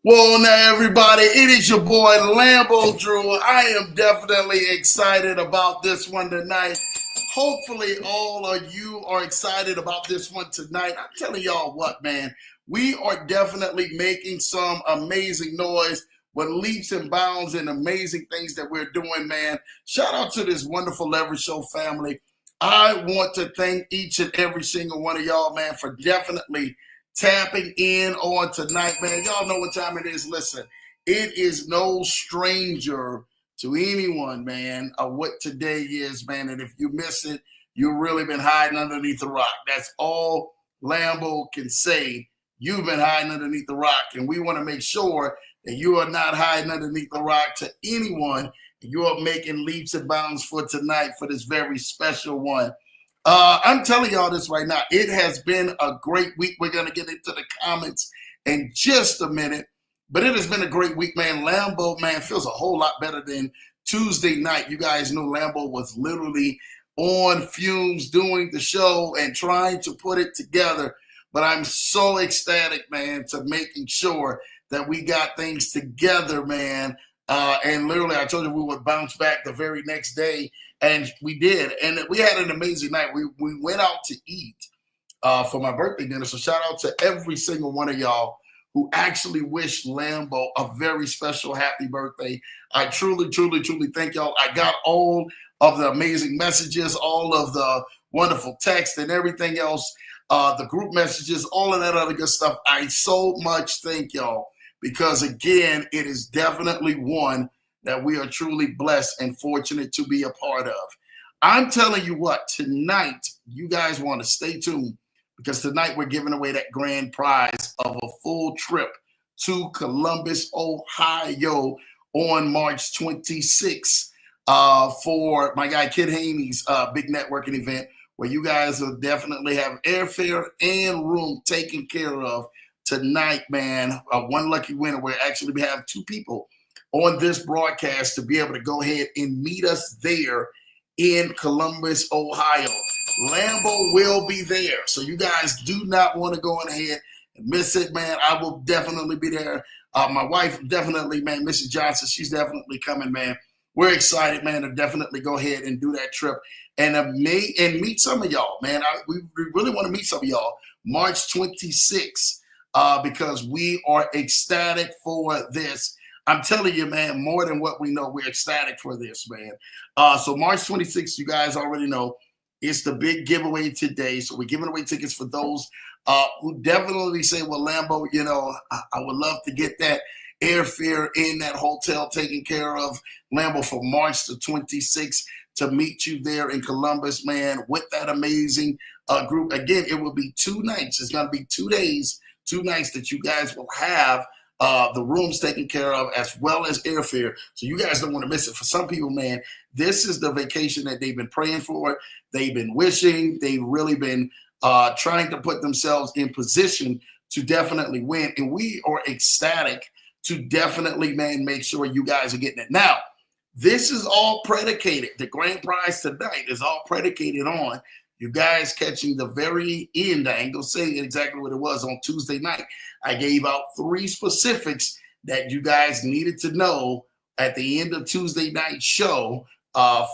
Well, now, everybody, it is your boy Lambo Drew. I am definitely excited about this one tonight. Hopefully, all of you are excited about this one tonight. I'm telling y'all what, man, we are definitely making some amazing noise with leaps and bounds and amazing things that we're doing, man. Shout out to this wonderful Leverage Show family. I want to thank each and every single one of y'all, man, for definitely tapping in on tonight, man. Y'all know what time it is. Listen, it is no stranger to anyone, man, what today is, man. And if you miss it, you've really been hiding underneath the rock. That's all Lambo can say. You've been hiding underneath the rock, and we want to make sure that you are not hiding underneath the rock to anyone. You are making leaps and bounds for tonight for this very special one. I'm telling y'all this right now. It has been a great week. We're going to get into the comments in just a minute. But it has been a great week, man. Lambo, man, feels a whole lot better than Tuesday night. You guys know Lambo was literally on fumes doing the show and trying to put it together. But I'm so ecstatic, man, to making sure that we got things together, man. And literally, I told you we would bounce back the very next day. And we did. And we had an amazing night. We went out to eat for my birthday dinner. So shout out to every single one of y'all who actually wished Lambo a very special happy birthday. I truly, truly, truly thank y'all. I got all of the amazing messages, all of the wonderful text and everything else, the group messages, all of that other good stuff. I so much thank y'all because, again, it is definitely one that we are truly blessed and fortunate to be a part of. I'm telling you what, tonight, you guys want to stay tuned because tonight we're giving away that grand prize of a full trip to Columbus, Ohio on March 26th for my guy Kid Haney's big networking event where you guys will definitely have airfare and room taken care of tonight, man. One lucky winner. We actually have two people on this broadcast to be able to go ahead and meet us there in Columbus, Ohio. Lambo will be there. So you guys do not want to go on ahead and miss it, man. I will definitely be there. My wife definitely, man, Mrs. Johnson, she's definitely coming, man. We're excited, man, to definitely go ahead and do that trip and meet some of y'all, man. We really want to meet some of y'all March 26th because we are ecstatic for this. I'm telling you, man, more than what we know, we're ecstatic for this, man. So March 26th, you guys already know, it's the big giveaway today. So we're giving away tickets for those who definitely say, well, Lambo, you know, I would love to get that airfare in that hotel taken care of, Lambo, for March the 26th to meet you there in Columbus, man, with that amazing group. Again, it will be 2 nights. It's going to be 2 days, 2 nights that you guys will have the rooms taken care of as well as airfare. So you guys don't want to miss it. For some people, man, this is the vacation that they've been praying for. They've been wishing. They've really been trying to put themselves in position to definitely win. And we are ecstatic to definitely, man, make sure you guys are getting it. Now, this is all predicated. The grand prize tonight is all predicated on you guys catching the very end. I ain't gonna say exactly what it was on Tuesday night. I gave out 3 specifics that you guys needed to know at the end of Tuesday night show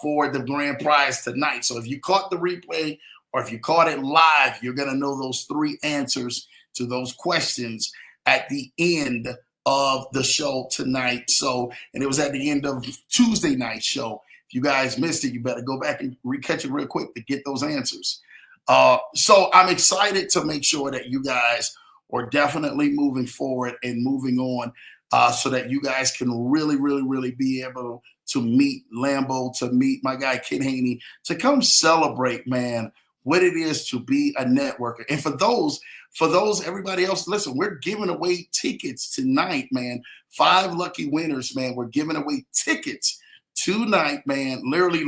for the grand prize tonight. So if you caught the replay or if you caught it live, you're gonna know those 3 answers to those questions at the end of the show tonight. So, and it was at the end of Tuesday night show. If you guys missed it, you better go back and recatch it real quick to get those answers. So I'm excited to make sure that you guys are definitely moving forward and moving on so that you guys can really, really, really be able to meet Lambo, to meet my guy Kid Haney, to come celebrate, man, what it is to be a networker. And for those, everybody else, listen, we're giving away tickets tonight, man. 5 lucky winners, man. We're giving away tickets tonight, man. Literally,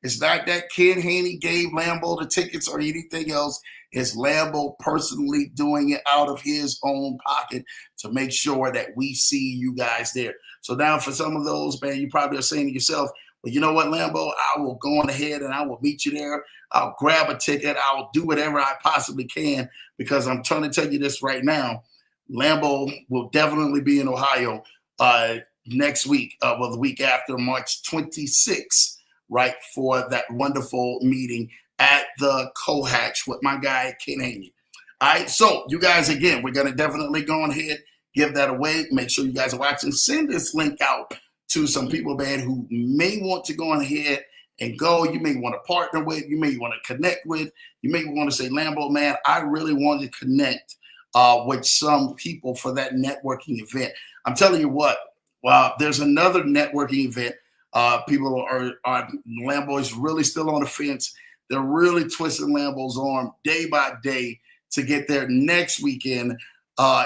it's not that Kid Haney gave Lambo the tickets or anything else. It's Lambo personally doing it out of his own pocket to make sure that we see you guys there. So now for some of those, man, you probably are saying to yourself, well, you know what, Lambo, I will go on ahead and I will meet you there. I'll grab a ticket. I'll do whatever I possibly can because I'm trying to tell you this right now. Lambo will definitely be in Ohio next week, well, the week after, March 26th, right, for that wonderful meeting at the Cohatch with my guy, Ken Haney. All right, so you guys, again, we're going to definitely go on ahead, give that away. Make sure you guys are watching. Send this link out to some people, man, who may want to go on ahead and go. You may want to partner with, you may want to connect with, you may want to say, Lambo, man, I really want to connect with some people for that networking event. I'm telling you what, there's another networking event. People are Lambo is really still on the fence. They're really twisting Lambo's arm day by day to get there next weekend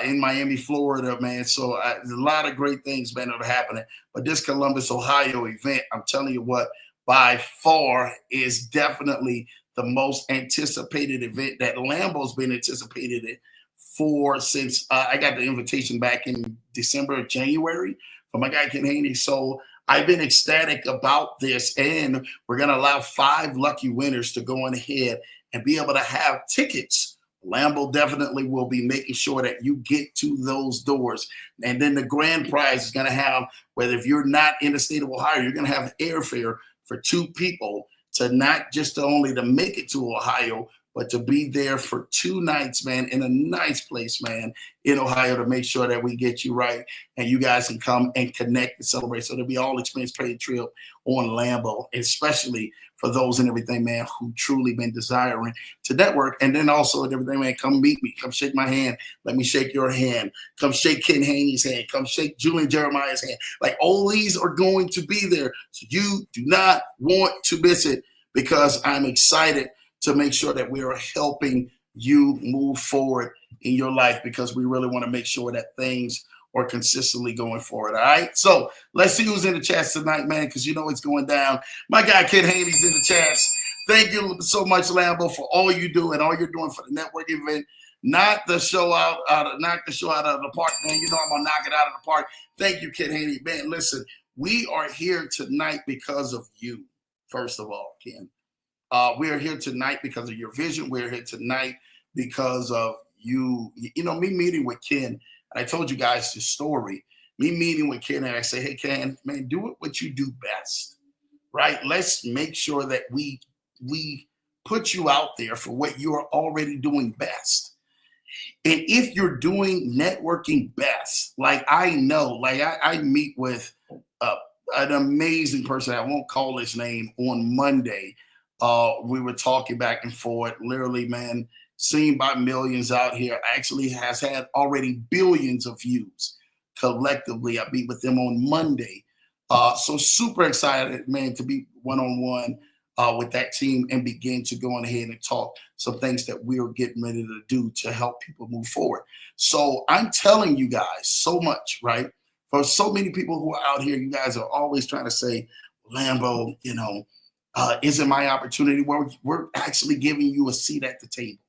in Miami, Florida, man. So there's a lot of great things, man, that are happening. But this Columbus, Ohio event, I'm telling you what, by far is definitely the most anticipated event that Lambo's been anticipated for since I got the invitation back in December, January from my guy Ken Haney. So I've been ecstatic about this, and we're going to allow 5 lucky winners to go on ahead and be able to have tickets. Lambo definitely will be making sure that you get to those doors. And then the grand prize is going to have, whether if you're not in the state of Ohio, you're going to have airfare for 2 people to not just only to make it to Ohio, but to be there for 2 nights, man, in a nice place, man, in Ohio, to make sure that we get you right and you guys can come and connect and celebrate. So there'll be all experience paid trip on Lambo, especially for those and everything, man, who truly been desiring to network. And then also and everything, man, come meet me. Come shake my hand. Let me shake your hand. Come shake Ken Haney's hand. Come shake Julian Jeremiah's hand. Like, all these are going to be there. So you do not want to miss it, because I'm excited to make sure that we are helping you move forward in your life, because we really want to make sure that things are consistently going forward. All right. So let's see who's in the chats tonight, man, because you know it's going down. My guy Ken Haney's in the chats. Thank you so much, Lambo, for all you do and all you're doing for the networking event. Knock the show out of the park, man. You know I'm gonna knock it out of the park. Thank you, Ken Haney. Man, listen, we are here tonight because of you, first of all, Ken. We are here tonight because of your vision. We're here tonight because of you. You know, me meeting with Ken, and I told you guys the story. Me meeting with Ken, and I say, hey, Ken, man, do what you do best, right? Let's make sure that we put you out there for what you are already doing best. And if you're doing networking best, like I know, like I meet with an amazing person, I won't call his name, on Monday. We were talking back and forth, literally, man, seen by millions out here, actually has had already billions of views collectively. I meet with them on Monday. So super excited, man, to be one-on-one with that team and begin to go on ahead and talk some things that we're getting ready to do to help people move forward. So I'm telling you guys so much, right? For so many people who are out here, you guys are always trying to say, Lambo, you know, isn't my opportunity. We're actually giving you a seat at the table.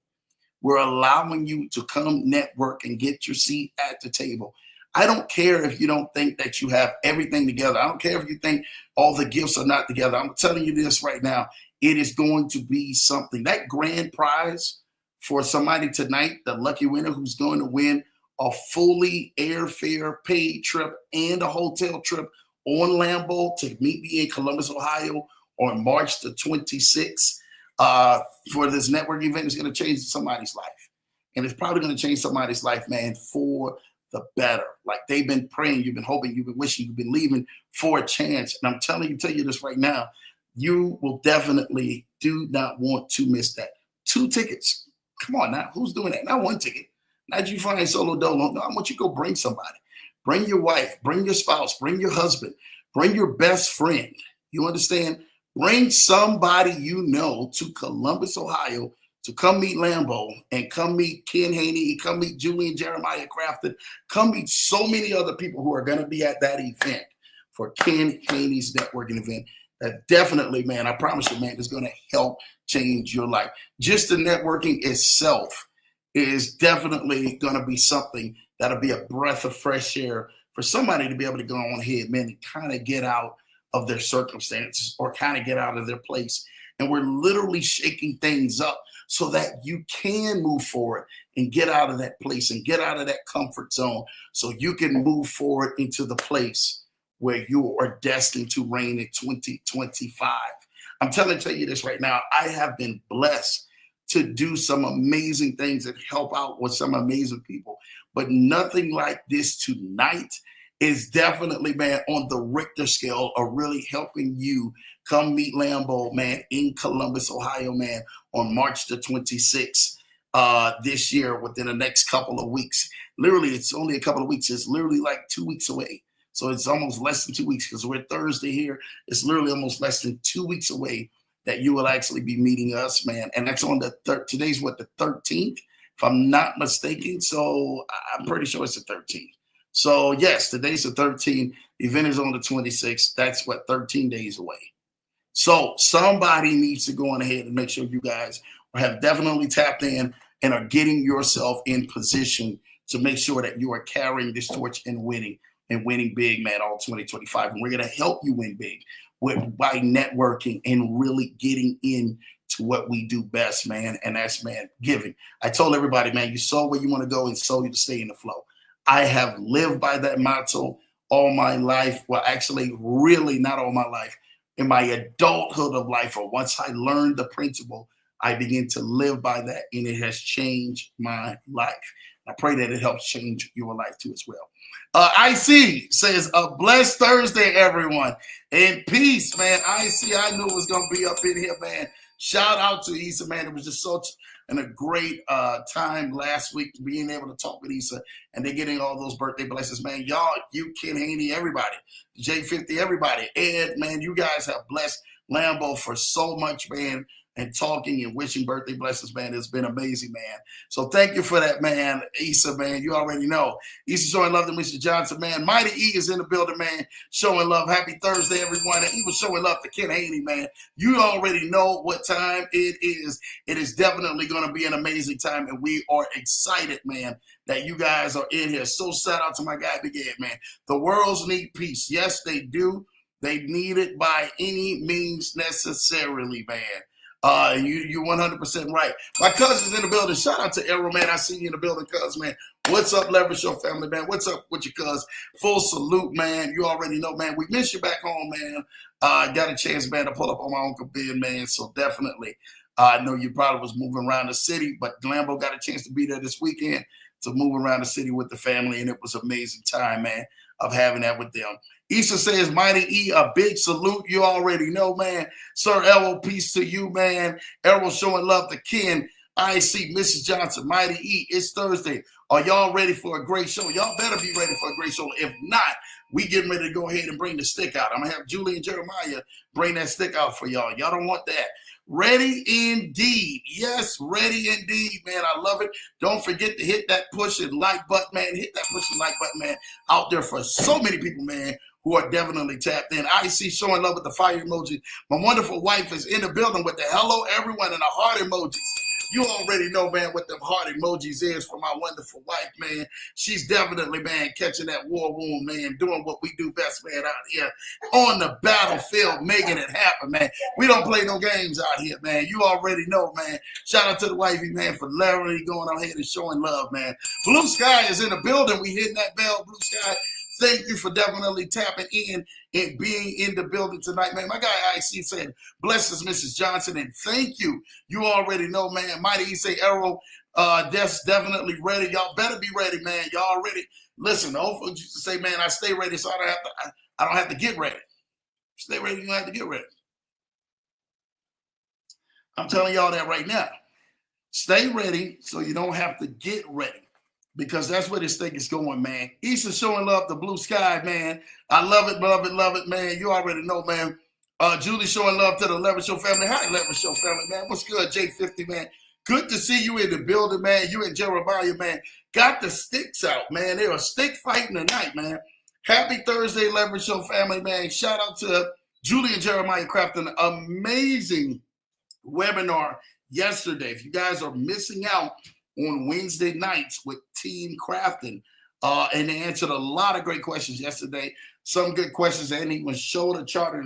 We're allowing you to come network and get your seat at the table. I don't care if you don't think that you have everything together. I don't care if you think all the gifts are not together. I'm telling you this right now. It is going to be something. That grand prize for somebody tonight, the lucky winner who's going to win a fully airfare paid trip and a hotel trip on Lambo to meet me in Columbus, Ohio on March the 26th for this network event is going to change somebody's life. And it's probably going to change somebody's life, man, for the better. Like, they've been praying, you've been hoping, you've been wishing, you've been leaving for a chance. And I'm tell you this right now, you will definitely do not want to miss that. 2 tickets. Come on now. Who's doing that? Not 1 ticket. Not you flying solo dolo. No, I want you to go bring somebody. Bring your wife, bring your spouse, bring your husband, bring your best friend. You understand? Bring somebody you know to Columbus, Ohio, to come meet Lambo and come meet Ken Haney, come meet Julian Jeremiah Crafton, come meet so many other people who are going to be at that event for Ken Haney's networking event. That definitely, man, I promise you, man, is going to help change your life. Just the networking itself is definitely going to be something that'll be a breath of fresh air for somebody to be able to go on ahead, man, and kind of get out of their circumstances or kind of get out of their place. And we're literally shaking things up. so that you can move forward and get out of that place and get out of that comfort zone so you can move forward into the place where you are destined to reign in 2025. I'm telling tell you this right now. I have been blessed to do some amazing things and help out with some amazing people. But nothing like this tonight is definitely, man, on the Richter scale of really helping you come meet Lambo, man, in Columbus, Ohio, man, on March the 26th this year within the next couple of weeks. Literally, it's only a couple of weeks. It's literally like 2 weeks away. So it's almost less than 2 weeks because we're Thursday here. It's literally almost less than 2 weeks away that you will actually be meeting us, man. And that's on the today's what, the 13th, if I'm not mistaken. So I'm pretty sure it's the 13th. So yes, today's the 13th. The event is on the 26th. That's what, 13 days away. So somebody needs to go on ahead and make sure you guys have definitely tapped in and are getting yourself in position to make sure that you are carrying this torch and winning big, man, all 2025. And we're going to help you win big by networking and really getting into what we do best, man. And that's, man, giving. I told everybody, man, you sow where you want to go and sow you to stay in the flow. I have lived by that motto all my life. Well, actually, really not all my life. In my adulthood of life, or once I learned the principle, I began to live by that, and it has changed my life. I pray that it helps change your life too as well. IC says, a blessed Thursday, everyone. And peace, man. IC, I knew it was going to be up in here, man. Shout out to Issa, man. It was just such a great time last week being able to talk with Issa and they're getting all those birthday blessings, man. Y'all, you, Ken Haney, everybody, J50, everybody. Ed, man, you guys have blessed Lambo for so much, man. And talking and wishing birthday blessings, man. It's been amazing, man. So thank you for that, man. Issa, man, you already know. Issa showing love to Mr. Johnson, man. Mighty E is in the building, man. Showing love. Happy Thursday, everyone. And he was showing love to Ken Haney, man. You already know what time it is. It is definitely going to be an amazing time. And we are excited, man, that you guys are in here. So shout out to my guy, Big Ed, man. The worlds need peace. Yes, they do. They need it by any means necessarily, man. You're 100% right. My cousin's in the building. Shout out to Errol, man. I see you in the building, cuz, man. What's up, Leverage Show family, man? What's up with your cuz? Full salute, man. You already know, man. We miss you back home, man. Got a chance, man, to pull up on my Uncle Ben, man. So definitely, I know you probably was moving around the city, but Lambo got a chance to be there this weekend to move around the city with the family, and it was an amazing time, man, of having that with them. Issa says, Mighty E, a big salute. You already know, man. Sir Errol, peace to you, man. Errol showing love to Ken. I see Mrs. Johnson, Mighty E. It's Thursday. Are y'all ready for a great show? Y'all better be ready for a great show. If not, we getting ready to go ahead and bring the stick out. I'm going to have Julie and Jeremiah bring that stick out for y'all. Y'all don't want that. Ready indeed. Yes, ready indeed, man. I love it. Don't forget to hit that push and like button, man. Hit that push and like button, man. Out there for so many people, man, who are definitely tapped in. I see showing love with the fire emoji. My wonderful wife is in the building with the hello everyone and the heart emojis. You already know, man, what them heart emojis is for my wonderful wife, man. She's definitely, man, catching that war wound, man, doing what we do best, man, out here on the battlefield, making it happen, man. We don't play no games out here, man. You already know, man. Shout out to the wifey, man, for literally going on ahead and showing love, man. Blue Sky is in the building. We hitting that bell, Blue Sky. Thank you for definitely tapping in and being in the building tonight, man. My guy IC said, blesses Mrs. Johnson, and thank you. You already know, man. Mighty E say, Errol, that's definitely ready. Y'all better be ready, man. Y'all ready? Listen, the old folks used to say, man, I stay ready so I don't have to get ready. Stay ready, you don't have to get ready. I'm telling y'all that right now. Stay ready so you don't have to get ready. Because that's where this thing is going, man. Issa showing love to Blue Sky, man. I love it, man. You already know, man. Julie showing love to the Leverage Show family. Hi, Leverage Show family, man. What's good, J50, man? Good to see you in the building, man. You and Jeremiah, man. Got the sticks out, man. They were stick fighting tonight, man. Happy Thursday, Leverage Show family, man. Shout out to Julie and Jeremiah crafting an amazing webinar yesterday. If you guys are missing out on Wednesday nights with Team Crafting. And they answered a lot of great questions yesterday. Some good questions, and even showed a chart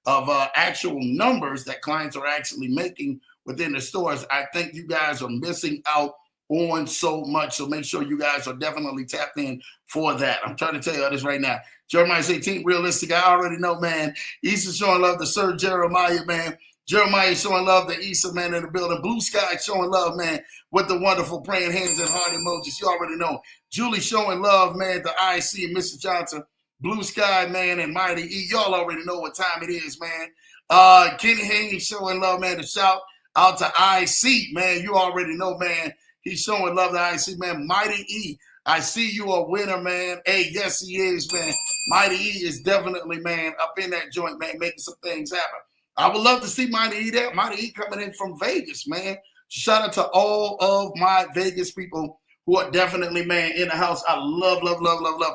of actual numbers that clients are actually making within the stores. I think you guys are missing out on so much. So make sure you guys are definitely tapped in for that. I'm trying to tell you this right now. Jeremiah's 18th, realistic. I already know, man. Issa showing love to Sir Jeremiah, man. Jeremiah showing love to Issa, man, in the building. Blue Sky showing love, man, with the wonderful praying hands and heart emojis. You already know. Julie showing love, man, to IC, Mr. Johnson. Blue Sky, man, and Mighty E. Y'all already know what time it is, man. Kenny Haynes showing love, man, to shout out to IC, man. You already know, man. He's showing love to IC, man. Mighty E, I see you a winner, man. Hey, yes, he is, man. Mighty E is definitely, man, up in that joint, man, making some things happen. I would love to see Mighty E there. Mighty E coming in from Vegas, man. Shout out to all of my Vegas people who are definitely, man, in the house. I love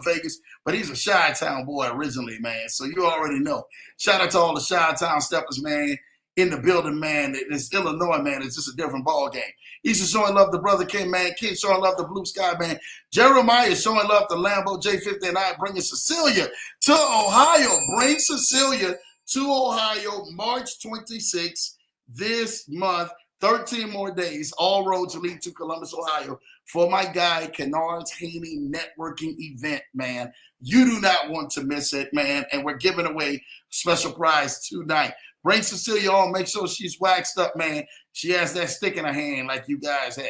Vegas, but he's a Chi-Town boy originally, man. So you already know. Shout out to all the Chi-Town steppers, man, in the building, man. It's Illinois, man. It's just a different ball game. Issa showing love to Brother King, man. Kid showing love to Blue Sky, man. Jeremiah showing love to Lambo, J50, and I bringing Cecilia to Ohio. Bring Cecilia to Ohio, March 26th this month. 13 more days. All roads lead to Columbus, Ohio, for my guy Kennard's Haney networking event, man. You do not want to miss it, man. And we're giving away a special prize tonight. Bring Cecilia on. Make sure she's waxed up, man. She has that stick in her hand like you guys have.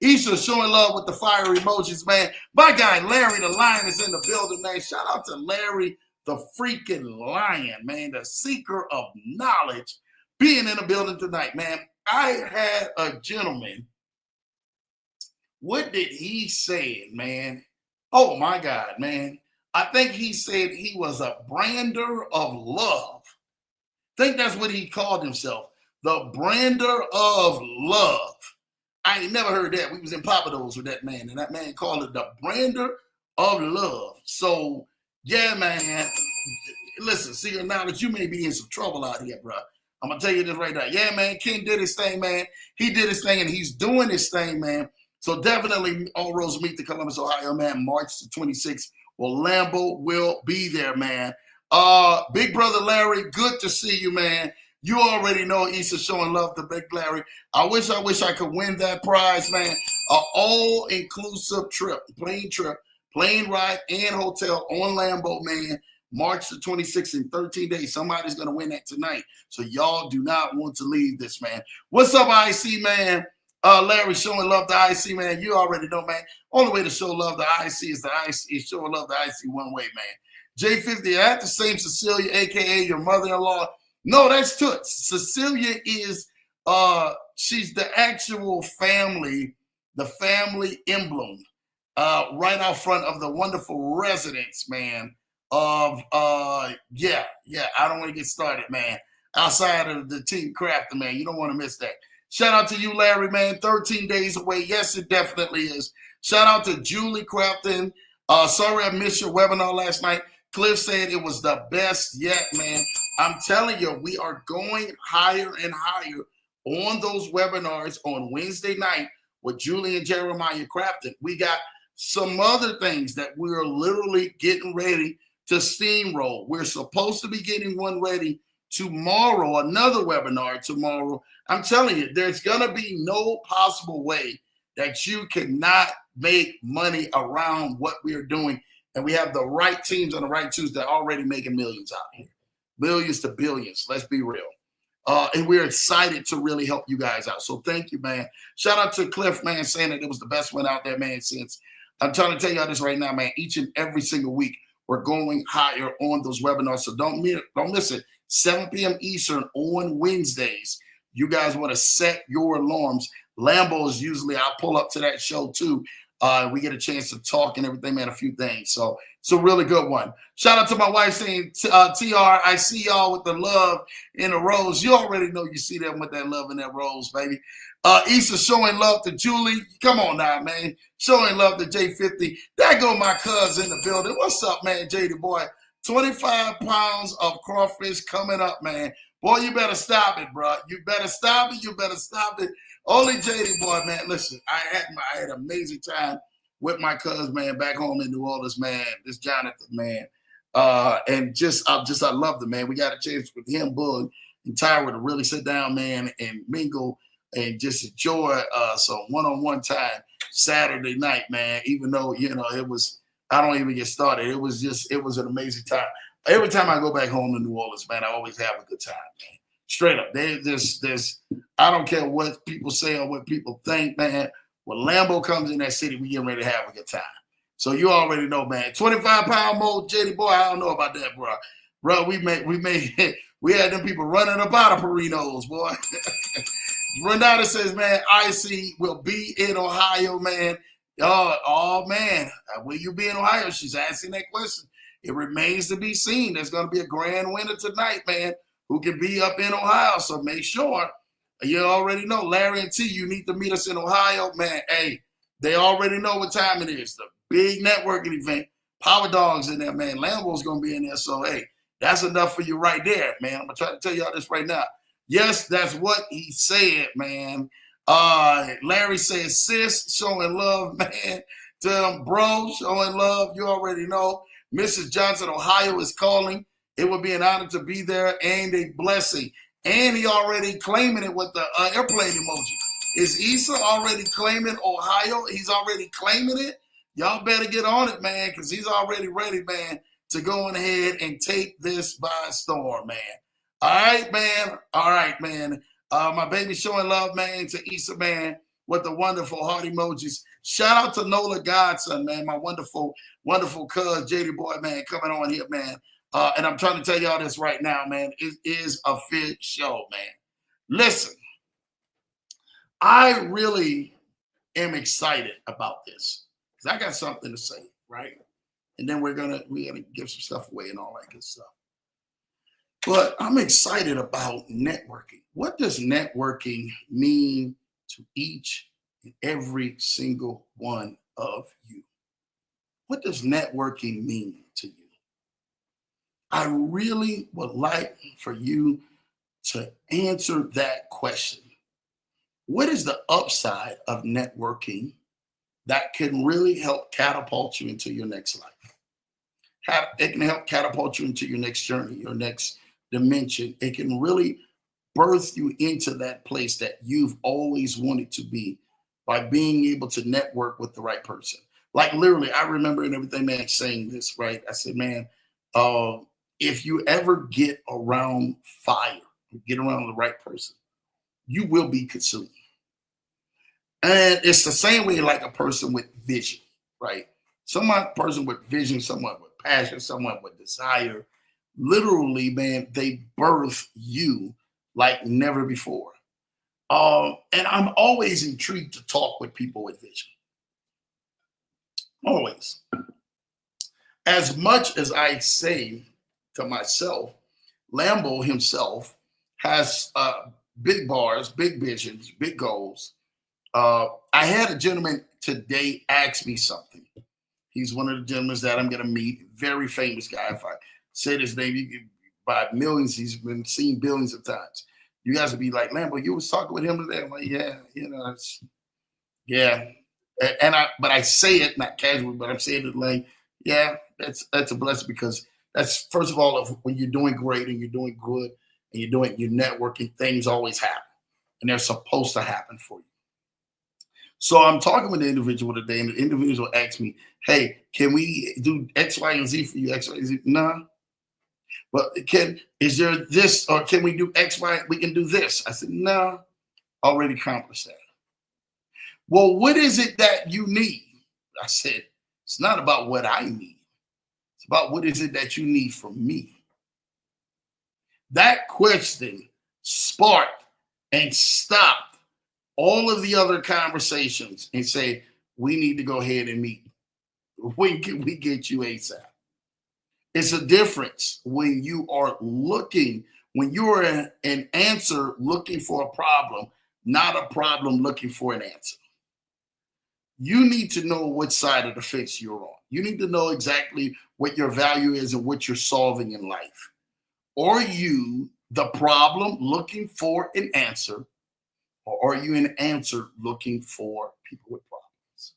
Issa showing love with the fire emojis, man. My guy Larry the Lion is in the building, man. Shout out to Larry the freaking Lion, man. The seeker of knowledge being in the building tonight, man. I had a gentleman. What did he say, man? Oh, my God, man. I think he said he was a brander of love. I think that's what he called himself. The brander of love. I ain't never heard that. We was in Papados with that man, and that man called it the brander of love. So, yeah, man. Listen, see, now that you may be in some trouble out here, bro. I'm going to tell you this right now. Yeah, man, King did his thing, man. He did his thing, and he's doing his thing, man. So definitely all roads meet to Columbus, Ohio, man, March the 26th. Well, Lambo will be there, man. Big brother Larry, good to see you, man. You already know Issa showing love to Big Larry. I wish I could win that prize, man. An all-inclusive trip, plane ride, and hotel on Lambo, man. March the 26th in 13 days. Somebody's going to win that tonight. So y'all do not want to leave this, man. What's up, IC, man? Larry showing love to IC, man. You already know, man. Only way to show love to IC is showing love to IC one way, man. J50, I have the same Cecilia, a.k.a. your mother-in-law. No, that's Toots. Cecilia is, she's the actual family, the family emblem right out front of the wonderful residence, man, of I don't want to get started, man. Outside of the team crafter, man. You don't want to miss that. Shout out to you, Larry, man. 13 days away. Yes, it definitely is. Shout out to Julie Crafton. Sorry I missed your webinar last night. Cliff said it was the best yet, man. I'm telling you, we are going higher and higher on those webinars on Wednesday night with Julie and Jeremiah Crafton. We got some other things that we're literally getting ready to steamroll. We're supposed to be getting one ready tomorrow, another webinar tomorrow. I'm telling you, there's going to be no possible way that you cannot make money around what we're doing. And we have the right teams and the right tools that are already making millions out here. Millions to billions. Let's be real. And we're excited to really help you guys out. So thank you, man. Shout out to Cliff, man, saying that it was the best one out there, man, since. I'm trying to tell y'all this right now, man. Each and every single week, we're going higher on those webinars. So don't miss it. 7 p.m. Eastern on Wednesdays. You guys want to set your alarms. Lambo is usually, I'll pull up to that show too. We get a chance to talk and everything, man, a few things. So it's a really good one. Shout out to my wife saying, TR, I see y'all with the love in the rose. You already know you see them with that love in that rose, baby. Issa showing love to Julie. Come on now, man. Showing love to J50. There go my cuz in the building. What's up, man, JD boy? 25 pounds of crawfish coming up, man. Boy, you better stop it, bro. You better stop it. You better stop it. Only JD boy, man. Listen, I had an amazing time with my cuz, man, back home in New Orleans, man. This Jonathan, man. And I loved it, man. We got a chance with him, Bull, and Tyra to really sit down, man, and mingle and just enjoy some one-on-one time Saturday night, man. Even though it was, I don't even get started. It was an amazing time. Every time I go back home to New Orleans, man, I always have a good time, man. Straight up, there's I don't care what people say or what people think, man. When Lambo comes in that city, we get ready to have a good time. So you already know, man. 25-pound mold, JD boy. I don't know about that, bro. Bro, we made we had them people running up out of Perinos, boy. Renata says, man, Icy will be in Ohio, man. Oh man, will you be in Ohio? She's asking that question. It remains to be seen. There's going to be a grand winner tonight, man, who can be up in Ohio. So make sure you already know, Larry and T, you need to meet us in Ohio, man. Hey, they already know what time it is. The big networking event. Power Dogs in there, man. Lambo's going to be in there. So, hey, that's enough for you right there, man. I'm going to try to tell y'all this right now. Yes, that's what he said, man. Larry says, sis, showing love, man. To them, bro, showing love. You already know. Mrs. Johnson, Ohio is calling. It would be an honor to be there and a blessing. And he already claiming it with the airplane emoji. Is Issa already claiming Ohio? He's already claiming it? Y'all better get on it, man, because he's already ready, man, to go on ahead and take this by storm, man. All right, man. All right, man. My baby showing love, man, to Issa, man, with the wonderful heart emojis. Shout out to Nola Godson, man, my wonderful, wonderful cuz, JD boy, man, coming on here, man. And I'm trying to tell y'all this right now, man. It is a fit show, man. Listen, I really am excited about this because I got something to say, right? And then we're gonna give some stuff away and all that good stuff. But I'm excited about networking. What does networking mean to each and every single one of you? What does networking mean to you? I really would like for you to answer that question. What is the upside of networking that can really help catapult you into your next life? It can help catapult you into your next journey, your next dimension. It can really birth you into that place that you've always wanted to be by being able to network with the right person. Like literally, I remember and everything, man, saying this, right? I said, man, if you ever get around fire, get around the right person, you will be consumed. And it's the same way like a person with vision, right? Person with vision, someone with passion, someone with desire, literally, man, they birth you like never before. And I'm always intrigued to talk with people with vision. Always. As much as I say to myself, Lambo himself has big bars, big visions, big goals. I had a gentleman today ask me something. He's one of the gentlemen that I'm going to meet. Very famous guy. If I say his name, you can buy millions. He's been seen billions of times. You guys would be like, Lambo, you was talking with him today. I'm like, yeah, yeah. But I say it not casually, but I'm saying it like, yeah, that's a blessing because that's first of all, when you're doing great and you're doing good and you're networking, things always happen, and they're supposed to happen for you. So I'm talking with the individual today, and the individual asked me, hey, can we do X, Y, and Z for you? X, Y, and Z? Nah. But is there this, or can we do X, Y? We can do this. I said, no, already accomplished that. Well, what is it that you need? I said, it's not about what I need. It's about what is it that you need from me. That question sparked and stopped all of the other conversations and say, we need to go ahead and meet. When can we get you ASAP? It's a difference when you are looking, when you're an answer looking for a problem, not a problem looking for an answer. You need to know what side of the fence you're on. You need to know exactly what your value is and what you're solving in life. Are you the problem looking for an answer, or are you an answer looking for people with problems?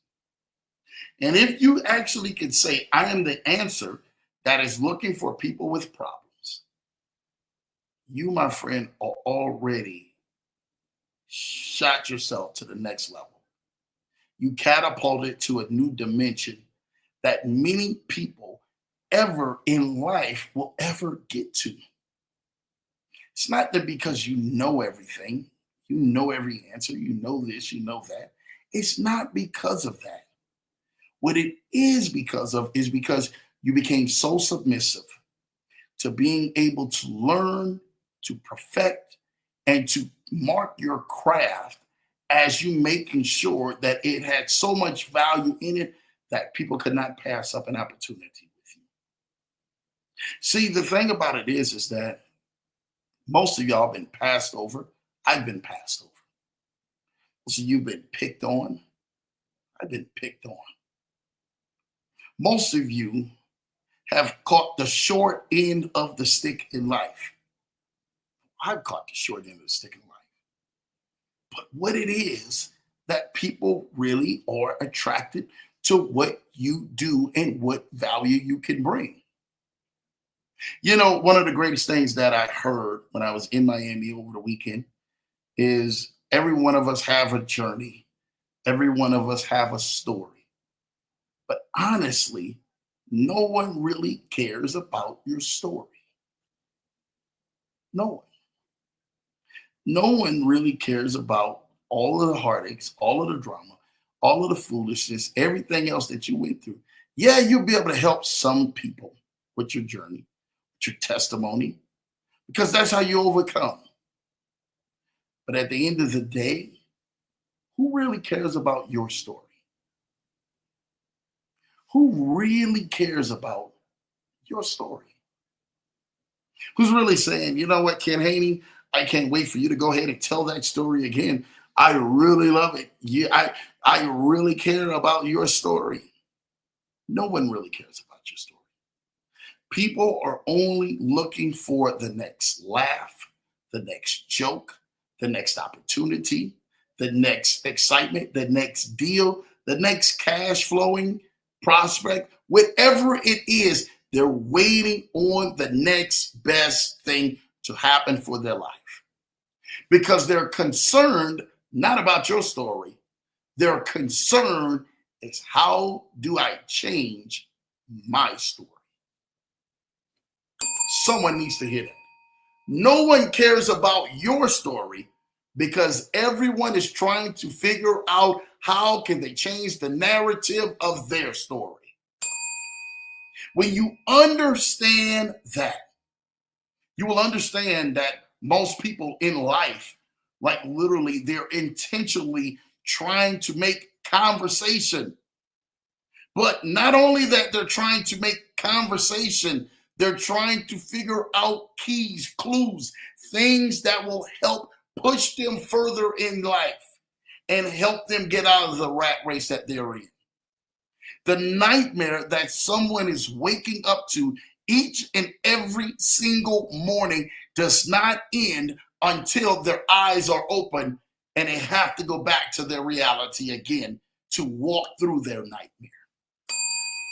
And if you actually can say, I am the answer that is looking for people with problems, you, my friend, are already shot yourself to the next level. You catapulted to a new dimension that many people ever in life will ever get to. It's not that because you know everything, you know every answer, you know this, you know that. It's not because of that. What it is because of is because you became so submissive to being able to learn, to perfect, and to mark your craft as you making sure that it had so much value in it that people could not pass up an opportunity with you. See, the thing about it is that most of y'all been passed over. I've been passed over. So you've been picked on. I've been picked on. Most of you have caught the short end of the stick in life. I've caught the short end of the stick in life. But what it is that people really are attracted to what you do and what value you can bring. You know, one of the greatest things that I heard when I was in Miami over the weekend is every one of us have a journey. Every one of us have a story. But honestly, no one really cares about your story. No one. No one really cares about all of the heartaches, all of the drama, all of the foolishness, everything else that you went through. Yeah, you'll be able to help some people with your journey, with your testimony, because that's how you overcome. But at the end of the day, who really cares about your story? Who really cares about your story? Who's really saying, you know what, Ken Haney, I can't wait for you to go ahead and tell that story again. I really love it. Yeah, I really care about your story. No one really cares about your story. People are only looking for the next laugh, the next joke, the next opportunity, the next excitement, the next deal, the next cash flowing prospect, whatever it is, they're waiting on the next best thing to happen for their life because they're concerned not about your story. They're concerned is how do I change my story? Someone needs to hear that. No one cares about your story because everyone is trying to figure out how can they change the narrative of their story. When you understand that, you will understand that most people in life, like literally, they're intentionally trying to make conversation. But not only that, they're trying to make conversation, they're trying to figure out keys, clues, things that will help push them further in life and help them get out of the rat race that they're in. The nightmare that someone is waking up to each and every single morning does not end until their eyes are open and they have to go back to their reality again to walk through their nightmare.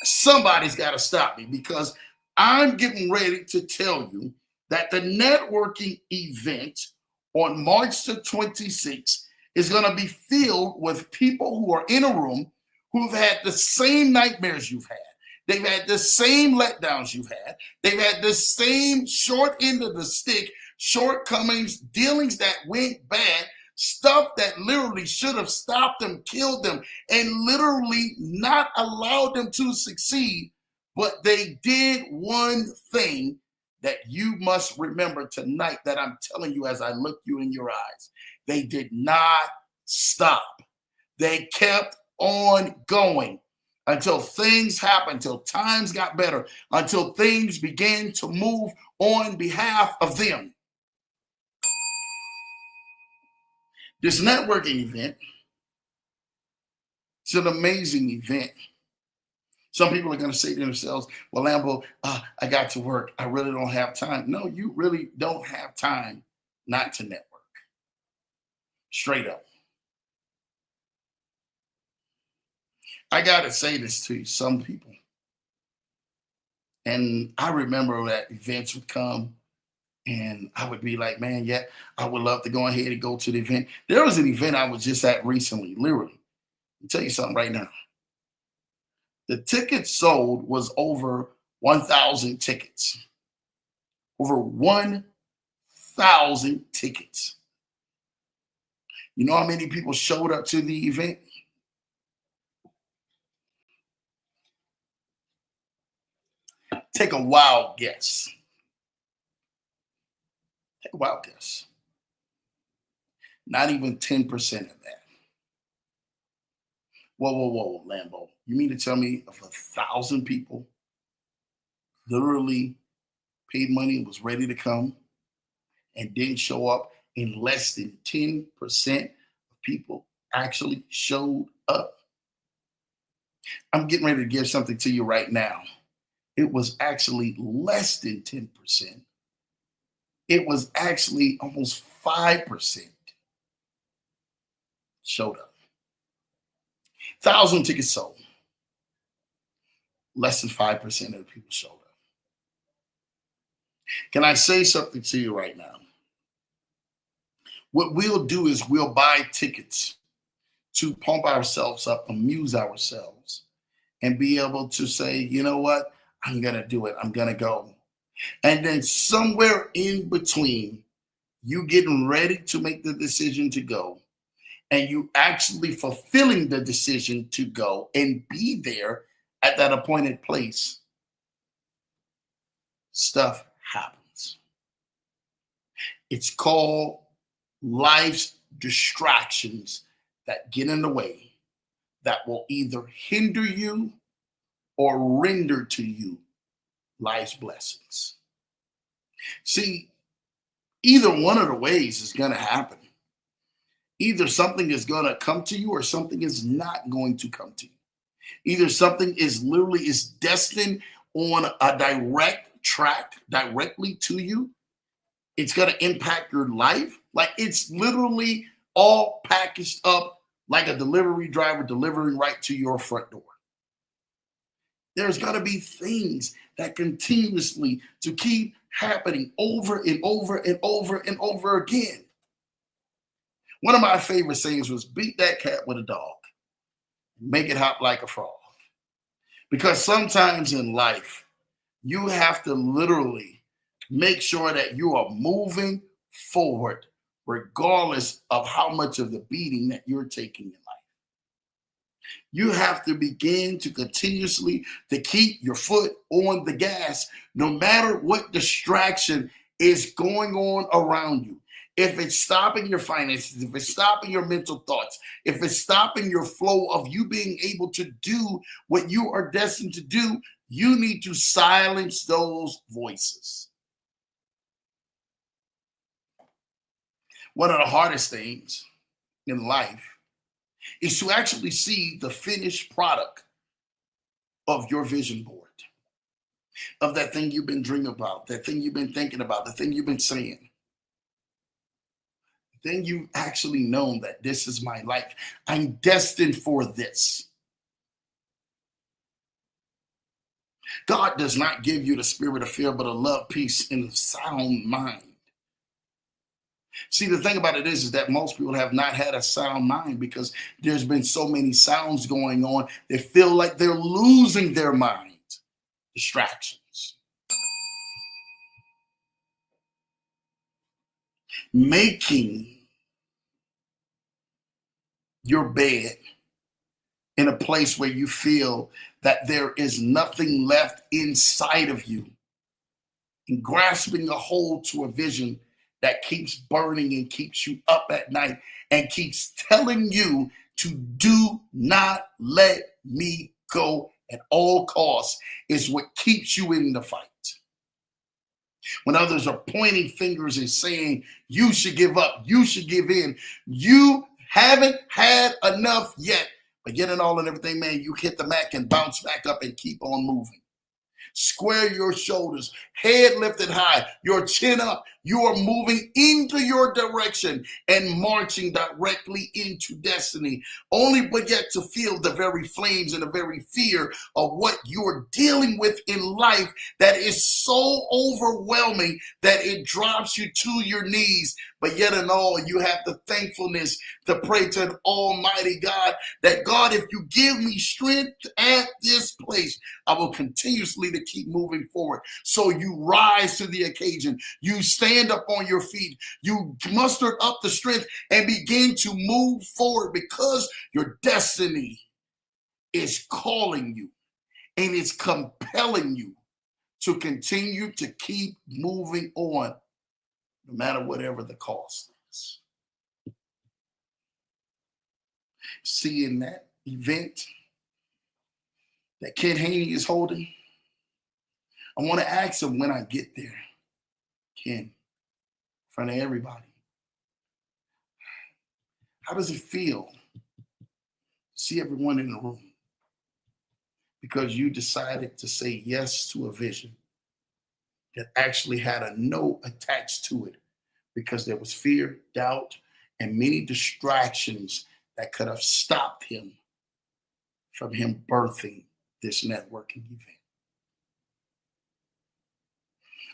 Somebody's got to stop me because I'm getting ready to tell you that the networking event on March the 26th is going to be filled with people who are in a room who've had the same nightmares you've had. They've had the same letdowns you've had. They've had the same short end of the stick, shortcomings, dealings that went bad, stuff that literally should have stopped them, killed them, and literally not allowed them to succeed. But they did one thing that you must remember tonight that I'm telling you as I look you in your eyes. They did not stop. They kept on going until things happened, until times got better, until things began to move on behalf of them. This networking event is an amazing event. Some people are going to say to themselves, well, Lambo, I got to work. I really don't have time. No, you really don't have time not to network. Straight up. I got to say this to some people. And I remember that events would come And I would be like, man, yeah, I would love to go ahead and go to the event. There was an event I was just at recently, literally. I'll tell you something right now. The tickets sold was over 1,000 tickets. Over 1,000 tickets. You know how many people showed up to the event? Take a wild guess. Take a wild guess. Not even 10% of that. Whoa, whoa, whoa, Lambo. You mean to tell me of 1,000 people literally paid money and was ready to come and didn't show up, and less than 10% of people actually showed up? I'm getting ready to give something to you right now. It was actually less than 10%. It was actually almost 5% showed up. 1,000 tickets sold. Less than 5% of the people showed up. Can I say something to you right now? What we'll do is we'll buy tickets to pump ourselves up, amuse ourselves, and be able to say, you know what? I'm going to do it. I'm going to go. And then somewhere in between, you getting ready to make the decision to go and you actually fulfilling the decision to go and be there at that appointed place, stuff happens. It's called life's distractions that get in the way that will either hinder you or render to you life's blessings. See, either one of the ways is going to happen. Either something is going to come to you or something is not going to come to you. Either something is literally is destined on a direct track directly to you. It's going to impact your life. Like it's literally all packaged up like a delivery driver delivering right to your front door. There's going to be things that continuously to keep happening over and over and over and over again. One of my favorite sayings was beat that cat with a dog. Make it hop like a frog. Because sometimes in life, you have to literally make sure that you are moving forward regardless of how much of the beating that you're taking in life. You have to begin to continuously to keep your foot on the gas, no matter what distraction is going on around you. If it's stopping your finances, if it's stopping your mental thoughts, if it's stopping your flow of you being able to do what you are destined to do, you need to silence those voices. One of the hardest things in life is to actually see the finished product of your vision board, of that thing you've been dreaming about, that thing you've been thinking about, the thing you've been saying. Then you've actually known that this is my life. I'm destined for this. God does not give you the spirit of fear, but a love, peace, and a sound mind. See, the thing about it is that most people have not had a sound mind because there's been so many sounds going on. They feel like they're losing their mind. Distractions. Making your bed in a place where you feel that there is nothing left inside of you, and grasping a hold to a vision that keeps burning and keeps you up at night and keeps telling you to do not let me go at all costs is what keeps you in the fight. When others are pointing fingers and saying, you should give up, you should give in, you haven't had enough yet. But yet and all and everything, man, you hit the mat and bounce back up and keep on moving. Square your shoulders, head lifted high, your chin up, You are moving into your direction and marching directly into destiny, only but yet to feel the very flames and the very fear of what you're dealing with in life that is so overwhelming that it drops you to your knees. But yet in all, you have the thankfulness to pray to an almighty God that, God, if you give me strength at this place, I will continuously to keep moving forward. So you rise to the occasion. You stand up on your feet. You muster up the strength and begin to move forward because your destiny is calling you and it's compelling you to continue to keep moving on, no matter whatever the cost is. Seeing that event that Ken Haney is holding, I want to ask him when I get there, Ken, in front of everybody, how does it feel to see everyone in the room? Because you decided to say yes to a vision that actually had a no attached to it, because there was fear, doubt, and many distractions that could have stopped him from him birthing this networking event.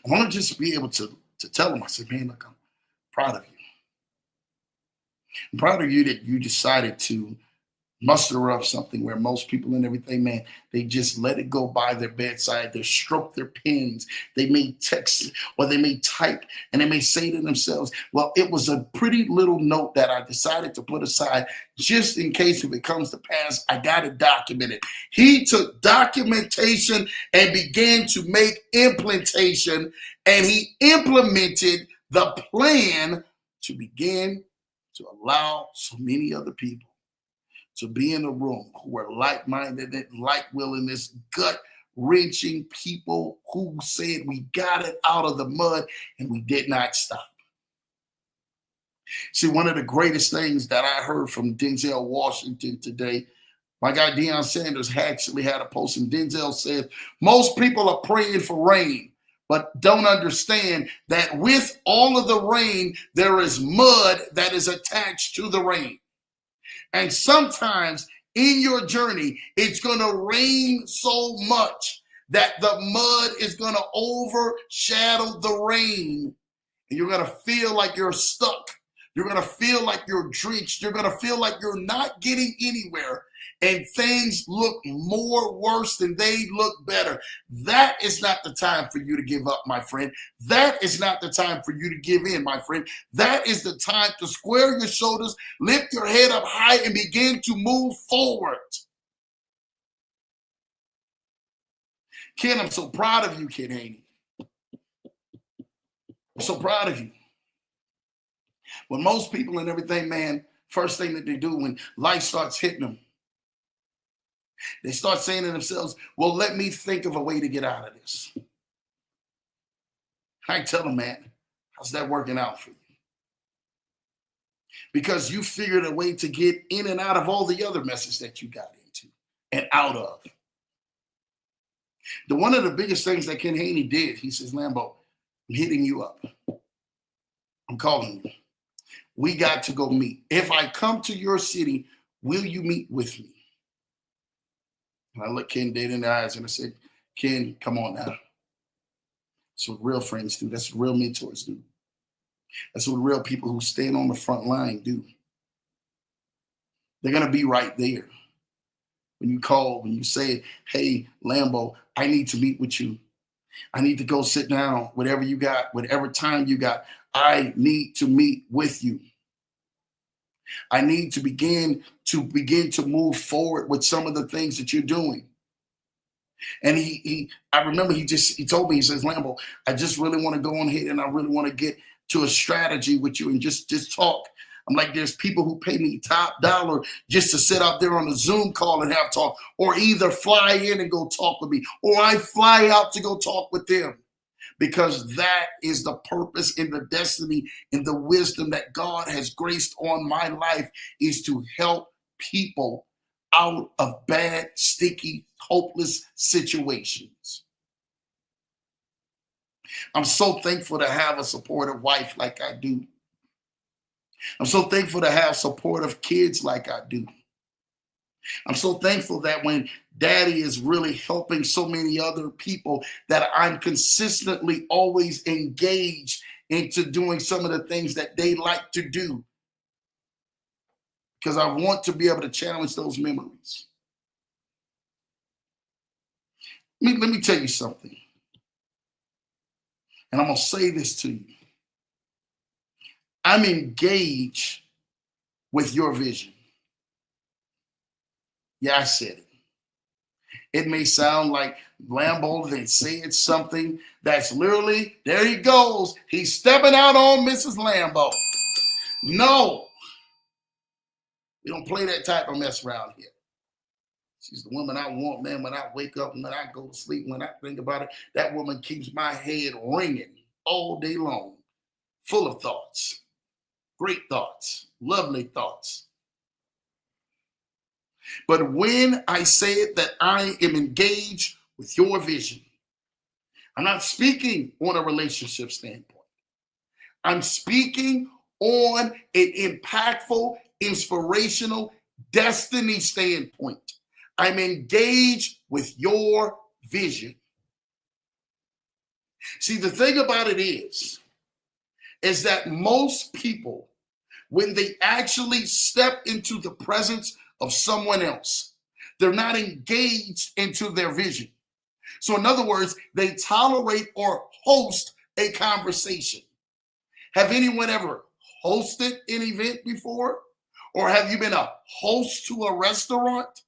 I want to just be able to tell him, I said, man, look, I'm proud of you. I'm proud of you that you decided to muster up something where most people and everything, man, they just let it go by their bedside. They stroke their pens. They may text or they may type and they may say to themselves, well, it was a pretty little note that I decided to put aside just in case if it comes to pass, I got it documented. He took documentation and began to make implementation, and he implemented the plan to begin to allow so many other people to be in a room who were like-minded, like-willingness, gut-wrenching people who said we got it out of the mud and we did not stop. See, one of the greatest things that I heard from Denzel Washington today, my guy Deion Sanders actually had a post, and Denzel said, most people are praying for rain, but don't understand that with all of the rain, there is mud that is attached to the rain. And sometimes in your journey, it's going to rain so much that the mud is going to overshadow the rain. And you're going to feel like you're stuck. You're going to feel like you're drenched. You're going to feel like you're not getting anywhere. And things look more worse than they look better. That is not the time for you to give up, my friend. That is not the time for you to give in, my friend. That is the time to square your shoulders, lift your head up high, and begin to move forward. Ken, I'm so proud of you, Ken Haney. I'm so proud of you. When most people and everything, man, first thing that they do when life starts hitting them, they start saying to themselves, well, let me think of a way to get out of this. I tell them, man, how's that working out for you? Because you figured a way to get in and out of all the other messes that you got into and out of. One of the biggest things that Ken Haney did, he says, Lambo, I'm hitting you up. I'm calling you. We got to go meet. If I come to your city, will you meet with me? And I looked Ken dead in the eyes and I said, Ken, come on now. That's what real friends do. That's what real mentors do. That's what real people who stand on the front line do. They're going to be right there. When you call, when you say, hey, Lambo, I need to meet with you. I need to go sit down, whatever you got, whatever time you got. I need to meet with you. I need to begin to move forward with some of the things that you're doing. And I remember he told me, he says, Lambo, I just really want to go on ahead and I really want to get to a strategy with you and just talk. I'm like, there's people who pay me top dollar just to sit out there on a Zoom call and have talk, or either fly in and go talk with me, or I fly out to go talk with them. Because that is the purpose and the destiny and the wisdom that God has graced on my life, is to help people out of bad, sticky, hopeless situations. I'm so thankful to have a supportive wife like I do. I'm so thankful to have supportive kids like I do. I'm so thankful that when daddy is really helping so many other people, that I'm consistently always engaged into doing some of the things that they like to do, because I want to be able to challenge those memories. Let me tell you something, and I'm going to say this to you. I'm engaged with your vision. Yeah, I said it. It may sound like Lambo then said something that's literally, there he goes. He's stepping out on Mrs. Lambo. No, we don't play that type of mess around here. She's the woman I want, man. When I wake up and when I go to sleep, when I think about it, that woman keeps my head ringing all day long, full of thoughts, great thoughts, lovely thoughts. But when I said that I am engaged with your vision, I'm not speaking on a relationship standpoint. I'm speaking on an impactful, inspirational destiny standpoint. I'm engaged with your vision. See, the thing about it is that most people, when they actually step into the presence of someone else, they're not engaged into their vision. So in other words, they tolerate or host a conversation. Have anyone ever hosted an event before? Or have you been a host to a restaurant?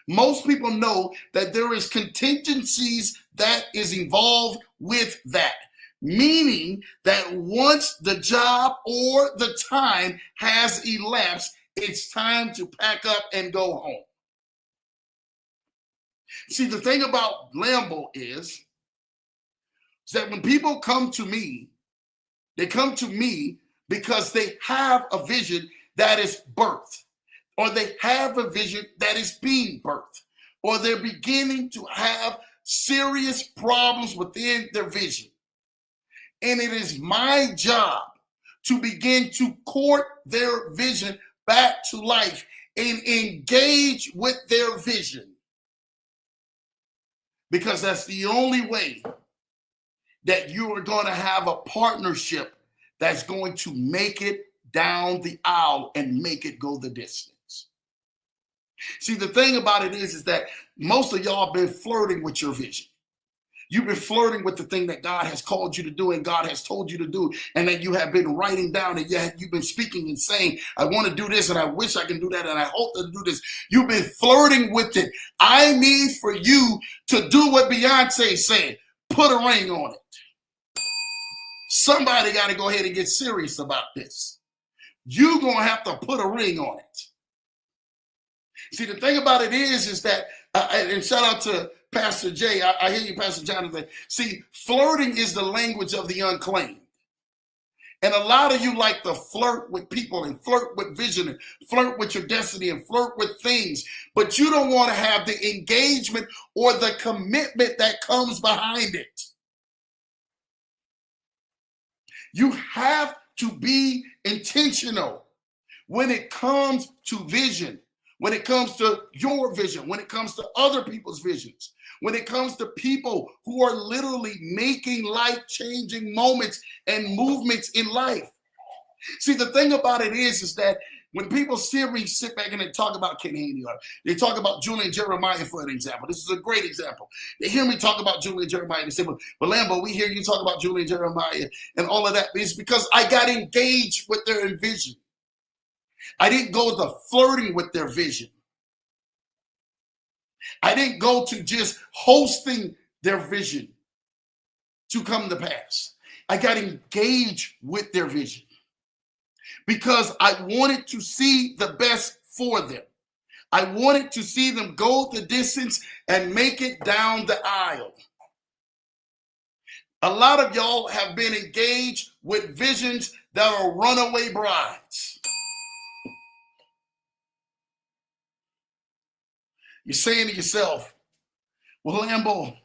Most people know that there is contingencies that is involved with that. Meaning that once the job or the time has elapsed, it's time to pack up and go home. See, the thing about Lambo is that when people come to me, they come to me because they have a vision that is birthed, or they have a vision that is being birthed, or they're beginning to have serious problems within their vision. And it is my job to begin to court their vision back to life and engage with their vision. Because that's the only way that you are going to have a partnership that's going to make it down the aisle and make it go the distance. See, the thing about it is that most of y'all been flirting with your vision. You've been flirting with the thing that God has called you to do and God has told you to do, and that you have been writing down, and yet you've been speaking and saying, I want to do this and I wish I can do that and I hope to do this. You've been flirting with it. I need for you to do what Beyonce said, put a ring on it. Somebody got to go ahead and get serious about this. You're going to have to put a ring on it. See, the thing about it is that, and shout out to Pastor Jay, I hear you, Pastor Jonathan. See, flirting is the language of the unclaimed. And a lot of you like to flirt with people and flirt with vision and flirt with your destiny and flirt with things, but you don't want to have the engagement or the commitment that comes behind it. You have to be intentional when it comes to vision, when it comes to your vision, when it comes to other people's visions, when it comes to people who are literally making life-changing moments and movements in life. See, the thing about it is that when people sit back and they talk about Ken Haney, or they talk about Julian Jeremiah, for an example. This is a great example. They hear me talk about Julian Jeremiah, and they say, but Lambo, we hear you talk about Julian Jeremiah and all of that. It's because I got engaged with their vision. I didn't go to flirting with their vision. I didn't go to just hosting their vision to come to pass. I got engaged with their vision because I wanted to see the best for them. I wanted to see them go the distance and make it down the aisle. A lot of y'all have been engaged with visions that are runaway brides. You're saying to yourself, well, Lambo,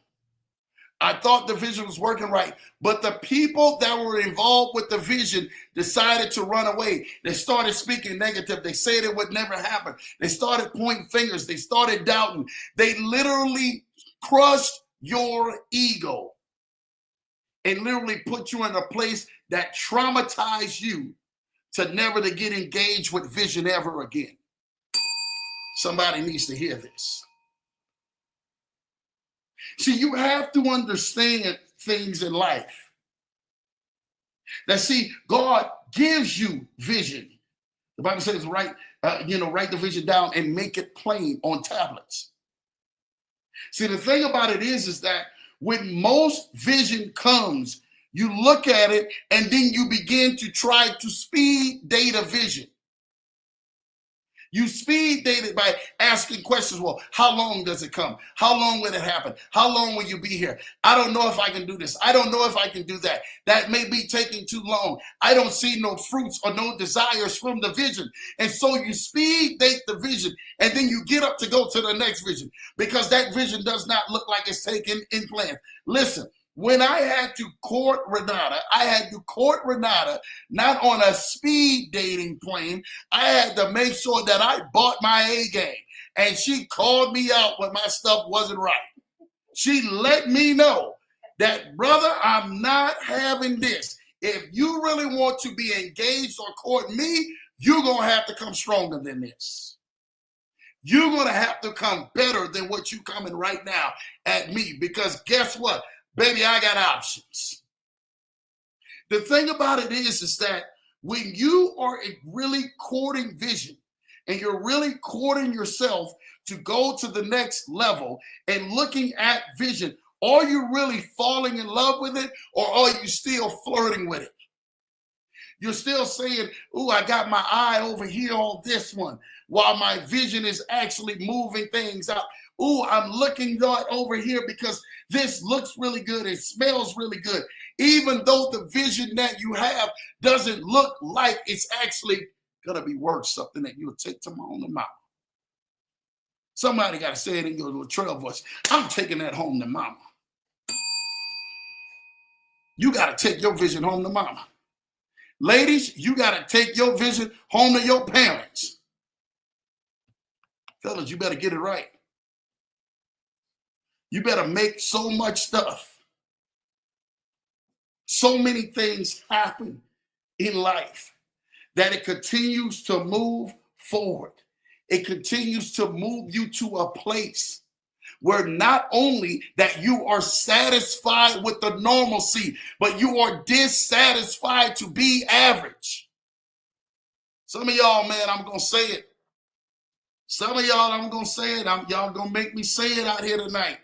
I thought the vision was working right, but the people that were involved with the vision decided to run away. They started speaking negative. They said it would never happen. They started pointing fingers. They started doubting. They literally crushed your ego and literally put you in a place that traumatized you to never to get engaged with vision ever again. Somebody needs to hear this. See, you have to understand things in life. That see, God gives you vision. The Bible says, write the vision down and make it plain on tablets. See, the thing about it is that when most vision comes, you look at it and then you begin to try to speed date a vision. You speed date it by asking questions. Well, how long does it come? How long will it happen? How long will you be here? I don't know if I can do this. I don't know if I can do that. That may be taking too long. I don't see no fruits or no desires from the vision. And so you speed date the vision and then you get up to go to the next vision because that vision does not look like it's taken in plan. Listen. When I had to court Renata, not on a speed dating plane. I had to make sure that I bought my A game. And she called me out when my stuff wasn't right. She let me know that, brother, I'm not having this. If you really want to be engaged or court me, you're going to have to come stronger than this. You're going to have to come better than what you coming right now at me. Because guess what? Baby, I got options. The thing about it is that when you are really courting vision and you're really courting yourself to go to the next level and looking at vision, are you really falling in love with it or are you still flirting with it? You're still saying, ooh, I got my eye over here on this one while my vision is actually moving things out. Ooh, I'm looking over here because this looks really good. It smells really good. Even though the vision that you have doesn't look like it's actually going to be worth something that you'll take to home to mama. Somebody got to say it in your Latrell voice. I'm taking that home to mama. You got to take your vision home to mama. Ladies, you got to take your vision home to your parents. Fellas, you better get it right. You better make so much stuff. So many things happen in life that it continues to move forward. It continues to move you to a place where not only that you are satisfied with the normalcy, but you are dissatisfied to be average. Some of y'all, man, I'm going to say it. Some of y'all, I'm going to say it. Y'all going to make me say it out here tonight.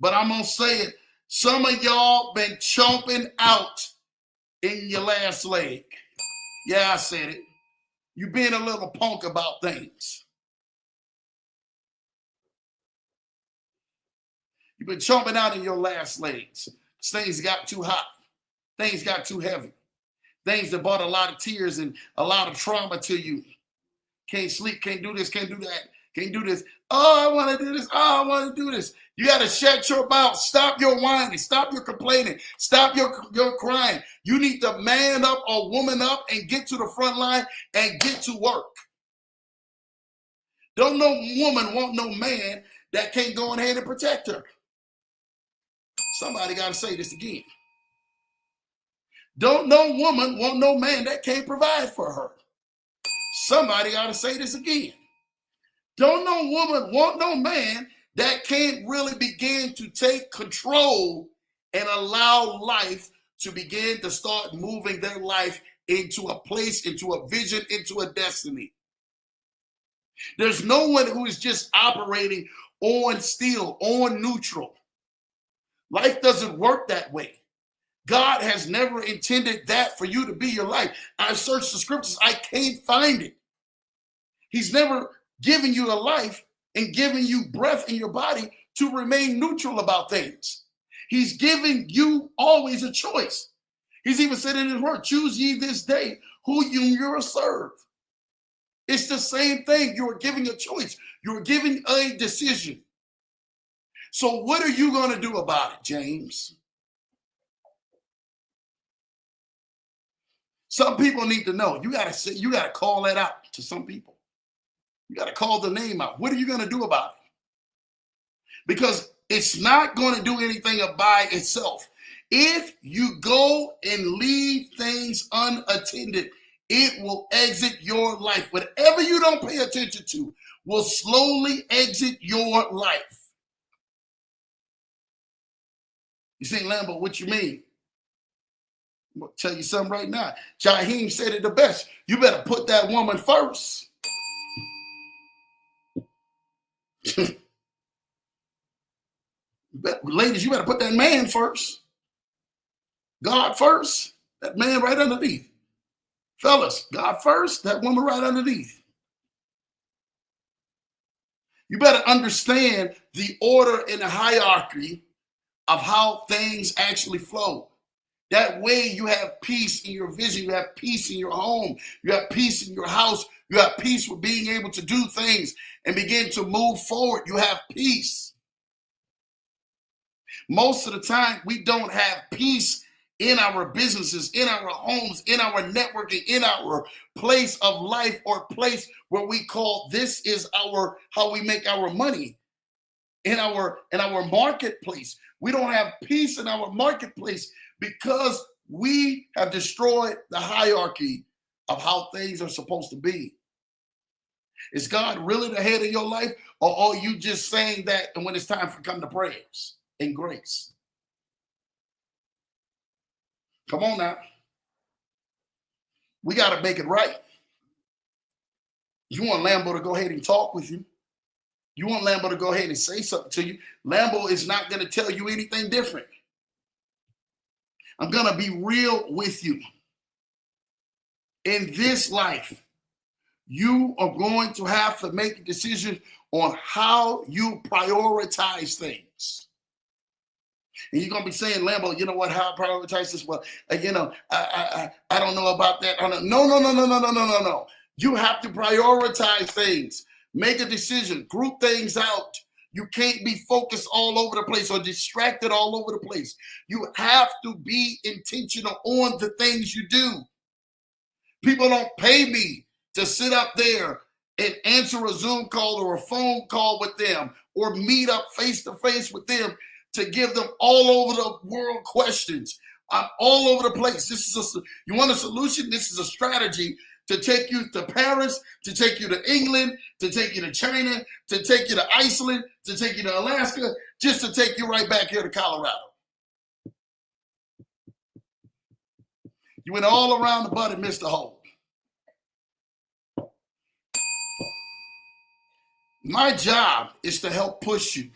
But I'm going to say it. Some of y'all been chomping out in your last leg. Yeah, I said it. You being a little punk about things. You've been chomping out in your last legs. Things got too hot. Things got too heavy. Things that brought a lot of tears and a lot of trauma to you. Can't sleep, can't do this, can't do that, can't do this. Oh, I want to do this. Oh, I want to do this. You got to shut your mouth. Stop your whining. Stop your complaining. Stop your crying. You need to man up or woman up and get to the front line and get to work. Don't no woman want no man that can't go ahead and protect her. Somebody got to say this again. Don't no woman want no man that can't provide for her. Somebody got to say this again. Don't no woman want no man that can't really begin to take control and allow life to begin to start moving their life into a place, into a vision, into a destiny. There's no one who is just operating on steel, on neutral. Life doesn't work that way. God has never intended that for you to be your life. I've searched the scriptures. I can't find it. He's never given you a life and giving you breath in your body to remain neutral about things. He's giving you always a choice. He's even said in his word, choose ye this day who you will serve. It's the same thing. You're giving a choice. You're giving a decision. So what are you going to do about it, James? Some people need to know. You got to call that out to some people. You got to call the name out. What are you going to do about it? Because it's not going to do anything by itself. If you go and leave things unattended, it will exit your life. Whatever you don't pay attention to will slowly exit your life. You say, Lambo, what you mean? I'm going to tell you something right now. Jaheim said it the best. You better put that woman first. Ladies, you better put that man first. God first. That man right underneath. Fellas, God first. That woman right underneath. You better understand the order and the hierarchy of how things actually flow. That way you have peace in your vision. You have peace in your home. You have peace in your house. You have peace with being able to do things and begin to move forward. You have peace. Most of the time, we don't have peace in our businesses, in our homes, in our networking, in our place of life, or place where we call this is our how we make our money. In our marketplace, we don't have peace in our marketplace because we have destroyed the hierarchy of how things are supposed to be. Is God really the head of your life, or are you just saying that and when it's time for come to prayers and grace? Come on now. We got to make it right. You want Lambo to go ahead and talk with you. You want Lambo to go ahead and say something to you. Lambo is not going to tell you anything different. I'm going to be real with you. In this life, you are going to have to make a decision on how you prioritize things. And you're going to be saying, Lambo, you know what, how I prioritize this? Well, I don't know about that. No. You have to prioritize things. Make a decision. Group things out. You can't be focused all over the place or distracted all over the place. You have to be intentional on the things you do. People don't pay me to sit up there and answer a Zoom call or a phone call with them or meet up face to face with them to give them all over the world questions. I'm all over the place. You want a solution? This is a strategy to take you to Paris, to take you to England, to take you to China, to take you to Iceland, to take you to Alaska, just to take you right back here to Colorado. You went all around the butt and missed the hole. My job is to help push you.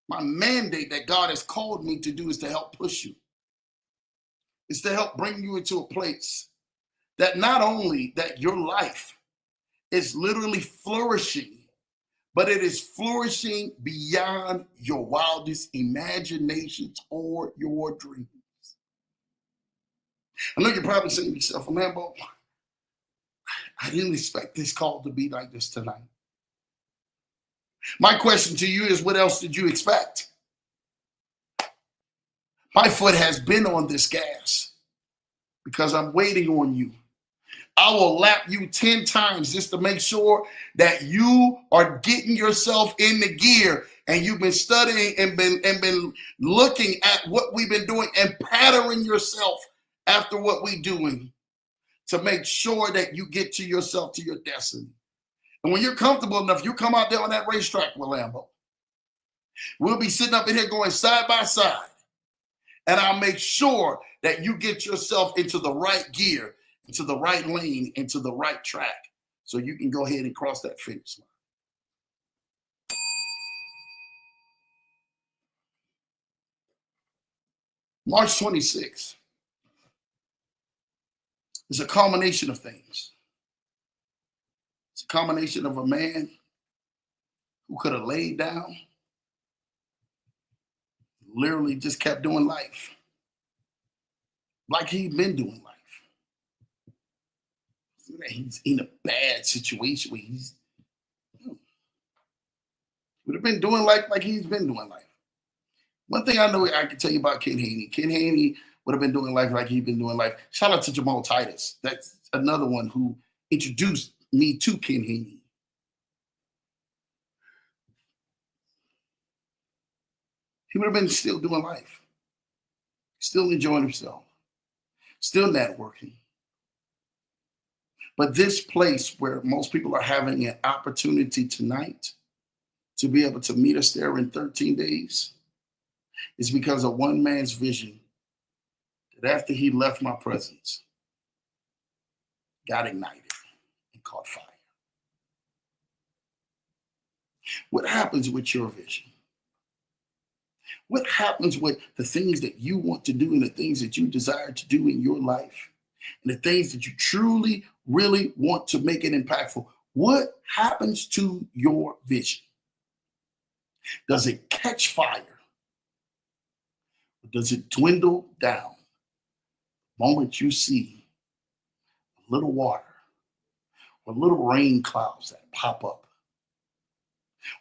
My mandate that God has called me to do is to help push you. It's to help bring you into a place that not only that your life is literally flourishing, but it is flourishing beyond your wildest imaginations or your dreams. I know you're probably saying to yourself, Lambo, I didn't expect this call to be like this tonight. My question to you is, what else did you expect? My foot has been on this gas because I'm waiting on you. I will lap you 10 times just to make sure that you are getting yourself in the gear and you've been studying and been looking at what we've been doing and patterning yourself after what we're doing to make sure that you get to yourself to your destiny. And when you're comfortable enough, you come out there on that racetrack with Lambo. We'll be sitting up in here going side by side. And I'll make sure that you get yourself into the right gear, into the right lane, into the right track, so you can go ahead and cross that finish line. March 26th is a culmination of things. It's a combination of a man who could have laid down, literally just kept doing life like he'd been doing life. He's in a bad situation where he would have been doing life like he's been doing life. One thing I know I can tell you about Ken Haney. Ken Haney would have been doing life like he's been doing life. Shout out to Jamal Titus. That's another one who introduced me to Ken Haney. He would have been still doing life, still enjoying himself, still networking. But this place where most people are having an opportunity tonight to be able to meet us there in 13 days is because of one man's vision that after he left my presence, got ignited and caught fire. What happens with your vision? What happens with the things that you want to do and the things that you desire to do in your life and the things that you truly, really want to make it impactful? What happens to your vision? Does it catch fire? Or does it dwindle down the moment you see a little water or little rain clouds that pop up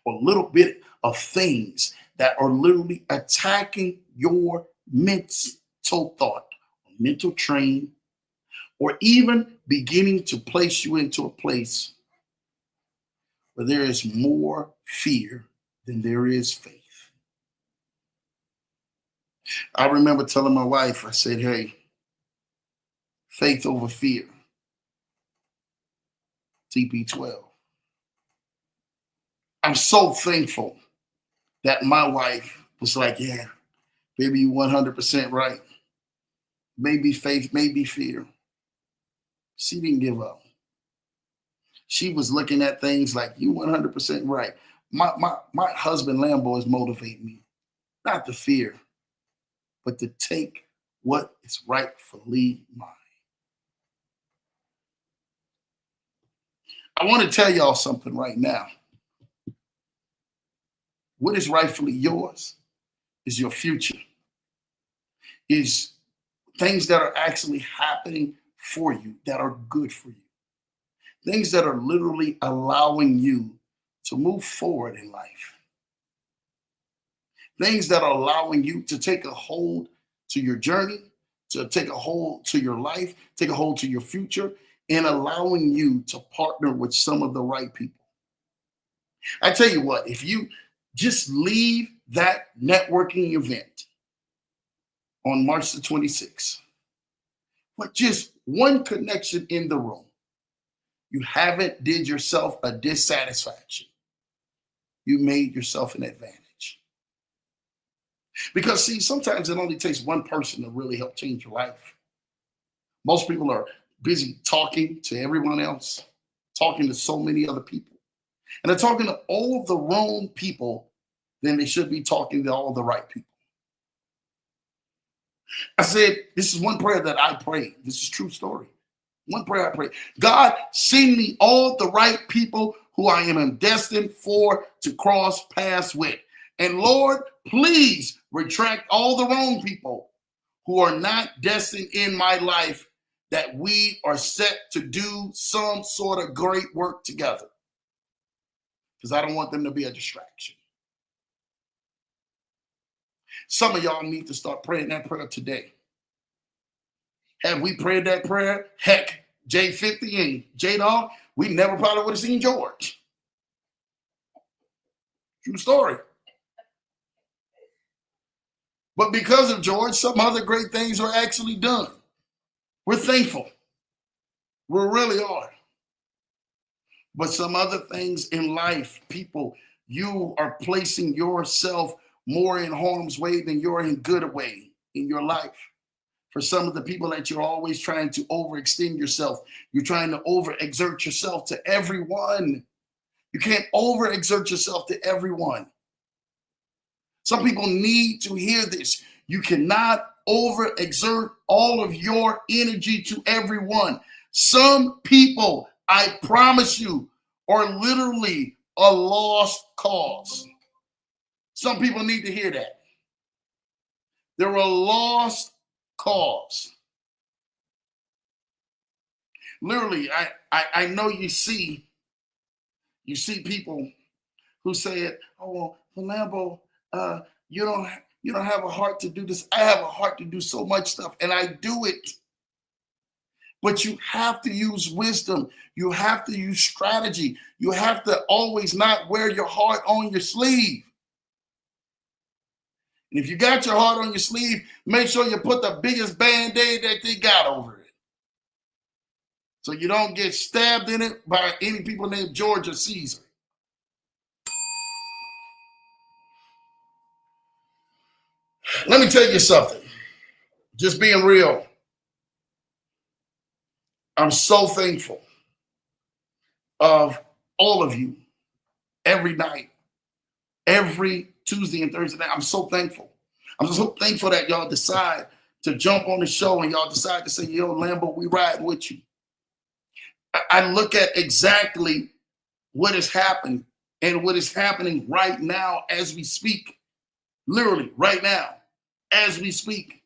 or a little bit of things that are literally attacking your mental thought, mental train, or even beginning to place you into a place where there is more fear than there is faith? I remember telling my wife, I said, hey, faith over fear, TP12. I'm so thankful that my wife was like, yeah, baby, you 100% right. Maybe faith, maybe fear. She didn't give up. She was looking at things like, you 100% right. My husband, Lambo, is motivating me, not to fear, but to take what is rightfully mine. I want to tell y'all something right now. What is rightfully yours is your future, is things that are actually happening for you, that are good for you, things that are literally allowing you to move forward in life, things that are allowing you to take a hold to your journey, to take a hold to your life, take a hold to your future, and allowing you to partner with some of the right people. I tell you what, if you just leave that networking event on March the 26th with just one connection in the room, you haven't did yourself a dissatisfaction. You made yourself an advantage. Because see, sometimes it only takes one person to really help change your life. Most people are busy talking to everyone else, talking to so many other people. And they're talking to all the wrong people, then they should be talking to all the right people. I said, this is one prayer that I prayed. This is a true story. One prayer I prayed. God, send me all the right people who I am destined for to cross paths with. And Lord, please retract all the wrong people who are not destined in my life, that we are set to do some sort of great work together. Because I don't want them to be a distraction. Some of y'all need to start praying that prayer today. Have we prayed that prayer? Heck, J50 and J-Dog, we never probably would have seen George. True story. But because of George, some other great things are actually done. We're thankful. We really are. But some other things in life, people, you are placing yourself more in harm's way than you're in good way in your life. For some of the people that you're always trying to overextend yourself, you're trying to overexert yourself to everyone. You can't overexert yourself to everyone. Some people need to hear this. You cannot overexert all of your energy to everyone. Some people, I promise you, are literally a lost cause. Some people need to hear that. They're a lost cause. Literally, I know you see people who said, "Oh, well, Lambo, you don't have a heart to do this. I have a heart to do so much stuff, and I do it." But you have to use wisdom. You have to use strategy. You have to always not wear your heart on your sleeve. And if you got your heart on your sleeve, make sure you put the biggest band-aid that they got over it, so you don't get stabbed in it by any people named George or Caesar. Let me tell you something. Just being real, I'm so thankful of all of you every night, every Tuesday and Thursday night. I'm so thankful. I'm so thankful that y'all decide to jump on the show and y'all decide to say, "Yo, Lambo, we ride with you." I look at exactly what has happened and what is happening right now as we speak, literally right now as we speak.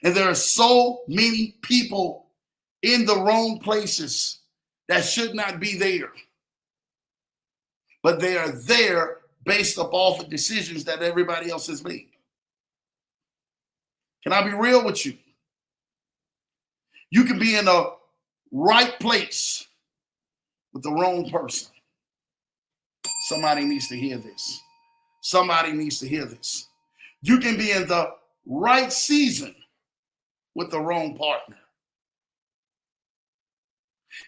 And there are so many people in the wrong places that should not be there, but they are there based off of decisions that everybody else has made. Can I be real with you? You can be in the right place with the wrong person. Somebody needs to hear this. Somebody needs to hear this. You can be in the right season with the wrong partner.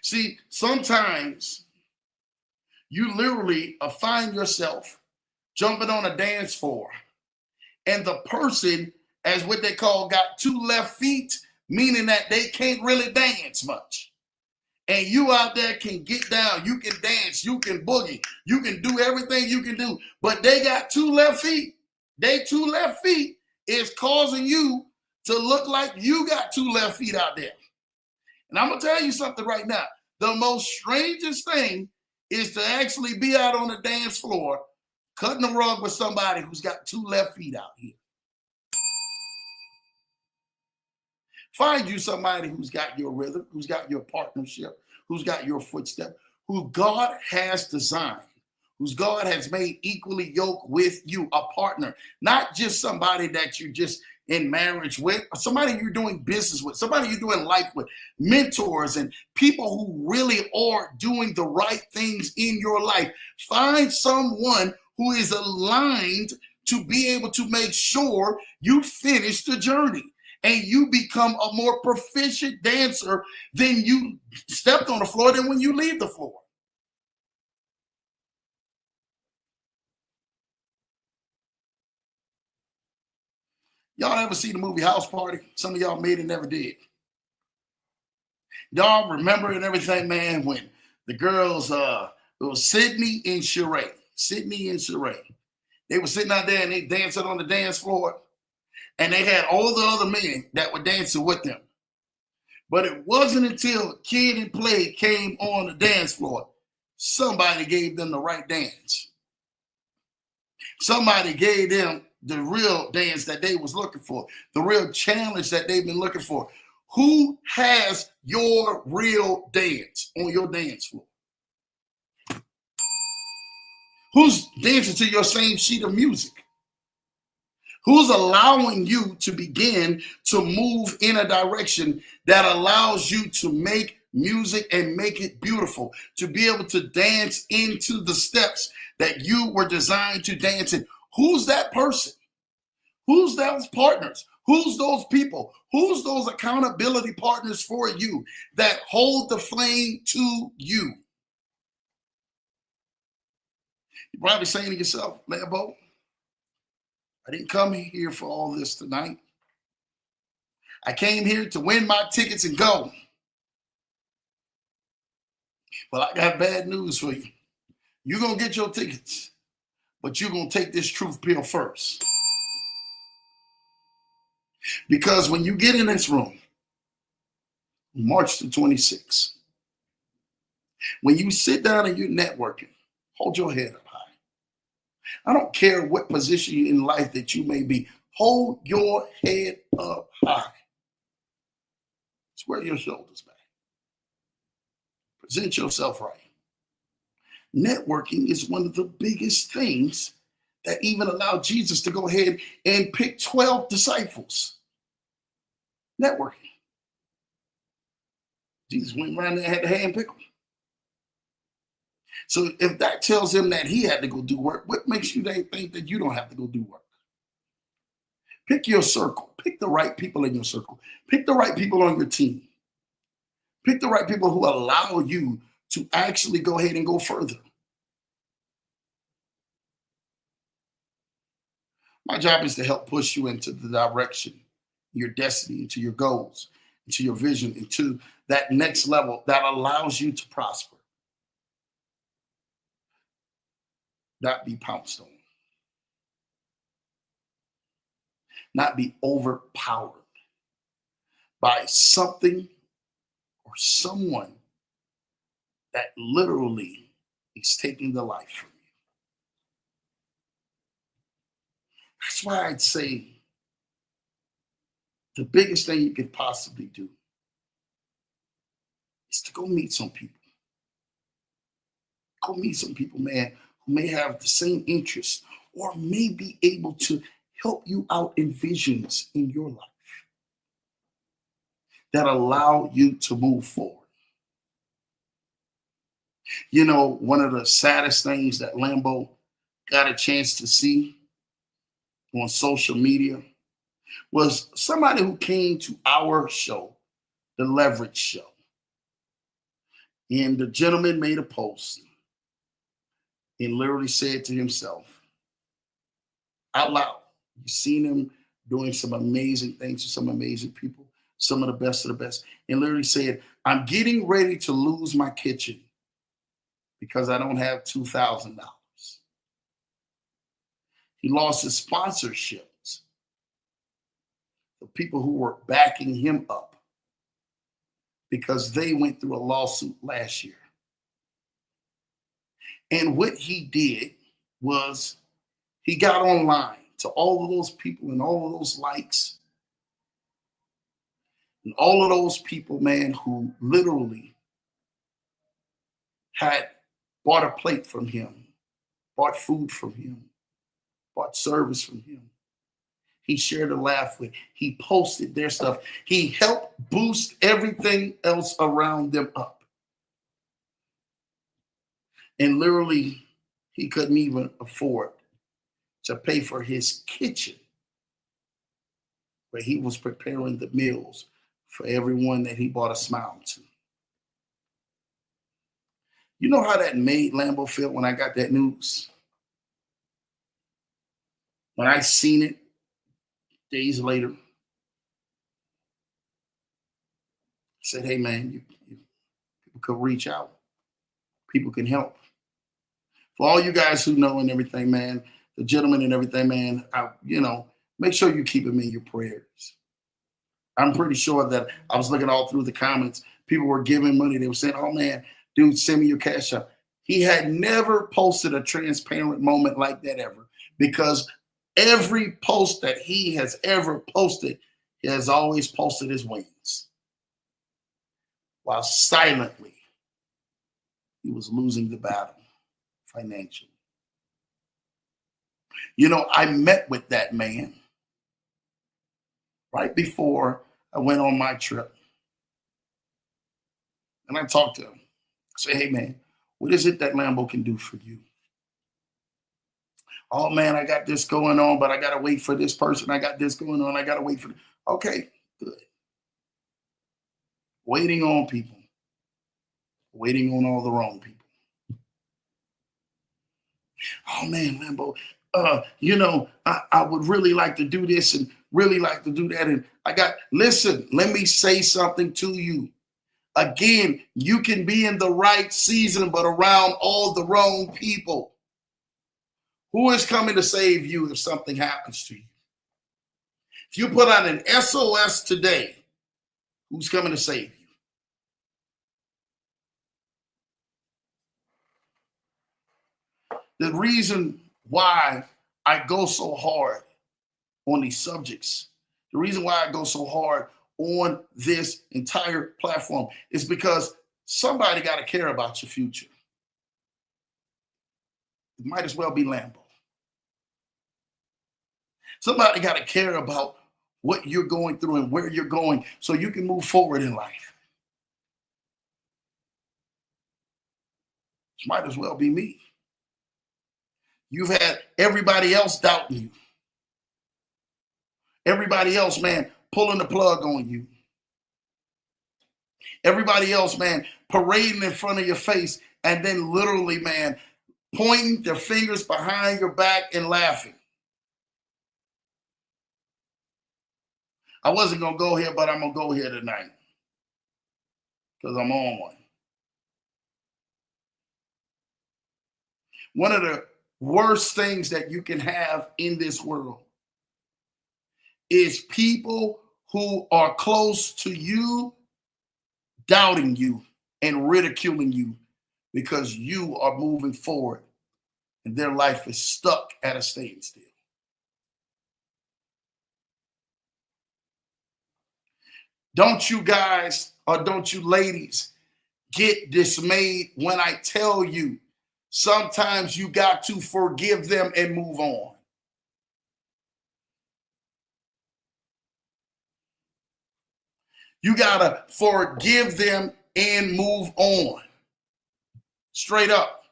See, sometimes you literally find yourself jumping on a dance floor, and the person, as what they call, got two left feet, meaning that they can't really dance much. And you out there can get down, you can dance, you can boogie, you can do everything you can do, but they got two left feet. They two left feet is causing you to look like you got two left feet out there. And I'm gonna tell you something right now. The most strangest thing is to actually be out on the dance floor cutting the rug with somebody who's got two left feet out here. Find you somebody who's got your rhythm, who's got your partnership, who's got your footstep, who God has designed, whose God has made equally yoked with you, a partner, not just somebody that you just in marriage with, or somebody you're doing business with, somebody you're doing life with, mentors and people who really are doing the right things in your life. Find someone who is aligned to be able to make sure you finish the journey and you become a more proficient dancer than you stepped on the floor than when you leave the floor. Y'all ever see the movie House Party? Some of y'all made it, never did. Y'all remember and everything, man, when the girls, it was Sydney and Sheree. Sydney and Sheree. They were sitting out there and they dancing on the dance floor. And they had all the other men that were dancing with them. But it wasn't until Kid and Play came on the dance floor, somebody gave them the right dance. Somebody gave them the real dance that they was looking for, the real challenge that they've been looking for. Who has your real dance on your dance floor? Who's dancing to your same sheet of music? Who's allowing you to begin to move in a direction that allows you to make music and make it beautiful, to be able to dance into the steps that you were designed to dance in? Who's that person? Who's those partners? Who's those people? Who's those accountability partners for you that hold the flame to you? You're probably saying to yourself, Lambo, I didn't come here for all this tonight. I came here to win my tickets and go. Well, I got bad news for you. You're going to get your tickets, but you're going to take this truth pill first. Because when you get in this room, March the 26th, when you sit down and you're networking, hold your head up high. I don't care what position in life that you may be. Hold your head up high. Square your shoulders back. Present yourself right. Networking is one of the biggest things that even allowed Jesus to go ahead and pick 12 disciples. Networking. Jesus went around there and had to handpick them. So if that tells him that he had to go do work, what makes you think that you don't have to go do work? Pick your circle. Pick the right people in your circle. Pick the right people on your team. Pick the right people who allow you to actually go ahead and go further. My job is to help push you into the direction, your destiny, into your goals, into your vision, into that next level that allows you to prosper, not be pounced on, not be overpowered by something or someone that literally is taking the life from you. That's why I'd say the biggest thing you could possibly do is to go meet some people. Go meet some people, man, who may have the same interests or may be able to help you out in visions in your life that allow you to move forward. You know, one of the saddest things that Lambo got a chance to see on social media was somebody who came to our show, the Leverage Show. And the gentleman made a post and literally said to himself, out loud, you've seen him doing some amazing things to some amazing people, some of the best of the best, and literally said, I'm getting ready to lose my kitchen because I don't have $2,000. He lost his sponsorships, the people who were backing him up, because they went through a lawsuit last year. And what he did was he got online to all of those people and all of those likes and all of those people, man, who literally had bought a plate from him, bought food from him, bought service from him. He shared a laugh with. He posted their stuff. He helped boost everything else around them up. And literally, he couldn't even afford to pay for his kitchen, where he was preparing the meals for everyone that he brought a smile to. You know how that made Lambo feel when I got that news? When I seen it days later, I said, hey, man, people could reach out. People can help. For all you guys who know and everything, man, the gentleman and everything, man, make sure you keep him in your prayers. I'm pretty sure that I was looking all through the comments. People were giving money. They were saying, oh, man, dude, send me your cash app. He had never posted a transparent moment like that ever, because every post that he has ever posted, he has always posted his wins, while silently he was losing the battle financially. You know, I met with that man right before I went on my trip. And I talked to him. I said, hey, man, what is it that Lambo can do for you? Oh, man, I got this going on, but I got to wait for this person. I got this going on. I got to wait for. Okay, good. Waiting on people. Waiting on all the wrong people. Oh, man, Lambo, I would really like to do this and really like to do that. And listen, let me say something to you. Again, you can be in the right season, but around all the wrong people. Who is coming to save you if something happens to you? If you put out an SOS today, who's coming to save you? The reason why I go so hard on these subjects, the reason why I go so hard on this entire platform is because somebody got to care about your future. It might as well be Lambo. Somebody got to care about what you're going through and where you're going so you can move forward in life. It might as well be me. You've had everybody else doubting you. Everybody else, man, pulling the plug on you. Everybody else, man, parading in front of your face and then literally, man, pointing their fingers behind your back and laughing. I wasn't going to go here, but I'm going to go here tonight because I'm on one. One of the worst things that you can have in this world is people who are close to you doubting you and ridiculing you because you are moving forward and their life is stuck at a standstill. Don't you guys or don't you ladies get dismayed when I tell you sometimes you got to forgive them and move on. You got to forgive them and move on. Straight up.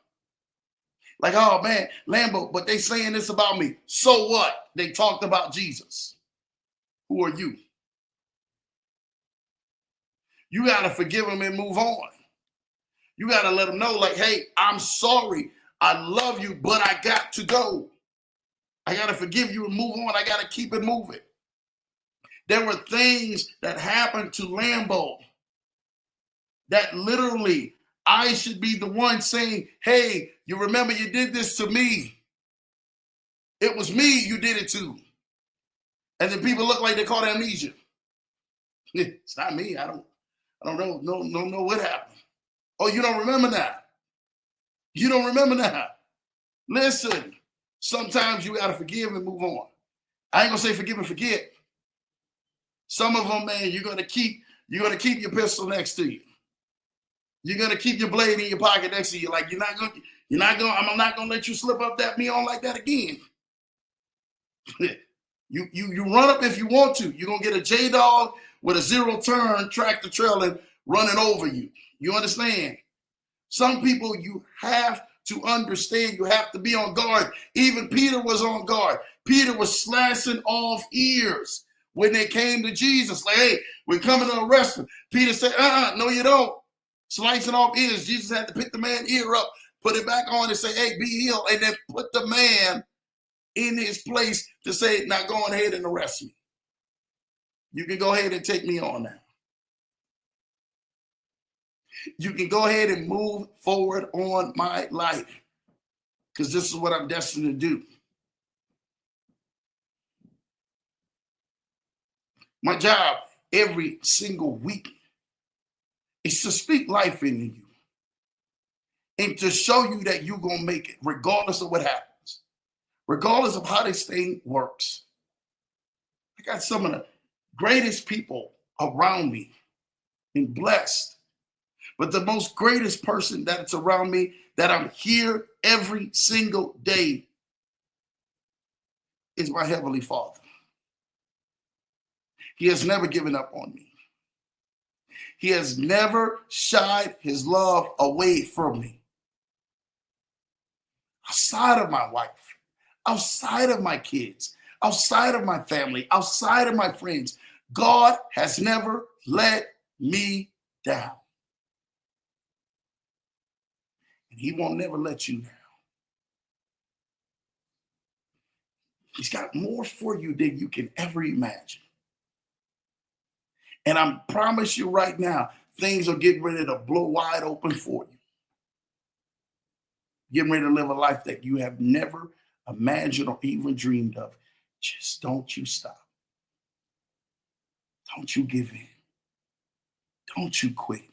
Like, oh man, Lambo, but they saying this about me. So what? They talked about Jesus. Who are you? You got to forgive them and move on. You got to let them know, like, hey, I'm sorry. I love you, but I got to go. I got to forgive you and move on. I got to keep it moving. There were things that happened to Lambo that literally I should be the one saying, hey, you remember you did this to me. It was me you did it to. And then people look like they caught amnesia. It's not me. I don't know what happened. Oh, you don't remember that? You don't remember that? Listen, sometimes you got to forgive and move on. I ain't gonna say forgive and forget. Some of them, man, you're gonna keep your pistol next to you. You're gonna keep your blade in your pocket next to you. Like I'm not gonna let you slip up that me on like that again. you run up if you want to. You're gonna get a J-Dog with a zero turn tractor trailer running over you. You understand? Some people you have to understand, you have to be on guard. Even Peter was on guard. Peter was slashing off ears when they came to Jesus. Like, hey, we're coming to arrest him. Peter said, no, you don't. Slicing off ears. Jesus had to pick the man's ear up, put it back on and say, hey, be healed. And then put the man in his place to say, now go ahead and arrest me. You can go ahead and take me on now. You can go ahead and move forward on my life because this is what I'm destined to do. My job every single week is to speak life into you and to show you that you're going to make it regardless of what happens, regardless of how this thing works. I got some of the greatest people around me and blessed. But the most greatest person that's around me, that I'm here every single day, is my Heavenly Father. He has never given up on me. He has never shied his love away from me. Outside of my wife, outside of my kids, outside of my family, outside of my friends, God has never let me down. He won't never let you down. He's got more for you than you can ever imagine. And I promise you right now, things are getting ready to blow wide open for you. Getting ready to live a life that you have never imagined or even dreamed of. Just don't you stop. Don't you give in. Don't you quit.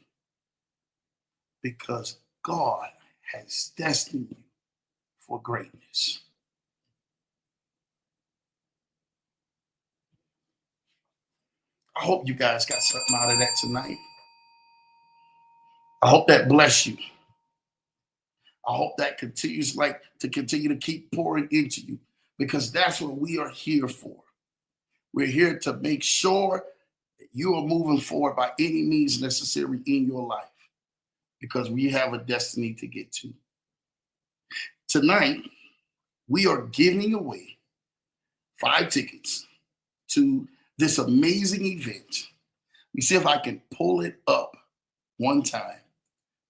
Because God has destined you for greatness. I hope you guys got something out of that tonight. I hope that bless you. I hope that continues to continue to keep pouring into you, because that's what we are here for. We're here to make sure that you are moving forward by any means necessary in your life, because we have a destiny to get to. Tonight, we are giving away 5 tickets to this amazing event. Let me see if I can pull it up one time.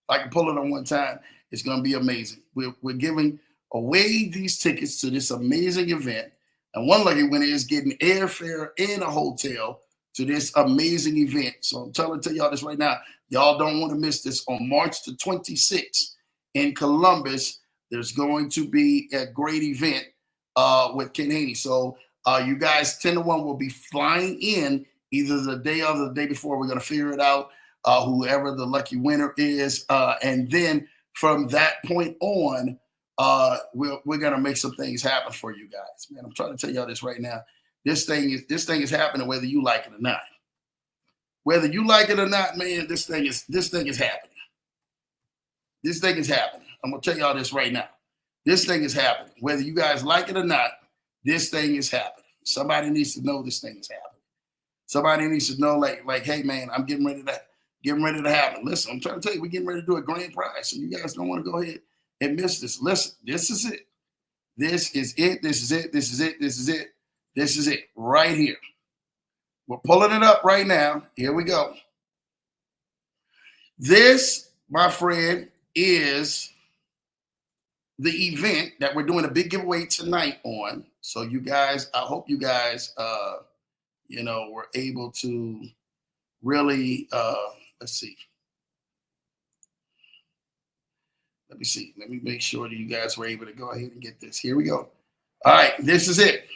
If I can pull it on one time, it's going to be amazing. We're giving away these tickets to this amazing event. And one lucky winner is getting airfare and a hotel to this amazing event. So I'm trying to tell y'all this right now. Y'all don't want to miss this. On March the 26th in Columbus, there's going to be a great event with Ken Haney. So you guys, 10 to 1 will be flying in either the day of or the day before. We're going to figure it out, whoever the lucky winner is. And then from that point on, we're going to make some things happen for you guys. Man, I'm trying to tell y'all this right now. This thing is happening whether you like it or not. Whether you like it or not, man, this thing is happening. This thing is happening. I'm going to tell y'all this right now. This thing is happening. Whether you guys like it or not, this thing is happening. Somebody needs to know this thing is happening. Somebody needs to know, like, hey, man, I'm getting ready to happen. Listen, I'm trying to tell you, we're getting ready to do a grand prize. So you guys don't want to go ahead and miss this. Listen, this is it. This is it. This is it. This is it. This is it. This is it right here. We're pulling it up right now. Here we go. This, my friend, is the event that we're doing a big giveaway tonight on. So you guys, I hope you guys, were able to really, let's see. Let me see. Let me make sure that you guys were able to go ahead and get this. Here we go. All right, this is it.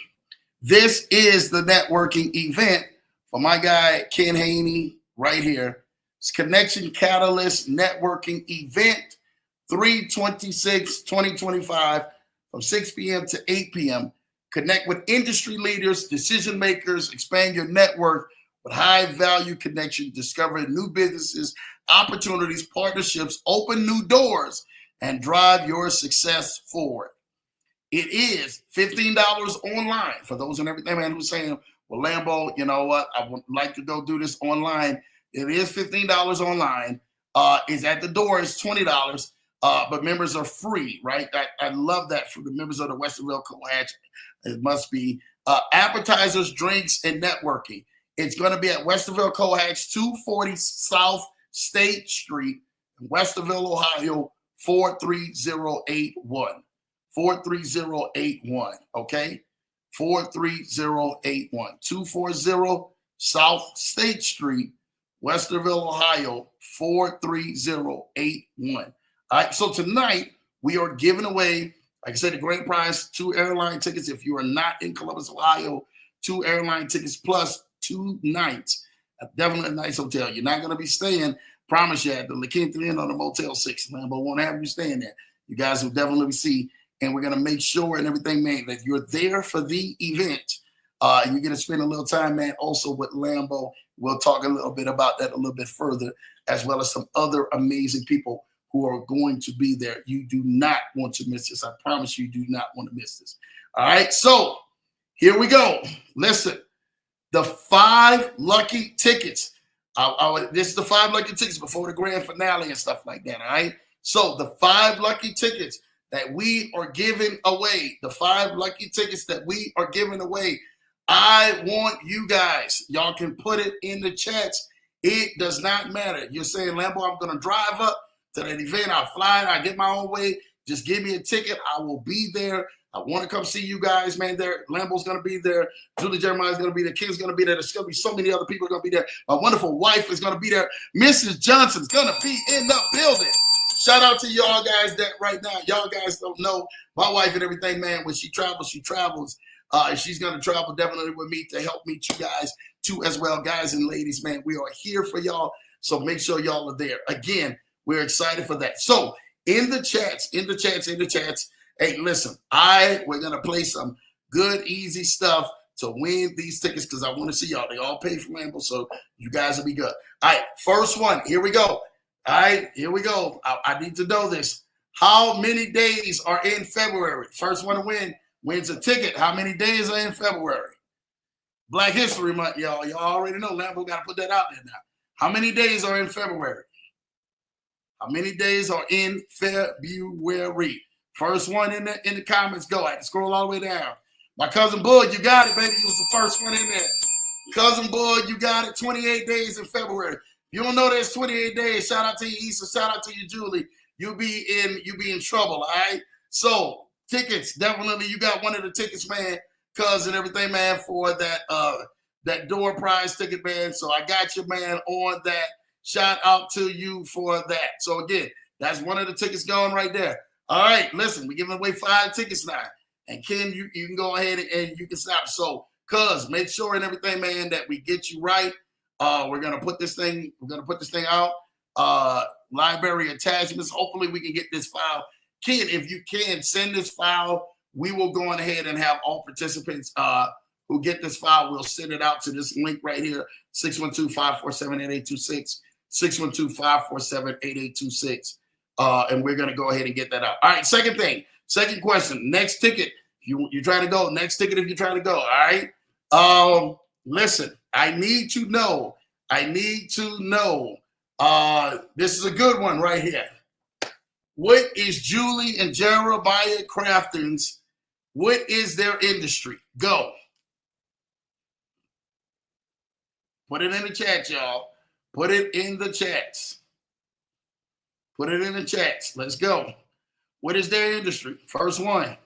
This is the networking event for my guy, Ken Haney, right here. It's Connection Catalyst Networking Event, 3/26/2025, from 6 p.m. to 8 p.m. Connect with industry leaders, decision makers, expand your network with high-value connections, discover new businesses, opportunities, partnerships, open new doors, and drive your success forward. It is $15 online. For those and everything, man, who's saying, well, Lambo, you know what? I would like to go do this online. It is $15 online. Is at the door. It's $20. But members are free, right? I love that for the members of the Westerville Cohatch. It must be appetizers, drinks, and networking. It's going to be at Westerville Cohatch, 240 South State Street, in Westerville, Ohio, 43081. 43081, okay? 43081. 240 South State Street, Westerville, Ohio, 43081. All right, so tonight we are giving away, like I said, the grand prize, 2 airline tickets. If you are not in Columbus, Ohio, 2 airline tickets plus 2 nights. Definitely a nice hotel. You're not going to be staying, promise you, at the La Quinta Inn on the Motel 6. Lambo won't have you staying there. You guys will definitely see, and we're going to make sure and everything, man, that you're there for the event. You're going to spend a little time, man, also with Lambo. We'll talk a little bit about that a little bit further, as well as some other amazing people who are going to be there. You do not want to miss this. I promise you do not want to miss this. All right, so here we go. Listen, the 5 lucky tickets. This is the 5 lucky tickets before the grand finale and stuff like that, all right? So the 5 lucky tickets that we are giving away, the 5 lucky tickets that we are giving away, I want you guys, y'all can put it in the chats. It does not matter. You're saying, Lambo, I'm going to drive up to that event. I'll fly it. I get my own way. Just give me a ticket. I will be there. I want to come see you guys, man. There, Lambo's going to be there. Julie Jeremiah's going to be there. King's going to be there. There's going to be so many other people going to be there. My wonderful wife is going to be there. Mrs. Johnson's going to be in the building. Shout out to y'all guys that right now. Y'all guys don't know my wife and everything, man. When she travels, she travels. She's going to travel definitely with me to help meet you guys too as well. Guys and ladies, man, we are here for y'all. So make sure y'all are there. Again, we're excited for that. So in the chats, hey, listen, we're going to play some good, easy stuff to win these tickets because I want to see y'all. They all pay for Lambo, so you guys will be good. All right, first one. Here we go. All right, here we go. I need to know this. How many days are in February? First one to win wins a ticket. How many days are in February? Black History Month, y'all. Y'all already know. Lambo got to put that out there now. How many days are in February? How many days are in February? First one in the comments, go. I had to scroll all the way down. My cousin Bud, you got it, baby. You was the first one in there. Cousin Bud, you got it. 28 days in February. If you don't know there's 28 days, shout out to you, Issa. Shout out to you, Julie. You be in trouble, all right? So tickets, definitely. You got one of the tickets, man. Cousin, everything, man, for that door prize ticket, man. So I got you, man, on that. Shout out to you for that. So again, that's one of the tickets going right there. All right, listen, we're giving away 5 tickets now. And Ken, you can go ahead and you can stop. So, cuz, make sure and everything, man, that we get you right. We're gonna put this thing out. Library attachments. Hopefully, we can get this file. Ken, if you can send this file, we will go on ahead and have all participants who get this file. We'll send it out to this link right here: 612-547-8826. 612-547-8826. And we're going to go ahead and get that out. All right, second question. Next ticket, you try to go. Next ticket if you try to go, all right? Listen, I need to know. This is a good one right here. What is Julie and Jeremiah Crafton's, what is their industry? Go. Put it in the chat, y'all. Put it in the chats. Let's go. What is their industry? First one.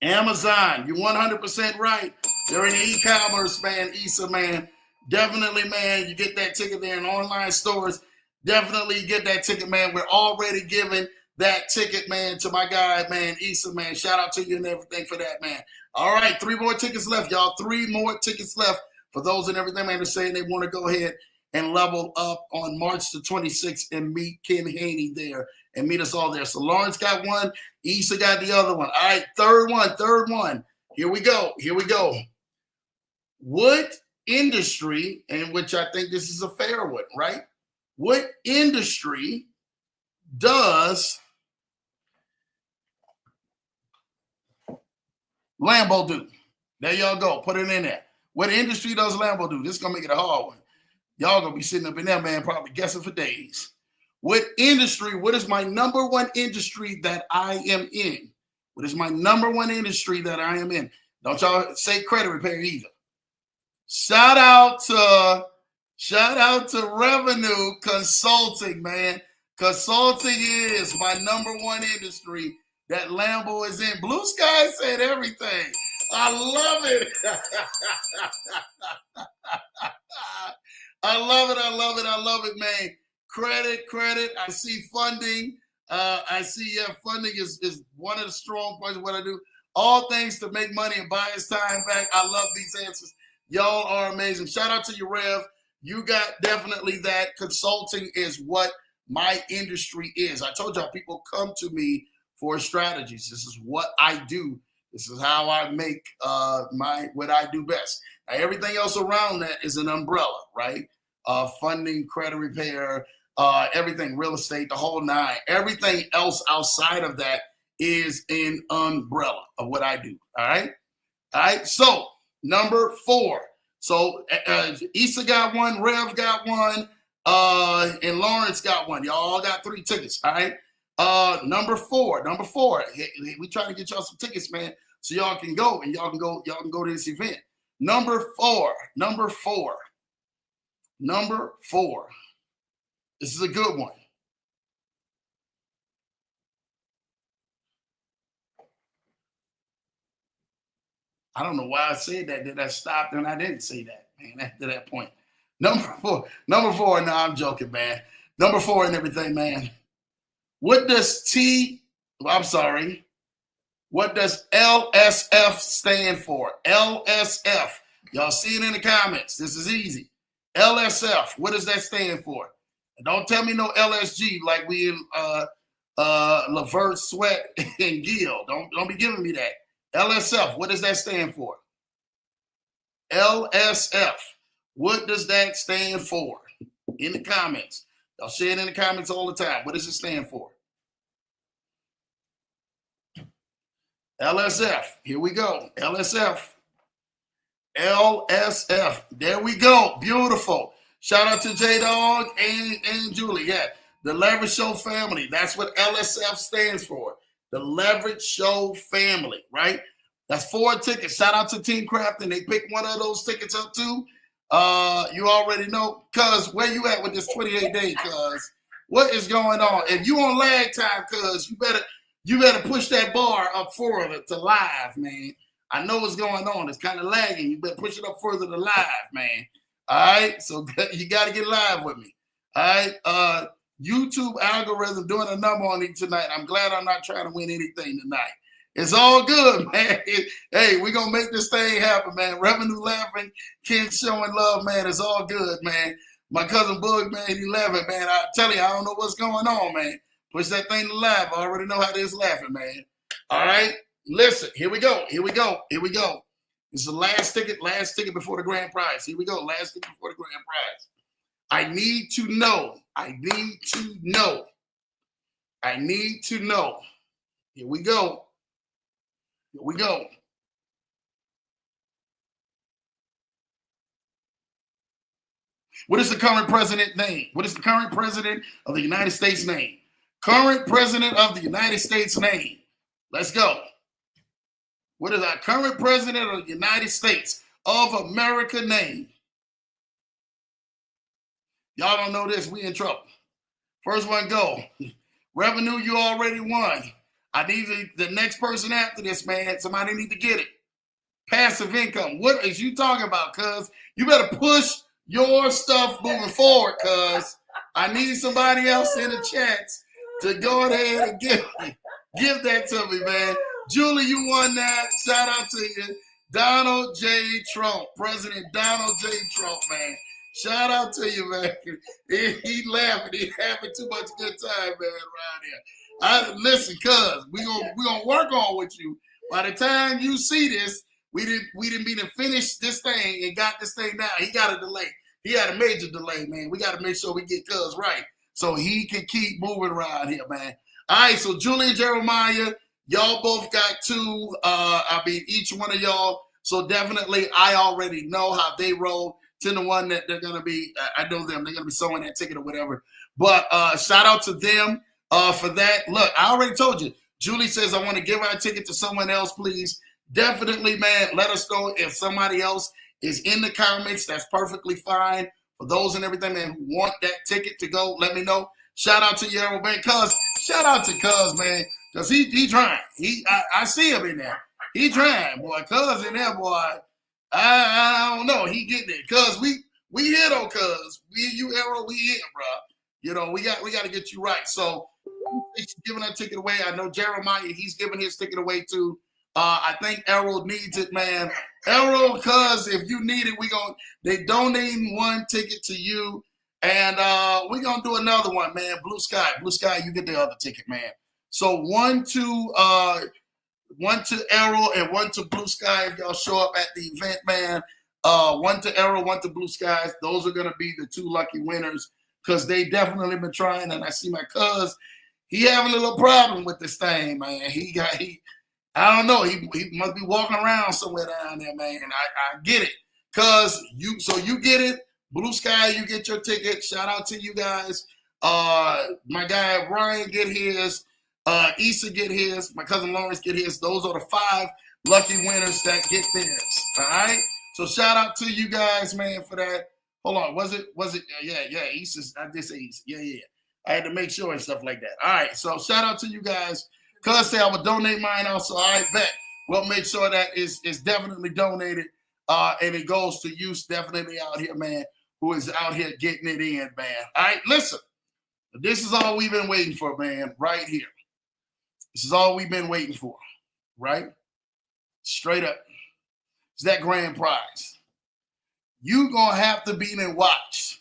Amazon. You're 100% right. They're in e-commerce, man. Issa, man. Definitely, man. You get that ticket there in online stores. Definitely get that ticket, man. We're already giving that ticket, man, to my guy, man, Issa, man. Shout out to you and everything for that, man. All right, 3 more tickets left, y'all. 3 more tickets left. For those and everything, man, are saying they want to go ahead and level up on March the 26th and meet Ken Haney there and meet us all there. So Lawrence got one. Issa got the other one. All right, third one. Here we go. What industry, in which I think this is a fair one, right? What industry does Lambo do? There y'all go. Put it in there. What industry does Lambo do? This is going to make it a hard one. Y'all going to be sitting up in there, man, probably guessing for days. What is my number one industry that I am in? What is my number one industry that I am in? Don't y'all say credit repair either. Shout out to revenue consulting, man. Consulting is my number one industry that Lambo is in. Blue Sky said everything. I love it. I love it, man. Credit. I see funding. Funding is one of the strong points of what I do. All things to make money and buy his time back. I love these answers. Y'all are amazing. Shout out to you, Rev. You got definitely that. Consulting is what my industry is. I told y'all people come to me for strategies. This is what I do. This is how I make what I do best. Now, everything else around that is an umbrella, right? Funding, credit repair, everything, real estate, the whole nine. Everything else outside of that is an umbrella of what I do. All right. So number 4. So Issa got one, Rev got one, and Lawrence got one. Y'all all got 3 tickets. All right. Number four. We trying to get y'all some tickets, man, so y'all can go and y'all can go to this event. Number four. This is a good one. I don't know why I said that. Did I stop? And I didn't say that, man, after that point. Number four. No, I'm joking, man. Number 4 and everything, man. What does LSF stand for? LSF. Y'all see it in the comments. This is easy. LSF. What does that stand for? And don't tell me no LSG like we in Levert, Sweat, and Gill. Don't be giving me that. LSF. What does that stand for? LSF. What does that stand for? In the comments. Y'all share it in the comments all the time. What does it stand for? LSF. Here we go. LSF. LSF. There we go. Beautiful. Shout out to J-Dog and Julie. Yeah. The Leverage Show family. That's what LSF stands for. The Leverage Show family, right? That's 4 tickets. Shout out to Team Crafton. They picked one of those tickets up too. You already know, cuz where you at with this 28 day, cuz what is going on? If you on lag time, cuz you better push that bar up further to live, man. I know what's going on. It's kind of lagging. You better push it up further to live, man. All right, so you got to get live with me. All right, YouTube algorithm doing a number on me tonight. I'm glad I'm not trying to win anything tonight. It's all good, man. Hey, we're going to make this thing happen, man. Revenue laughing, kids showing love, man. It's all good, man. My cousin Boog, man, he laughing, man. I tell you, I don't know what's going on, man. Push that thing to live. I already know how this laughing, man. All right, listen. Here we go. Here we go. Here we go. This is the last ticket before the grand prize. Here we go. Last ticket before the grand prize. I need to know. I need to know. I need to know. Here we go. Here we go. What is the current president name? What is the current president of the United States name? Current president of the United States name. Let's go. What is our current president of the United States of America name? Y'all don't know this, we in trouble. First one go. Revenue, you already won. I need the next person after this, man. Somebody need to get it. Passive income. What is you talking about, cuz? You better push your stuff moving forward, cuz. I need somebody else in the chats to go ahead and give that to me, man. Julie, you won that. Shout out to you. Donald J. Trump. President Donald J. Trump, man. Shout out to you, man. He laughing. He having too much good time, man, around here. Listen, cuz, we gonna work on with you. By the time you see this, we didn't be to finish this thing and got this thing down. He got a delay. He had a major delay, man. We got to make sure we get cuz right so he can keep moving around here, man. All right, so Julie and Jeremiah, y'all both got 2. Each one of y'all. So definitely, I already know how they roll. 10-1 that they're gonna be. I know them. They're gonna be sewing that ticket or whatever. But shout out to them for that. Look, I already told you. Julie says I want to give our ticket to someone else, please. Definitely, man. Let us know if somebody else is in the comments. That's perfectly fine. For those and everything, man, who want that ticket to go, let me know. Shout out to Yarrow Bank, cuz. Shout out to cuz, man, because he trying. I see him in there. He trying, boy. Cuz in there, boy. I don't know. He getting it. Cuz we here though, cuz. You Arrow, we here, bro. You know, we got to get you right. So he's giving that ticket away. I know Jeremiah, he's giving his ticket away too. I think Arrow needs it, man. Arrow, cuz if you need it, they donating 1 ticket to you. And we're gonna do another one, man. Blue Sky. Blue Sky, you get the other ticket, man. So 1 to Arrow and 1 to Blue Sky if y'all show up at the event, man. 1 to Arrow, 1 to Blue Skies. Those are gonna be the 2 lucky winners because they definitely been trying. And I see my cuz, he having a little problem with this thing, man. I don't know. He must be walking around somewhere down there, man. I get it. Cuz you get it. Blue Sky, you get your ticket. Shout out to you guys. My guy Ryan get his. Issa get his. My cousin Lawrence get his. Those are the 5 lucky winners that get theirs. All right. So shout out to you guys, man, for that. Hold on. Was it? Yeah. Issa. I did say Issa. Yeah. I had to make sure and stuff like that. All right. So shout out to you guys. Cuz say I would donate mine also. All right, bet. We'll make sure that is definitely donated. And it goes to you definitely out here, man, who is out here getting it in, man. All right, listen. This is all we've been waiting for, man, right here. This is all we've been waiting for, right? Straight up. It's that grand prize. You gonna have to be there and watch.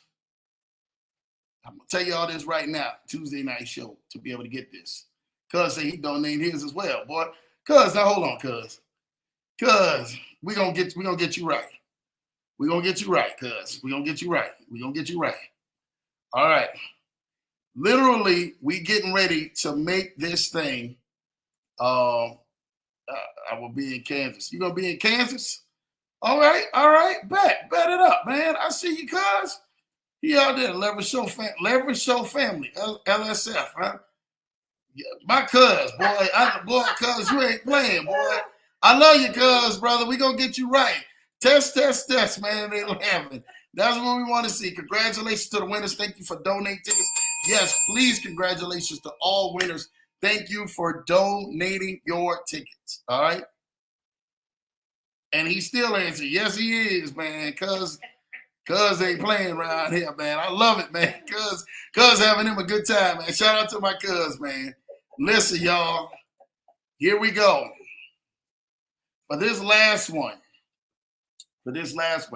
I'm gonna tell you all this right now, Tuesday night show, to be able to get this. Cuz say he donated his as well, boy. Cuz, now hold on, cuz. Cuz, we gonna get you right. We're gonna get you right, cuz. We're gonna get you right. We're gonna get you right. All right. literally, we getting ready to make this thing. I will be in Kansas. You gonna be in Kansas? All right. Bet it up, man. I see you, cuz. He out there, Leverage Show Family, LSF, huh? Yeah, my cuz, boy, cuz you ain't playing, boy. I love you, cuz, brother. We gonna get you right. Test, man. They laughing. That's what we want to see. Congratulations to the winners. Thank you for donating tickets. Yes, please, congratulations to all winners. Thank you for donating your tickets. All right. And he still answered, yes, he is, man. Cuz ain't playing around here, man. I love it, man. Cuz having him a good time, man. Shout out to my cuz, man. Listen, y'all. Here we go. For this last one.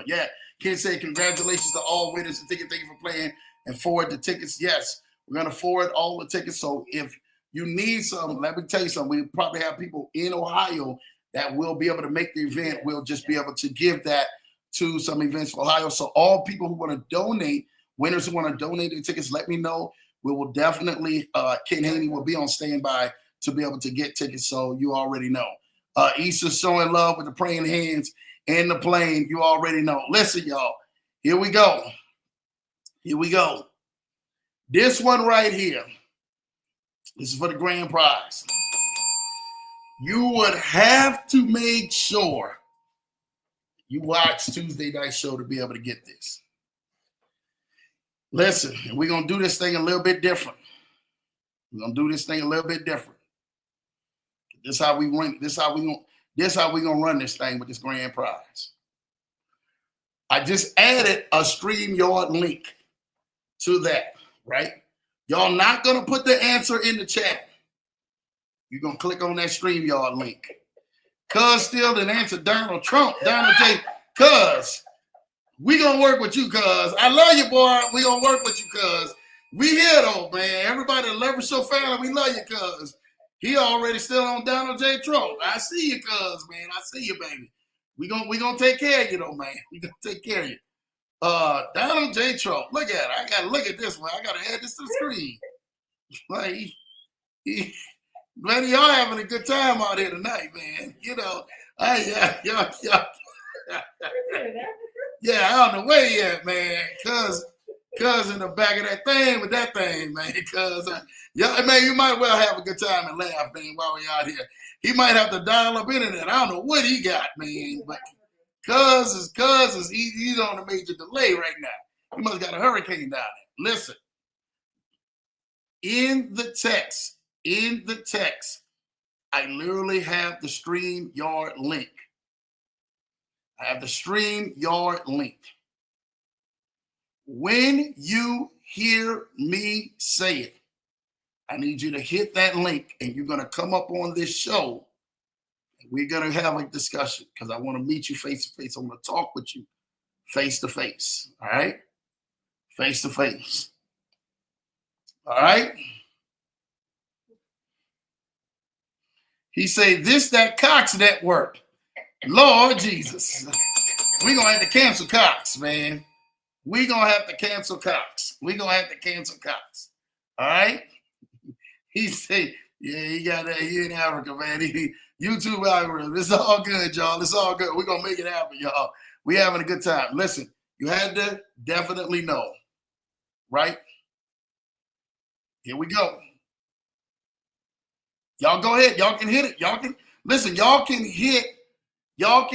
Yeah. Can't say congratulations to all winners and ticket. Thank you for playing and forward the tickets. Yes, we're going to forward all the tickets. So if you need some, let me tell you something. We probably have people in Ohio that will be able to make the event. We'll just be able to give that to some events for Ohio. So all people who want to donate, winners who want to donate their tickets, let me know. We will definitely, Ken Haney will be on standby to be able to get tickets. So you already know. Issa's showing love with the praying hands and the plane. You already know. Listen, y'all. Here we go. This one right here. This is for the grand prize. You would have to make sure you watch Tuesday Night Show to be able to get this. Listen, we're going to do this thing a little bit different. This is how we run. This is how we're going to run this thing with this grand prize. I just added a StreamYard link to that, right? Y'all not going to put the answer in the chat. You're going to click on that StreamYard link. Cuz still didn't answer Donald Trump. Donald J. Cuz, we going to work with you, cuz. I love you, boy. We going to work with you, cuz. We here, though, man. Everybody at Leverage Show family, we love you, cuz. He already still on Donald J. Trump. I see you, cuz, man. I see you, baby. We gonna take care of you, though, man. We gonna take care of you. Donald J. Trump. Look at it. I gotta look at this one. I gotta add this to the screen. Like, man, y'all having a good time out here tonight, man. You know, y'all. Yeah, I don't know where he at, man. Cuz in the back of that thing with that thing, man. Cuz, man, you might well have a good time and laugh, man, while we out here. He might have to dial up internet. I don't know what he got, man. But Cuz is he's on a major delay right now. He must have got a hurricane down there. Listen, in the text, I literally have the StreamYard link. When you hear me say it, I need you to hit that link and you're going to come up on this show. And we're going to have a discussion because I want to meet you face to face. I want to talk with you face to face. All right? Face to face. All right? He say, this, that Cox network. Lord Jesus. We're going to have to cancel Cox, man. We're going to have to cancel Cox. All right? He say, yeah, he got that here in Africa, man. YouTube algorithm. It's all good, y'all. It's all good. We're going to make it happen, y'all. We having a good time. Listen, you had to definitely know, right? Here we go. Y'all go ahead. Y'all can hit it. Y'all can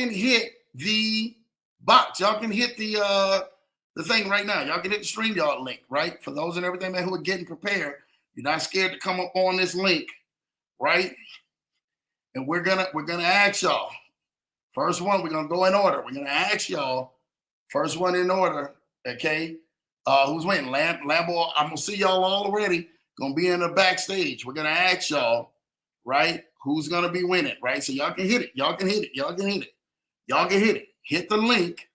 hit the box. Y'all can hit the thing right now. Y'all can hit the StreamYard link, right? For those and everything, man, who are getting prepared. You're not scared to come up on this link, right? And we're gonna ask y'all. First one, we're gonna go in order. We're gonna ask y'all. First one in order, okay? Who's winning? Lambo. I'm gonna see y'all already. Gonna be in the backstage. We're gonna ask y'all, right? Who's gonna be winning, right? So y'all can hit it. Hit the link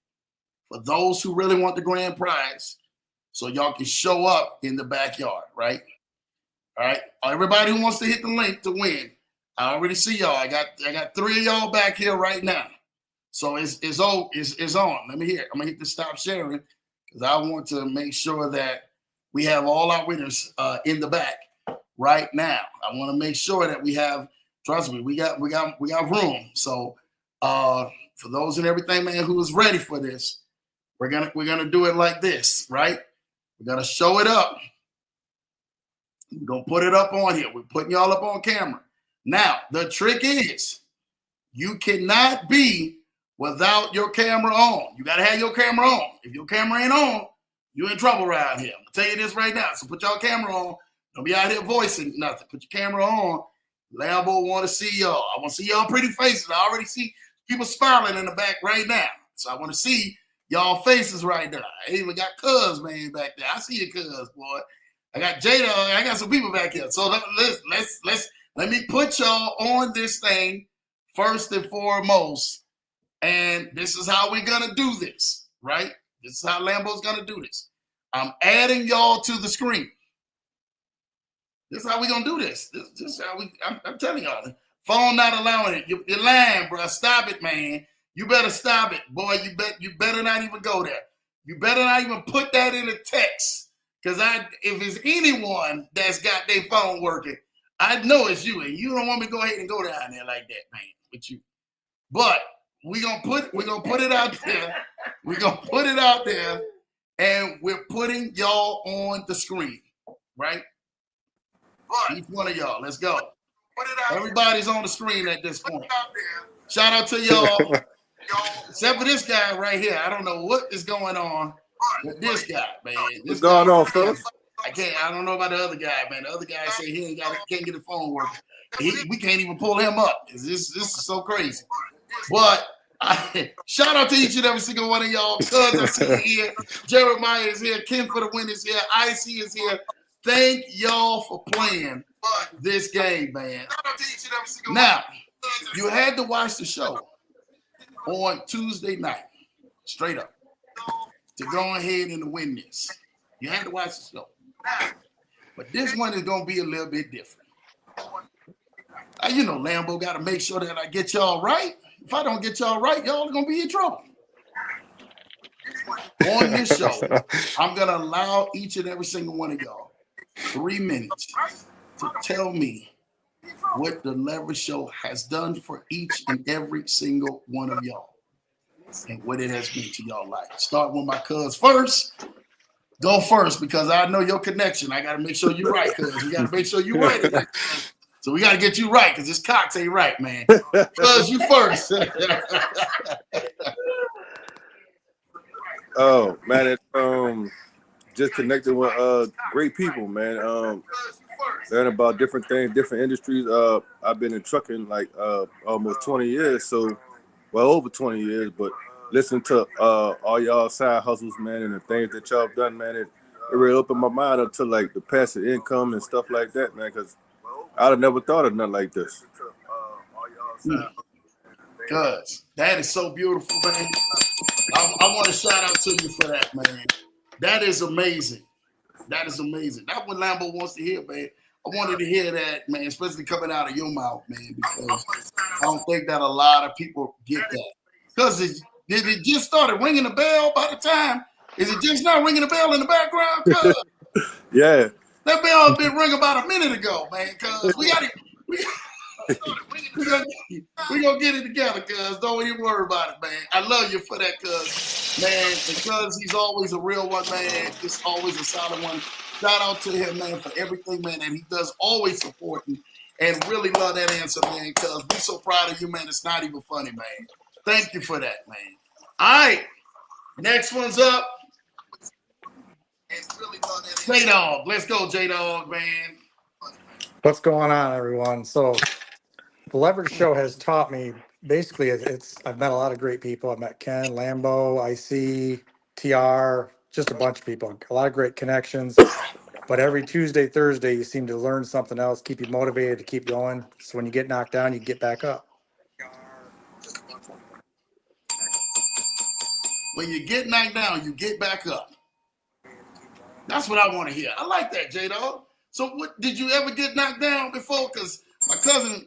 for those who really want the grand prize, so y'all can show up in the backyard, right? All right. Everybody who wants to hit the link to win, I already see y'all. I got 3 of y'all back here right now. So it's on. Let me hear. I'm gonna hit the stop sharing because I want to make sure that we have all our winners in the back right now. I want to make sure that we have, trust me, we got room. So for those and everything, man, who is ready for this, we're gonna do it like this, right? We're gonna show it up. We're gonna put it up on here. We're putting y'all up on camera. Now, the trick is you cannot be without your camera on. You gotta have your camera on. If your camera ain't on, you're in trouble around here. I'm gonna tell you this right now. So put your camera on. Don't be out here voicing nothing. Put your camera on. Lambo want to see y'all. I want to see y'all pretty faces. I already see people smiling in the back right now. So I want to see y'all faces right now. I even got Cuz, man, back there. I see your Cuz, boy. I got Jada. I got some people back here. So let me put y'all on this thing first and foremost. And this is how we're gonna do this, right? This is how Lambo's gonna do this. I'm adding y'all to the screen. This is how we're gonna do this. This is how I'm telling y'all. Phone not allowing it. You're lying, bro. Stop it, man. You better stop it, boy. You better not even go there. You better not even put that in a text. Because if it's anyone that's got their phone working, I know it's you. And you don't want me to go ahead and go down there like that, man, with you. But we're gonna put it out there. We're gonna put it out there, and we're putting y'all on the screen, right? Each one of y'all, let's go. Everybody's on the screen at this point. Shout out to y'all, except for this guy right here. I don't know what is going on with this guy, man. What's going on, fellas? I don't know about the other guy, man. The other guy said he can't get the phone working. We can't even pull him up. This is so crazy. But shout out to each and every single one of y'all. Cuz is here. Jeremiah is here. Ken for the win is here. IC is here. Thank y'all for playing this game, man. Now, you had to watch the show on Tuesday night, straight up, to go ahead and win this. You had to watch the show. But this one is going to be a little bit different. You know, Lambo got to make sure that I get y'all right. If I don't get y'all right, y'all are going to be in trouble. On this show, I'm going to allow each and every single one of y'all 3 minutes to tell me what the Leverage Show has done for each and every single one of y'all and what it has meant to y'all life. Start with my cuz first. Go first because I know your connection. I got to make sure you're right, cuz. We got to make sure you're right. So we got to get you right because this Cox ain't right, man. Cuz, you first. Oh, man, it's just connected with great people, man. Learn about different things, different industries. I've been in trucking like almost 20 years, so well over 20 years. But listen to all y'all side hustles, man, and the things that y'all have done, man. It really opened my mind up to like the passive income and stuff like that, man. Because I'd have never thought of nothing like this. Cuz that is so beautiful, man. I want to shout out to you for that, man. That is amazing. That is amazing. That's what Lambo wants to hear, man. I wanted to hear that, man, especially coming out of your mouth, man, because I don't think that a lot of people get that. Because did it just started ringing the bell by the time? Is it just not ringing the bell in the background? Cuz Yeah. that bell has been ringing about a minute ago, man, because we're gonna get it together, cuz. Don't even worry about it, man. I love you for that, cuz, man, because he's always a real one, man. Just always a solid one. Shout out to him, man, for everything, man, that he does, always supporting, and really love that answer, man, cuz we're so proud of you, man. It's not even funny, man. Thank you for that, man. All right, next one's up. J-Dog. Let's go, J-Dog, man. What's going on, everyone? So the Leverage Show has taught me, basically, I've met a lot of great people. I've met Ken, Lambo, IC, TR, just a bunch of people, a lot of great connections. But every Tuesday, Thursday, you seem to learn something else, keep you motivated to keep going. So when you get knocked down, you get back up. When you get knocked down, you get back up. That's what I want to hear. I like that, J-Dog. So what, did you ever get knocked down before? Because my cousin,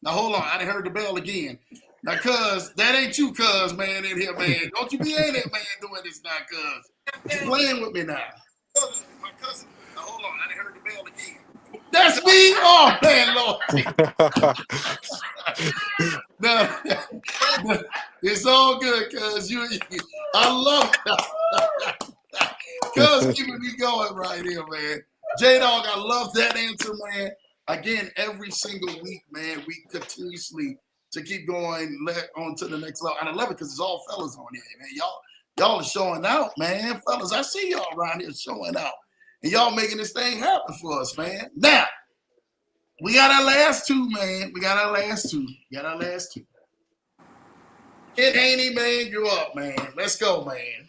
now hold on, I done heard the bell again. Now, cuz, that ain't you, cuz, man, in here, man. Don't you be in there, man, doing this now, cuz. You playing with me now. My cousin. Now, hold on, I didn't heard the bell again. That's me. Oh man, Lord. No, it's all good, cuz I love cuz keeping me going right here, man. J-Dog, I love that answer, man. Again, every single week, man, we continuously to keep going on to the next level. And I love it because it's all fellas on here, man. Y'all are showing out, man. Fellas, I see y'all around here showing out. And y'all making this thing happen for us, man. Now, we got our last two, man. We got our last two. Kid Haney, man, you're up, man. Let's go, man.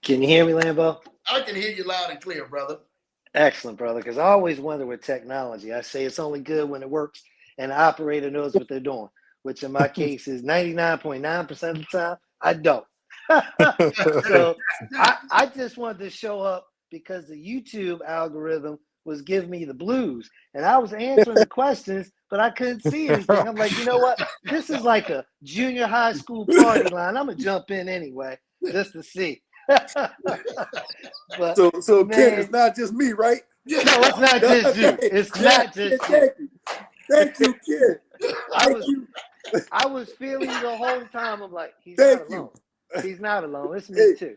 Can you hear me, Lambo? I can hear you loud and clear, brother. Excellent, brother, because I always wonder with technology. I say it's only good when it works and the operator knows what they're doing, which in my case is 99.9% of the time, I don't. So I just wanted to show up because the YouTube algorithm was giving me the blues. And I was answering the questions, but I couldn't see anything. I'm like, you know what? This is like a junior high school party line. I'm going to jump in anyway just to see. But so man, Ken, it's not just me, right? No, it's not just you. It's not just you. Thank you, Ken. I was feeling you the whole time. I'm like, he's Thank not alone. you. He's not alone. It's me too.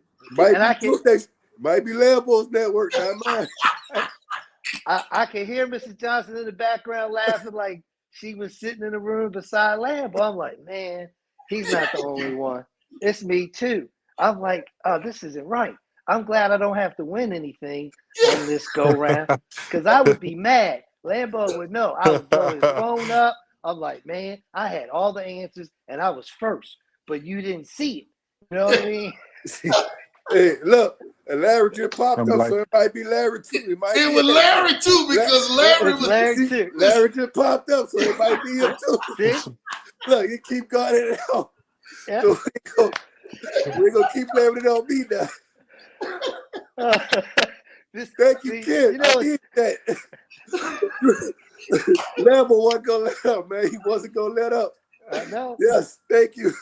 Might be Lambo's network, not mine. I can hear Mrs. Johnson in the background laughing like she was sitting in the room beside Lambo. I'm like, man, he's not the only one. It's me too. I'm like, oh, this isn't right. I'm glad I don't have to win anything on this go round because I would be mad. Lambo would know. I would blow his phone up. I'm like, man, I had all the answers and I was first, but you didn't see it. You know what I mean? Hey, look, Larry just popped up, so it might be Larry too. It was Larry too because Larry just popped up, so it might be him too. See? Look, you keep going in and out. Yep. So we're gonna keep blaming it on me now. Thank you, kid. You know, I did that. Lambo wasn't gonna let up, man. He wasn't gonna let up. I know. Yes, thank you.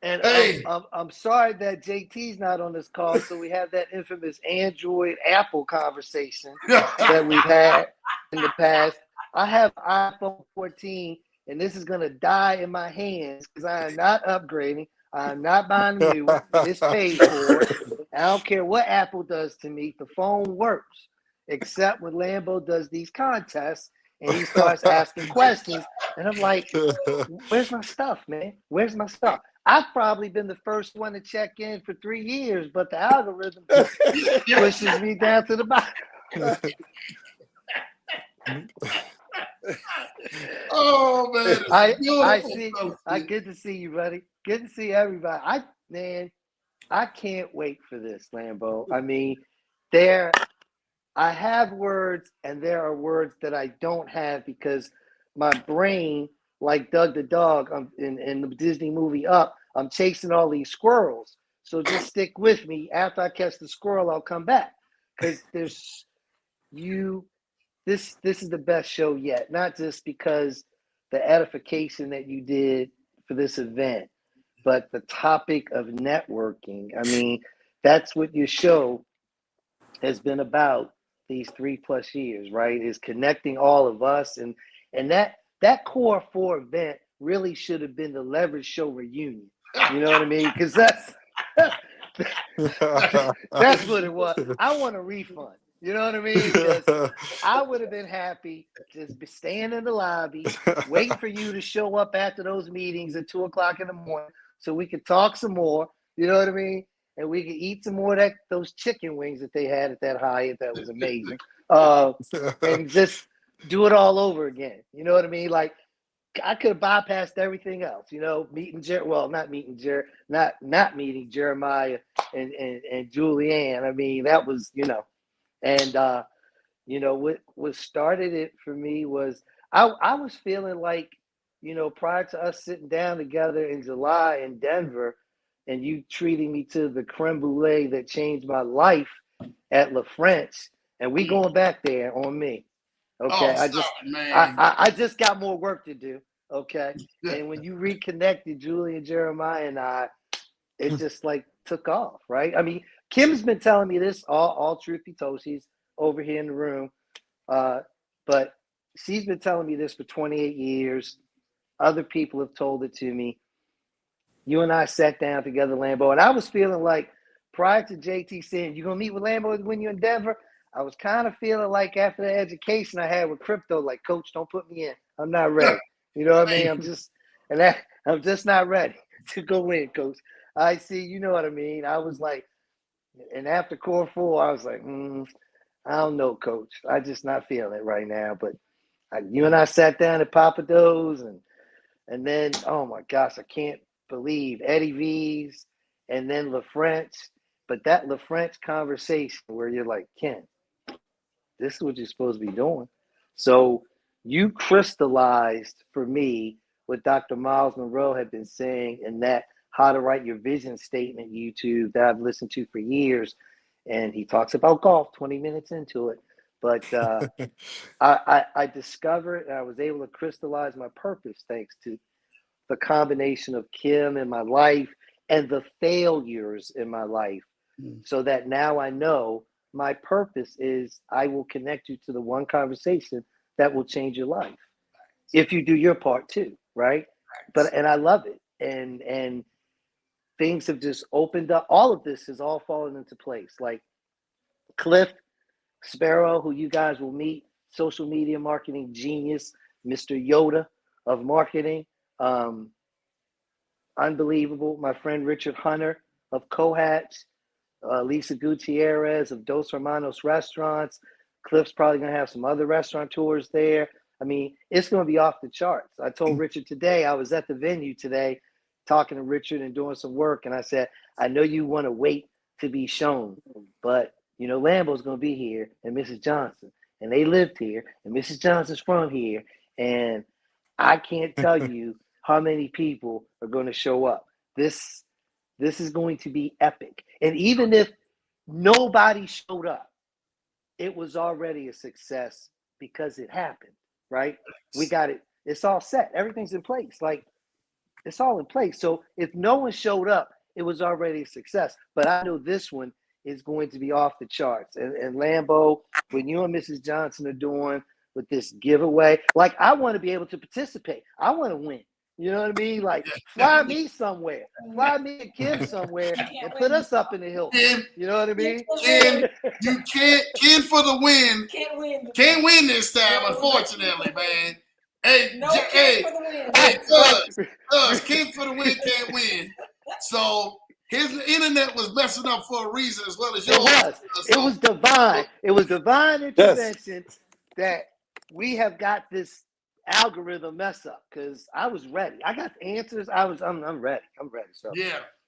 And hey. I'm sorry that JT's not on this call, so we have that infamous Android Apple conversation that we've had in the past. I have iPhone 14, and this is gonna die in my hands because I am not upgrading. I'm not buying a new one. It's paid for. I don't care what Apple does to me. The phone works, except when Lambo does these contests and he starts asking questions. And I'm like, where's my stuff, man? Where's my stuff? I've probably been the first one to check in for 3 years, but the algorithm just pushes me down to the bottom. Oh man, I see. Good to see you, buddy. Good to see everybody. I can't wait for this, Lambo. I mean, I have words, and there are words that I don't have because my brain, like Doug the dog in the Disney movie Up, I'm chasing all these squirrels. So just stick with me. After I catch the squirrel, I'll come back because This is the best show yet, not just because the edification that you did for this event, but the topic of networking. I mean, that's what your show has been about these 3+ years, right? Is connecting all of us. And that core 4 event really should have been the Leverage Show reunion. You know what I mean? Because that's what it was. I want a refund. You know what I mean? Because I would have been happy just staying in the lobby, waiting for you to show up after those meetings at 2:00 in the morning so we could talk some more. You know what I mean? And we could eat some more of those chicken wings that they had at that Hyatt. That was amazing. And just do it all over again. You know what I mean? Like, I could have bypassed everything else, you know, not meeting Jeremiah and Julianne. I mean, that was, you know, and what started it for me was I was feeling like, you know, prior to us sitting down together in July in Denver and you treating me to the creme brulee that changed my life at La French, and we going back there on me. Okay, I just got more work to do. Okay, and when you reconnected Julie and Jeremiah and I, it just like took off, right? I mean, Kim's been telling me this, all truth be told. She's over here in the room. But she's been telling me this for 28 years. Other people have told it to me. You and I sat down together, Lambo, and I was feeling like prior to JT saying, you're going to meet with Lambo when you're in Denver, I was kind of feeling like after the education I had with crypto, like, Coach, don't put me in. I'm not ready. You know what I mean? I'm just not ready to go in, Coach. I see, you know what I mean? I was like, and after core 4, I was like, I don't know, Coach. I just not feeling it right now. But you and I sat down at Papa Do's, and then, oh my gosh, I can't believe Eddie V's, and then LaFrench. But that LaFrench conversation where you're like, Ken, this is what you're supposed to be doing. So you crystallized for me what Dr. Miles Monroe had been saying in that How to Write Your Vision Statement YouTube that I've listened to for years. And he talks about golf 20 minutes into it. But I discovered and I was able to crystallize my purpose thanks to the combination of Kim in my life and the failures in my life, so that now I know my purpose is I will connect you to the one conversation that will change your life if you do your part too, right? And I love it. And things have just opened up. All of this has all fallen into place. Like Cliff Sparrow, who you guys will meet, social media marketing genius, Mr. Yoda of marketing. Unbelievable. My friend Richard Hunter of Cohats, Lisa Gutierrez of Dos Hermanos Restaurants. Cliff's probably going to have some other restaurateurs there. I mean, it's going to be off the charts. I told Richard today, I was at the venue today talking to Richard and doing some work, and I said, I know you want to wait to be shown, but, you know, Lambo's going to be here and Mrs. Johnson, and they lived here, and Mrs. Johnson's from here, and I can't tell you how many people are going to show up. This is going to be epic. And even if nobody showed up, it was already a success because it happened, right? We got it. It's all set. Everything's in place. Like, it's all in place. So if no one showed up, it was already a success. But I know this one is going to be off the charts. And Lambo, when you and Mrs. Johnson are doing with this giveaway, like, I want to be able to participate. I want to win. You know what I mean? Like, fly me somewhere. Fly me and Kim somewhere and put us up in the hill. You know what I mean? Ken, you can't. Ken for the win. Can't win this time, unfortunately, man. Hey, Ken for the win can't win. So his internet was messing up for a reason as well as yours. It was divine. It was divine intervention that we have got this algorithm mess up, because I was ready. I got the answers. I'm ready. I'm ready. So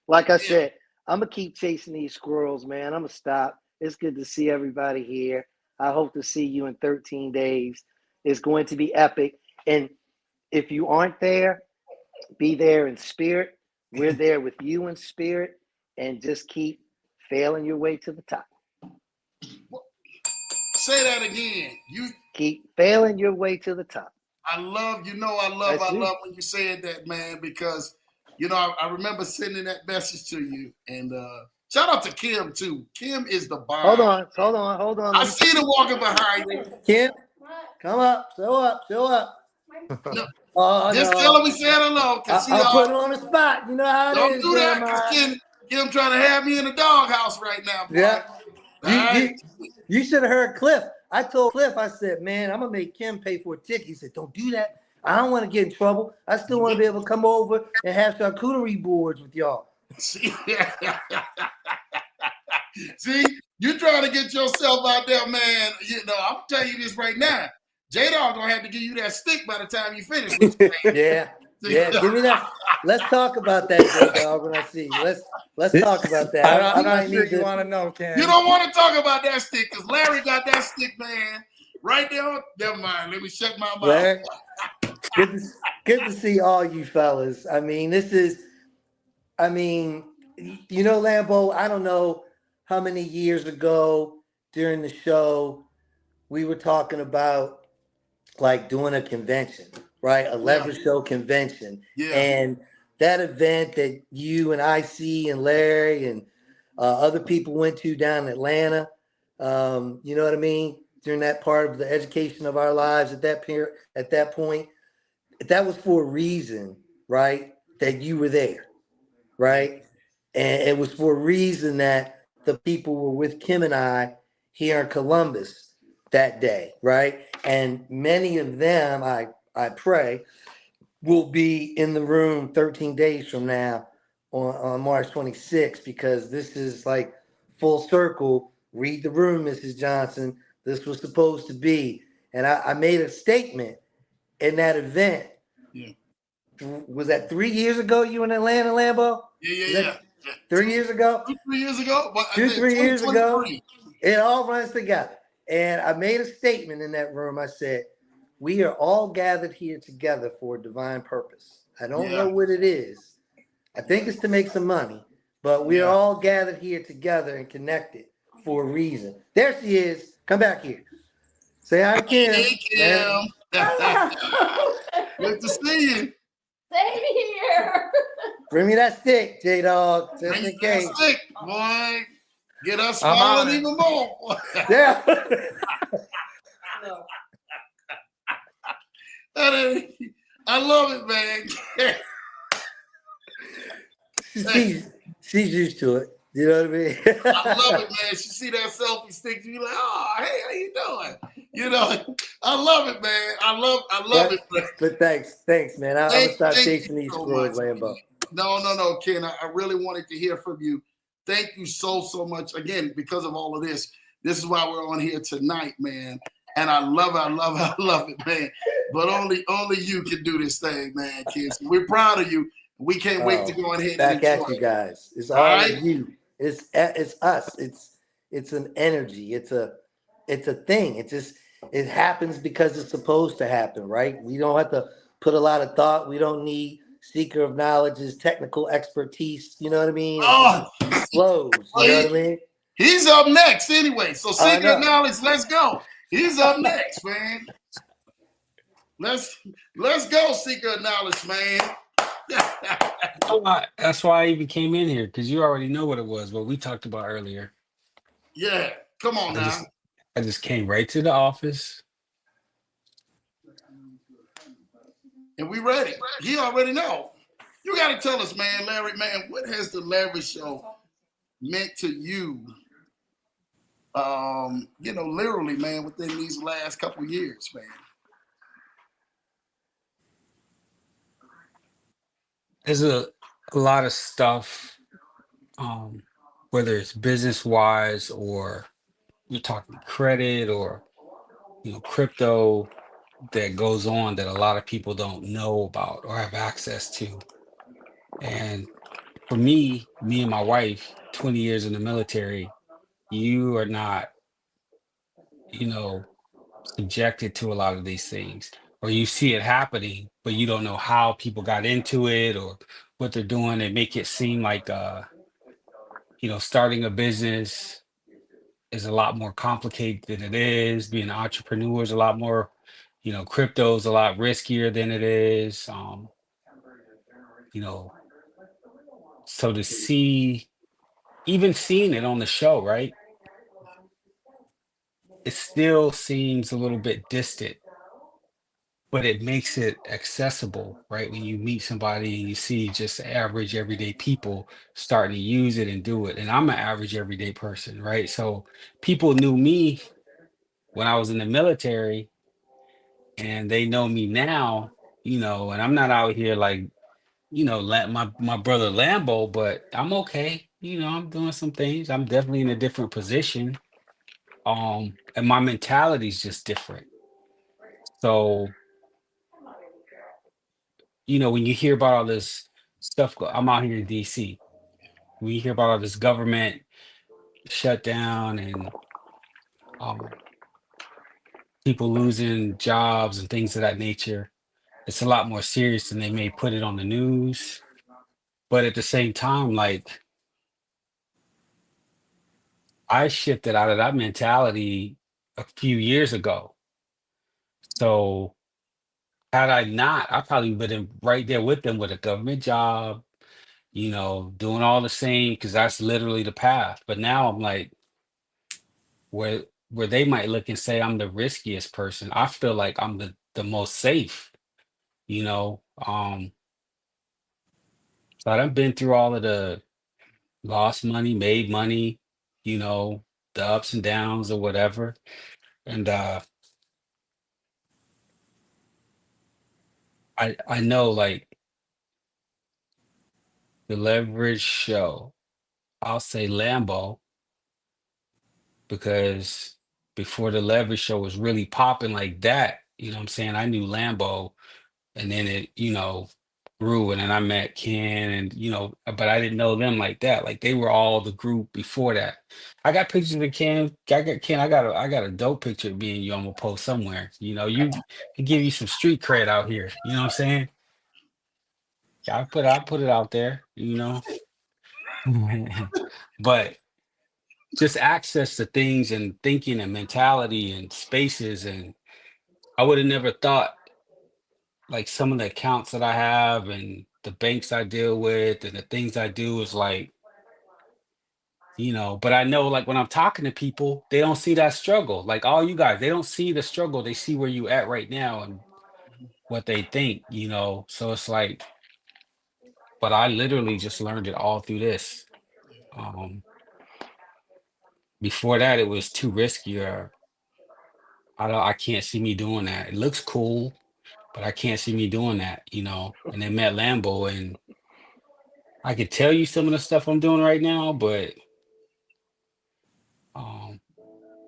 like I said, I'm gonna keep chasing these squirrels, man. I'm gonna stop. It's good to see everybody here. I hope to see you in 13 days. It's going to be epic. And if you aren't there, be there in spirit. We're there with you in spirit, and just keep failing your way to the top. Say that again. You keep failing your way to the top. I love when you said that, man, because, you know, I remember sending that message to you, and shout out to Kim too. Kim is the bomb. Hold on. I see them walking behind you. Kim, come up, show up. No. Just tell her we said hello. I'll put her on the spot. You know how it don't is. Don't do that, because Kim trying to have me in the doghouse right now. Boy. Yeah. You should have heard Cliff. I told Cliff, I said, man, I'm going to make Kim pay for a ticket. He said, don't do that. I don't want to get in trouble. I still want to be able to come over and have charcuterie boards with y'all. See, you trying to get yourself out there, man. You know, I'm telling you this right now. J-Dog going to have to give you that stick by the time you finish. Yeah, give me that. Let's talk about that, J-Dog, when I see you. Let's talk about that. I'm not sure you want to know, Ken. You don't want to talk about that stick, because Larry got that stick, man, right there. Never mind. Let me shut my mouth. Larry, good to see all you fellas. I mean, you know, Lambo, I don't know how many years ago during the show we were talking about, like, doing a convention, right? A leverage show convention. Yeah. And that event that you and IC and Larry and Other people went to down in Atlanta. You know what I mean? During that part of the education of our lives at that period, at that point, that was for a reason, right? That you were there, right? And it was for a reason that the people were with Kim and I here in Columbus that day, right? And many of them, I pray, will be in the room 13 days from now on March 26th, because this is like full circle. Read the room, Mrs. Johnson. This was supposed to be. And I made a statement in that event. Yeah. Was that 3 years ago you were in Atlanta, Lambo? Yeah. 3 years ago? 2, 3 years ago? But I Two, think 3 years ago? 2023. It all runs together. And I made a statement in that room. I said, we are all gathered here together for a divine purpose. I don't know what it is. I think it's to make some money, but we are all gathered here together and connected for a reason. There she is. Come back here. Say hi to Kim. Hey, Kim. Good to see you. Same here. Bring me that stick, J-Dog, just Bring in that case. stick, boy. Get us I'm following on it. even more. Yeah. I love it, man. She's used to it. You know what I mean? I love it, man. She see that selfie stick, you be like, oh, hey, how you doing? You know, I love it, man. I love it, man. But thanks, man. I'm gonna stop chasing these so squirrels, much, Lambo. No, Ken. I really wanted to hear from you. Thank you so much. Again, because of all of this. This is why we're on here tonight, man. And I love it, man. But only you can do this thing, man, kids. We're proud of you. We can't wait to go ahead back and enjoy at you it. guys. It's all of you. It's us. It's an energy. It's a thing. It happens because it's supposed to happen, right? We don't have to put a lot of thought. We don't need seeker of knowledge's technical expertise. You know what I mean? It flows. You know what I mean? He's up next anyway. So seeker of knowledge, let's go. He's up next, man. Let's go, seeker of knowledge, man. That's why I even came in here, because you already know what it was, what we talked about earlier. Yeah, come on now. I just came right to the office. And we ready. He already know. You got to tell us, man, Larry, man, what has the Larry Show meant to you? Literally, man, within these last couple years, man. There's a lot of stuff, whether it's business wise or you're talking credit or crypto, that goes on that a lot of people don't know about or have access to. And for me and my wife, 20 years in the military, you are not, subjected to a lot of these things, or you see it happening, but you don't know how people got into it or what they're doing. They make it seem like, starting a business is a lot more complicated than it is. Being an entrepreneur is a lot more, crypto is a lot riskier than it is. So to see, even seeing it on the show, right? It still seems a little bit distant, but it makes it accessible, right? When you meet somebody and you see just average everyday people starting to use it and do it. And I'm an average everyday person, right? So people knew me when I was in the military, and they know me now, and I'm not out here like, my brother Lambo, but I'm okay. I'm doing some things. I'm definitely in a different position. And my mentality is just different. So, when you hear about all this stuff, I'm out here in DC. When you hear about all this government shutdown and people losing jobs and things of that nature, it's a lot more serious than they may put it on the news. But at the same time, like, I shifted out of that mentality a few years ago. So had I not, I probably would have been right there with them with a government job, doing all the same because that's literally the path. But now I'm like, where they might look and say I'm the riskiest person, I feel like I'm the most safe, you know. So I've been through all of the lost money, made money, you know, the ups and downs or whatever. And I know like the leverage show, I'll say Lambo because before the leverage show was really popping like that, you know what I'm saying? I knew Lambo and then it, grew and then I met Ken and but I didn't know them like that. Like they were all the group before that. I got pictures of Ken. I got Ken. I got a dope picture of me and you. I'm gonna post somewhere. You can give you some street cred out here. You know what I'm saying? Yeah, I put it out there. But just access to things and thinking and mentality and spaces and I would have never thought like some of the accounts that I have and the banks I deal with and the things I do is like, but I know like when I'm talking to people, they don't see that struggle. Like all you guys, they don't see the struggle. They see where you at right now and what they think. So it's like, but I literally just learned it all through this. Um, Before that, it was too risky or I can't see me doing that. It looks cool, but I can't see me doing that. And then met Lambo and I could tell you some of the stuff I'm doing right now, but um,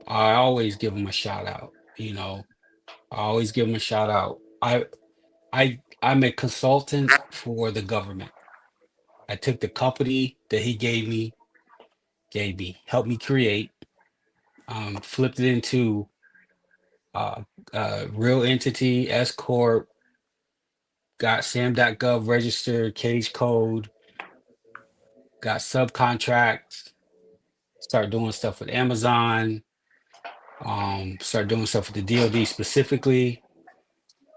I always give them a shout out. I always give them a shout out. I'm a consultant for the government. I took the company that he helped me create, flipped it into uh, real entity, S corp, got sam.gov registered, cage code, got subcontracts, start doing stuff with Amazon, start doing stuff with the DoD specifically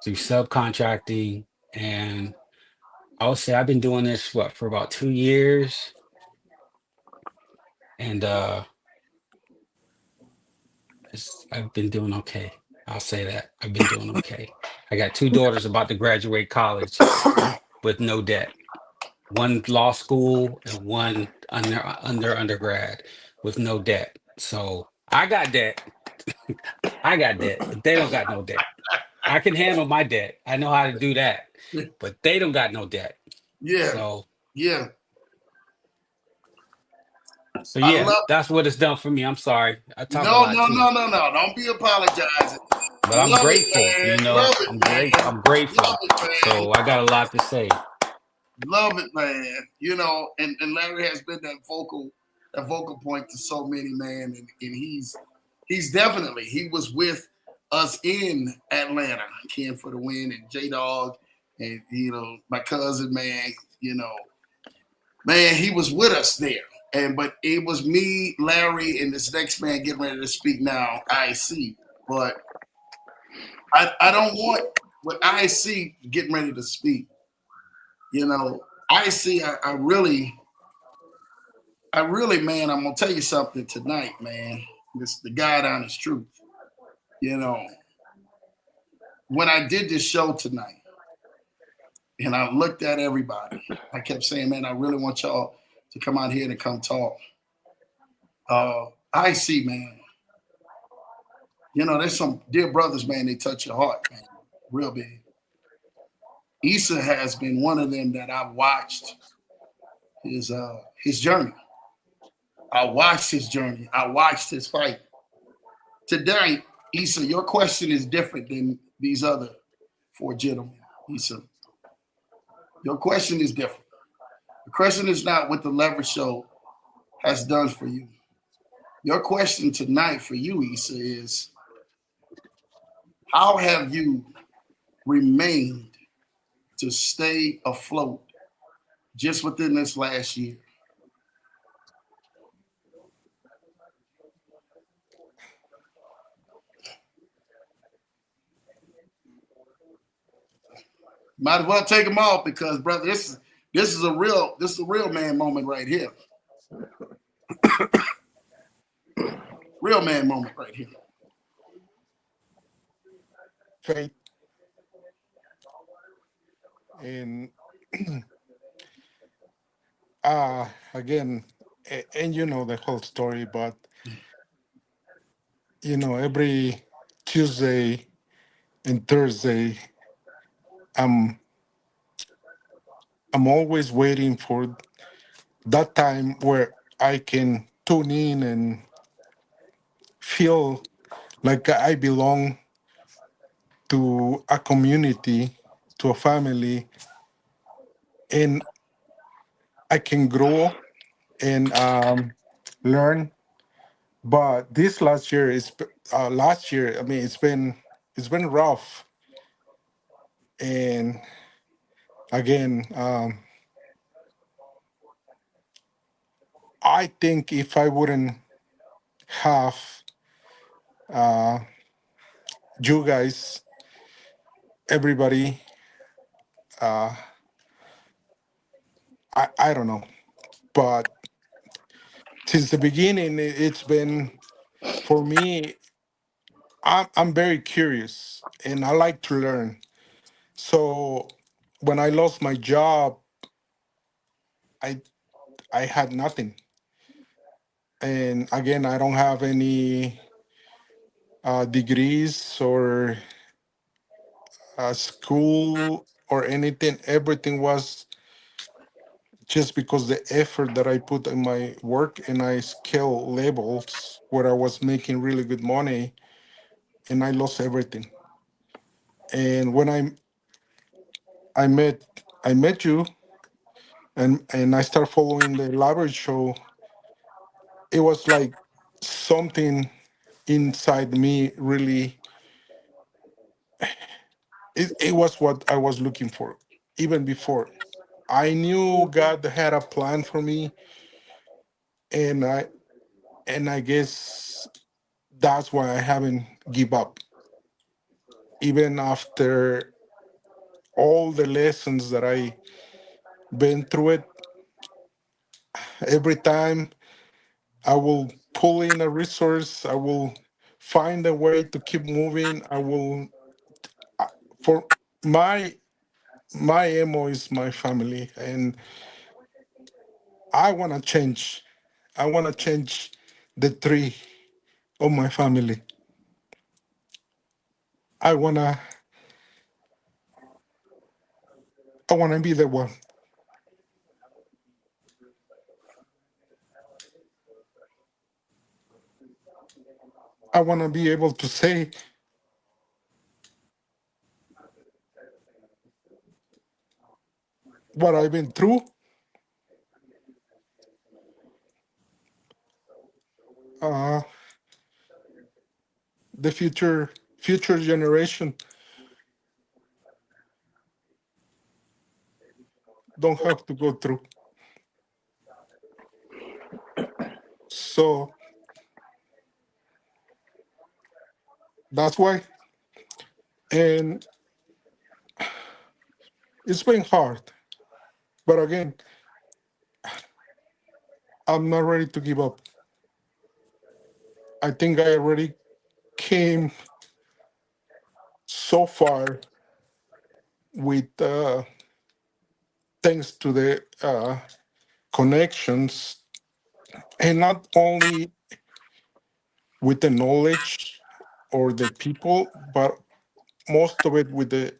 through subcontracting. And I would say I've been doing this for about 2 years. And I've been doing okay. I'll say that. I've been doing okay. I got two daughters about to graduate college with no debt. One law school and one under undergrad with no debt. So I got debt. I got debt, but they don't got no debt. I can handle my debt. I know how to do that, but they don't got no debt. Yeah, So yeah. I yeah, love. that's what it's done for me. I'm sorry. I talk a No, lot no, too, no, no, no. Don't be apologizing. but I'm Love it, grateful. man. Love it, I'm great. man. I'm Love grateful. it, man. So I got a lot to say. Love it, man. And Larry has been that vocal point to so many, man. And he's definitely he was with us in Atlanta, Ken for the win, and J Dog, and my cousin, man. Man, he was with us there. But it was me, Larry, and this next man getting ready to speak now, IC. But I don't want what IC getting ready to speak. IC, I really, man, I'm gonna tell you something tonight, man. This the God honest truth. You know, when I did this show tonight, and I looked at everybody, I kept saying, man, I really want y'all to come out here and come talk. IC, man. There's some dear brothers, man. They touch your heart, man, real big. Issa has been one of them that I've watched his journey. I watched his journey. I watched his fight. Today, Issa, your question is different than these other four gentlemen. Issa, your question is different. The question is not what the Leverage Show has done for you. Your question tonight for you, Issa, is how have you remained to stay afloat just within this last year? Might as well take them off because, brother, This is a real man moment right here. Real man moment right here. Faith and again, and you know the whole story, but every Tuesday and Thursday, I'm I'm always waiting for that time where I can tune in and feel like I belong to a community, to a family, and I can grow and learn. But this last year. I mean, it's been rough, and again, I think if I wouldn't have uh, you guys, everybody, uh, I don't know, but since the beginning, it's been for me. I'm very curious, and I like to learn. So when I lost my job, I I had nothing, and again, I don't have any degrees or school or anything. Everything was just because the effort that I put in my work, and I scale levels where I was making really good money, and I lost everything. And when I met I met you, and I start following the library show, it was like something inside me really, it was what I was looking for even before. I knew God had a plan for me, and I guess that's why I haven't give up. Even after all the lessons that I been through it, every time I will pull in a resource, I will find a way to keep moving. I will for my my MO is my family, and I want to change. I want to change the tree of my family. I want to I want to be the one. I want to be able to say what I've been through. Uh, the future generation don't have to go through. So that's why. And it's been hard. But again, I'm not ready to give up. I think I already came so far with thanks to the connections, and not only with the knowledge or the people, but most of it with the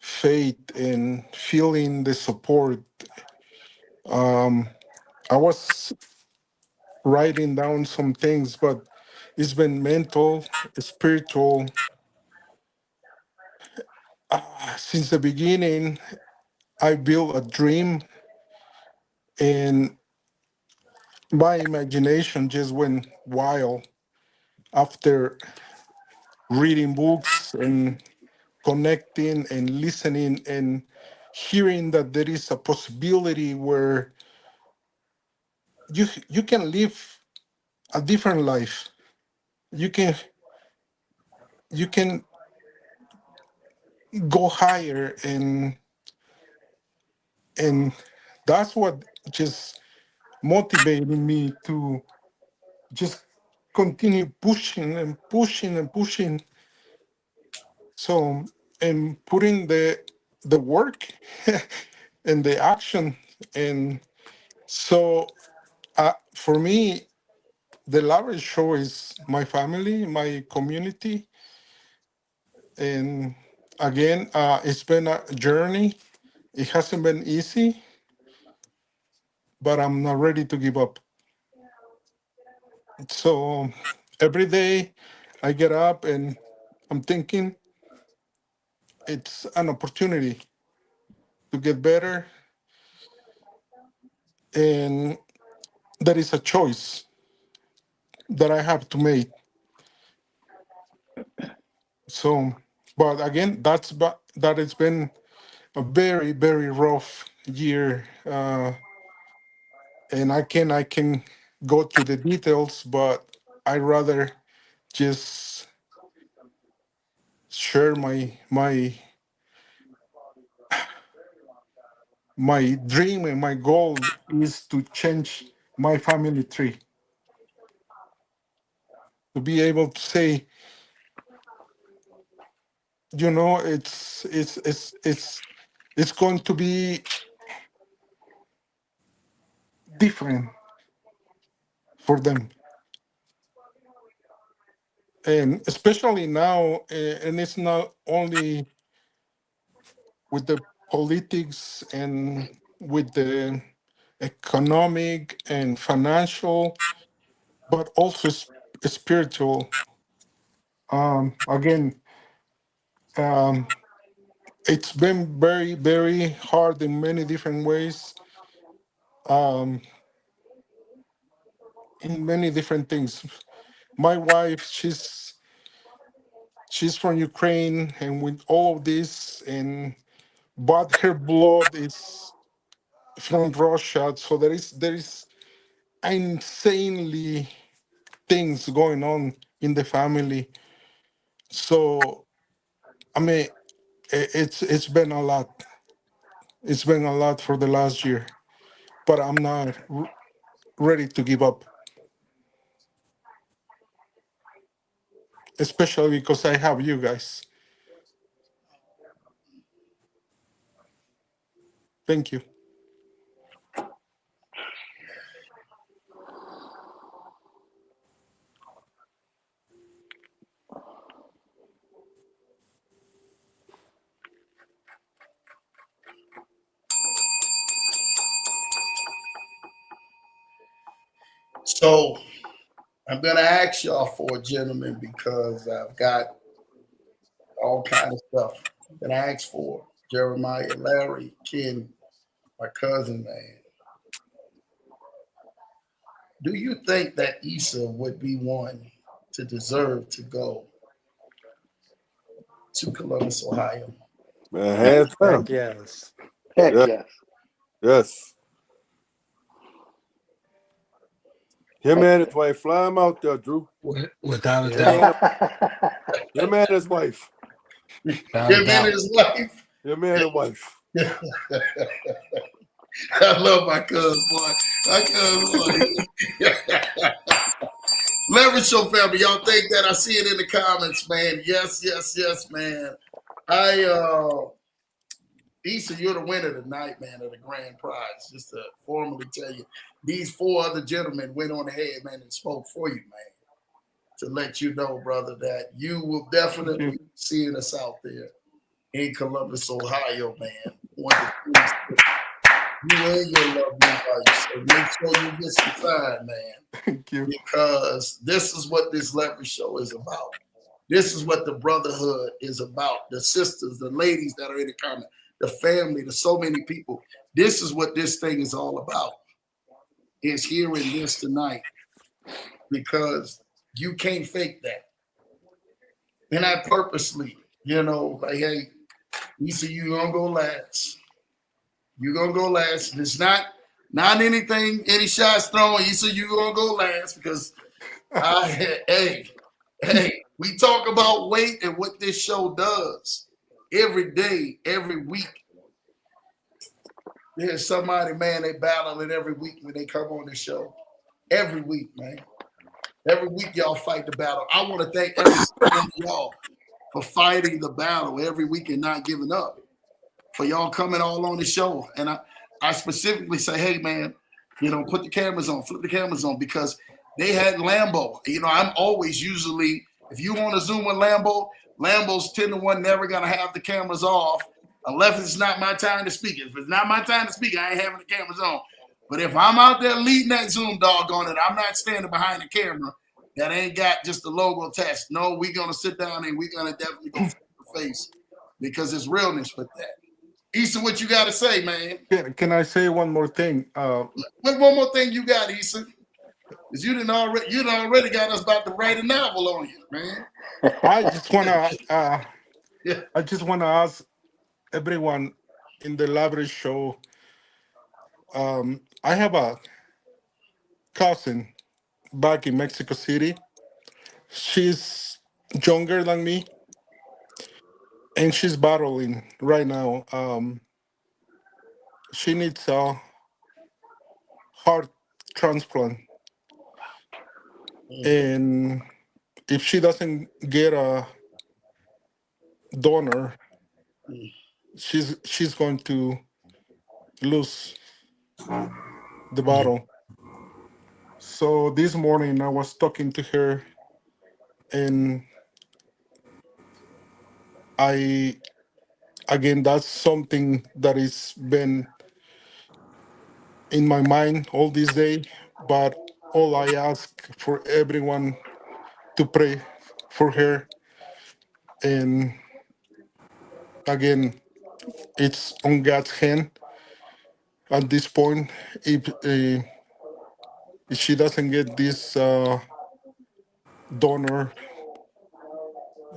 faith and feeling the support. Um, I was writing down some things, but it's been mental, spiritual. Since the beginning, I built a dream, and my imagination just went wild after reading books and connecting and listening and hearing that there is a possibility where you can live a different life. You can you can go higher, and And that's what just motivated me to just continue pushing and pushing and pushing. So, and putting the work and the action. And so for me, the Lavish Show is my family, my community. And again, it's been a journey. It hasn't been easy, but I'm not ready to give up. So every day I get up and I'm thinking it's an opportunity to get better, and there is a choice that I have to make. So, but again, that has been a very very rough year, and I can go to the details, but I rather just share my dream and my goal is to change my family tree, to be able to say, it's going to be different for them. And especially now, and it's not only with the politics and with the economic and financial, but also spiritual. Again, um, it's been very, very hard in many different ways, um, in many different things. My wife, she's from Ukraine, and with all of this, and but her blood is from Russia, so there is insanely things going on in the family. So I mean, it's been a lot. It's been a lot for the last year, but I'm not ready to give up, especially because I have you guys. Thank you. So I'm gonna ask y'all for a gentleman because I've got all kind of stuff. I'm gonna ask for Jeremiah, Larry, Ken, my cousin, man. Do you think that Issa would be one to deserve to go to Columbus, Ohio? Man, Heck, hands Heck down. yes. heck Yeah, yes. yes. Him Heck and yes. his wife, fly him out there, Drew. Without a Him Yeah. and doubt. him and his wife. Without a Him and doubt. his wife. Him and his wife. I love my cousin, boy. My cousin, boy. Leverage Show family, y'all think that? I see it in the comments, man. Yes, yes, yes, man. Issa, you're the winner tonight, man, of the grand prize. Just to formally tell you, these four other gentlemen went on ahead, man, and spoke for you, man, to let you know, brother, that you will Thank definitely you. be seeing us out there in Columbus, Ohio, man. One of the things that you and your lovely wife. So make sure you get some time, man, Thank you. because this is what this leverage show is about. This is what the brotherhood is about. The sisters, the ladies that are in the comment, the family, the so many people. This is what this thing is all about. Is hearing this tonight because you can't fake that. And I purposely, like, hey, Lisa, you gonna go last. You gonna go last. It's not anything, any shots thrown. Issa, you gonna go last because hey, we talk about weight and what this show does every day, every week. There's somebody, man, they battle it every week when they come on the show. Every week, man. Every week y'all fight the battle. I want to thank every one of y'all for fighting the battle every week and not giving up. For y'all coming all on the show. And I specifically say, hey, man, put the cameras on, flip the cameras on, because they had Lambo. I'm always usually, if you want to zoom with Lambo's 10 to 1 never going to have the cameras off unless it's not my time to speak. If it's not my time to speak, I ain't having the cameras on. But if I'm out there leading that Zoom dog on it, I'm not standing behind the camera that ain't got just the logo attached. No, we're going to sit down and we're going to definitely go face to face because there's realness with that. Issa, what you got to say, man? Can I say one more thing? What one more thing you got, Issa? Because you done already got us about to write a novel on you, man. I just wanna Yeah. I just wanna ask everyone in the library show. I have a cousin back in Mexico City. She's younger than me, and she's battling right now. She needs a heart transplant, and if she doesn't get a donor, she's going to lose the battle. So this morning I was talking to her, and I again, that's something that has been in my mind all this day. But all I ask for everyone to pray for her, and again, it's on God's hand at this point. If she doesn't get this donor,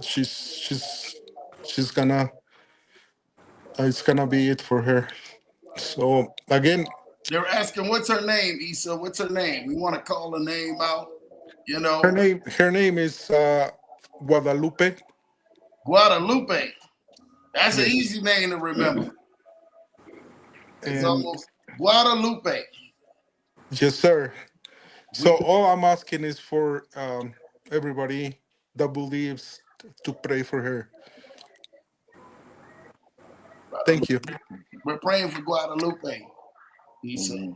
she's she's she's gonna it's gonna be it for her. So again, They're asking, what's her name, Issa? What's her name? We want to call her name out. her name is Guadalupe. Guadalupe. That's an Yes, easy name to remember. It's and almost Guadalupe. yes, sir. We So all I'm asking is for everybody that believes to pray for her. Thank you. We're praying for Guadalupe, Issa.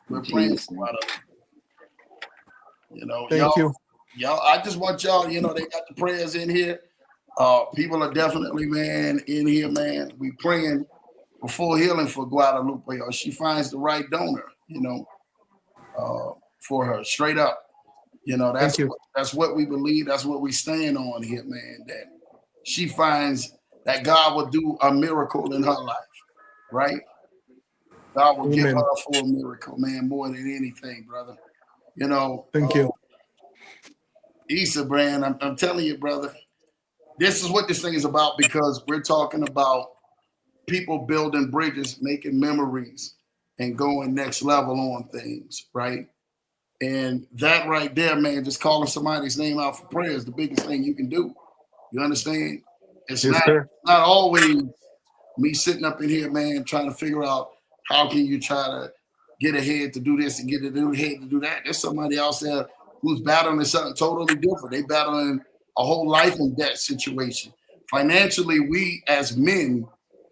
We're praying for Guadalupe. Thank you. Y'all. I just want y'all. They got the prayers in here. People are definitely, man, in here, man. We praying for full healing for Guadalupe, or she finds the right donor. For her, straight up. Thank you. That's what we believe. That's what we stand on here, man. That she finds that God will do a miracle in her life, right? God will give her Amen. a full miracle, man, more than anything, brother. Thank you. Issa, Brand, I'm telling you, brother, this is what this thing is about, because we're talking about people building bridges, making memories, and going next level on things, right? And that right there, man, just calling somebody's name out for prayer is the biggest thing you can do. You understand? It's Yes, not sir. always me sitting up in here, man, trying to figure out how can you try to get ahead to do this and get ahead to do that. There's somebody else there who's battling something totally different. They battling a whole life and death situation. Financially, we as men,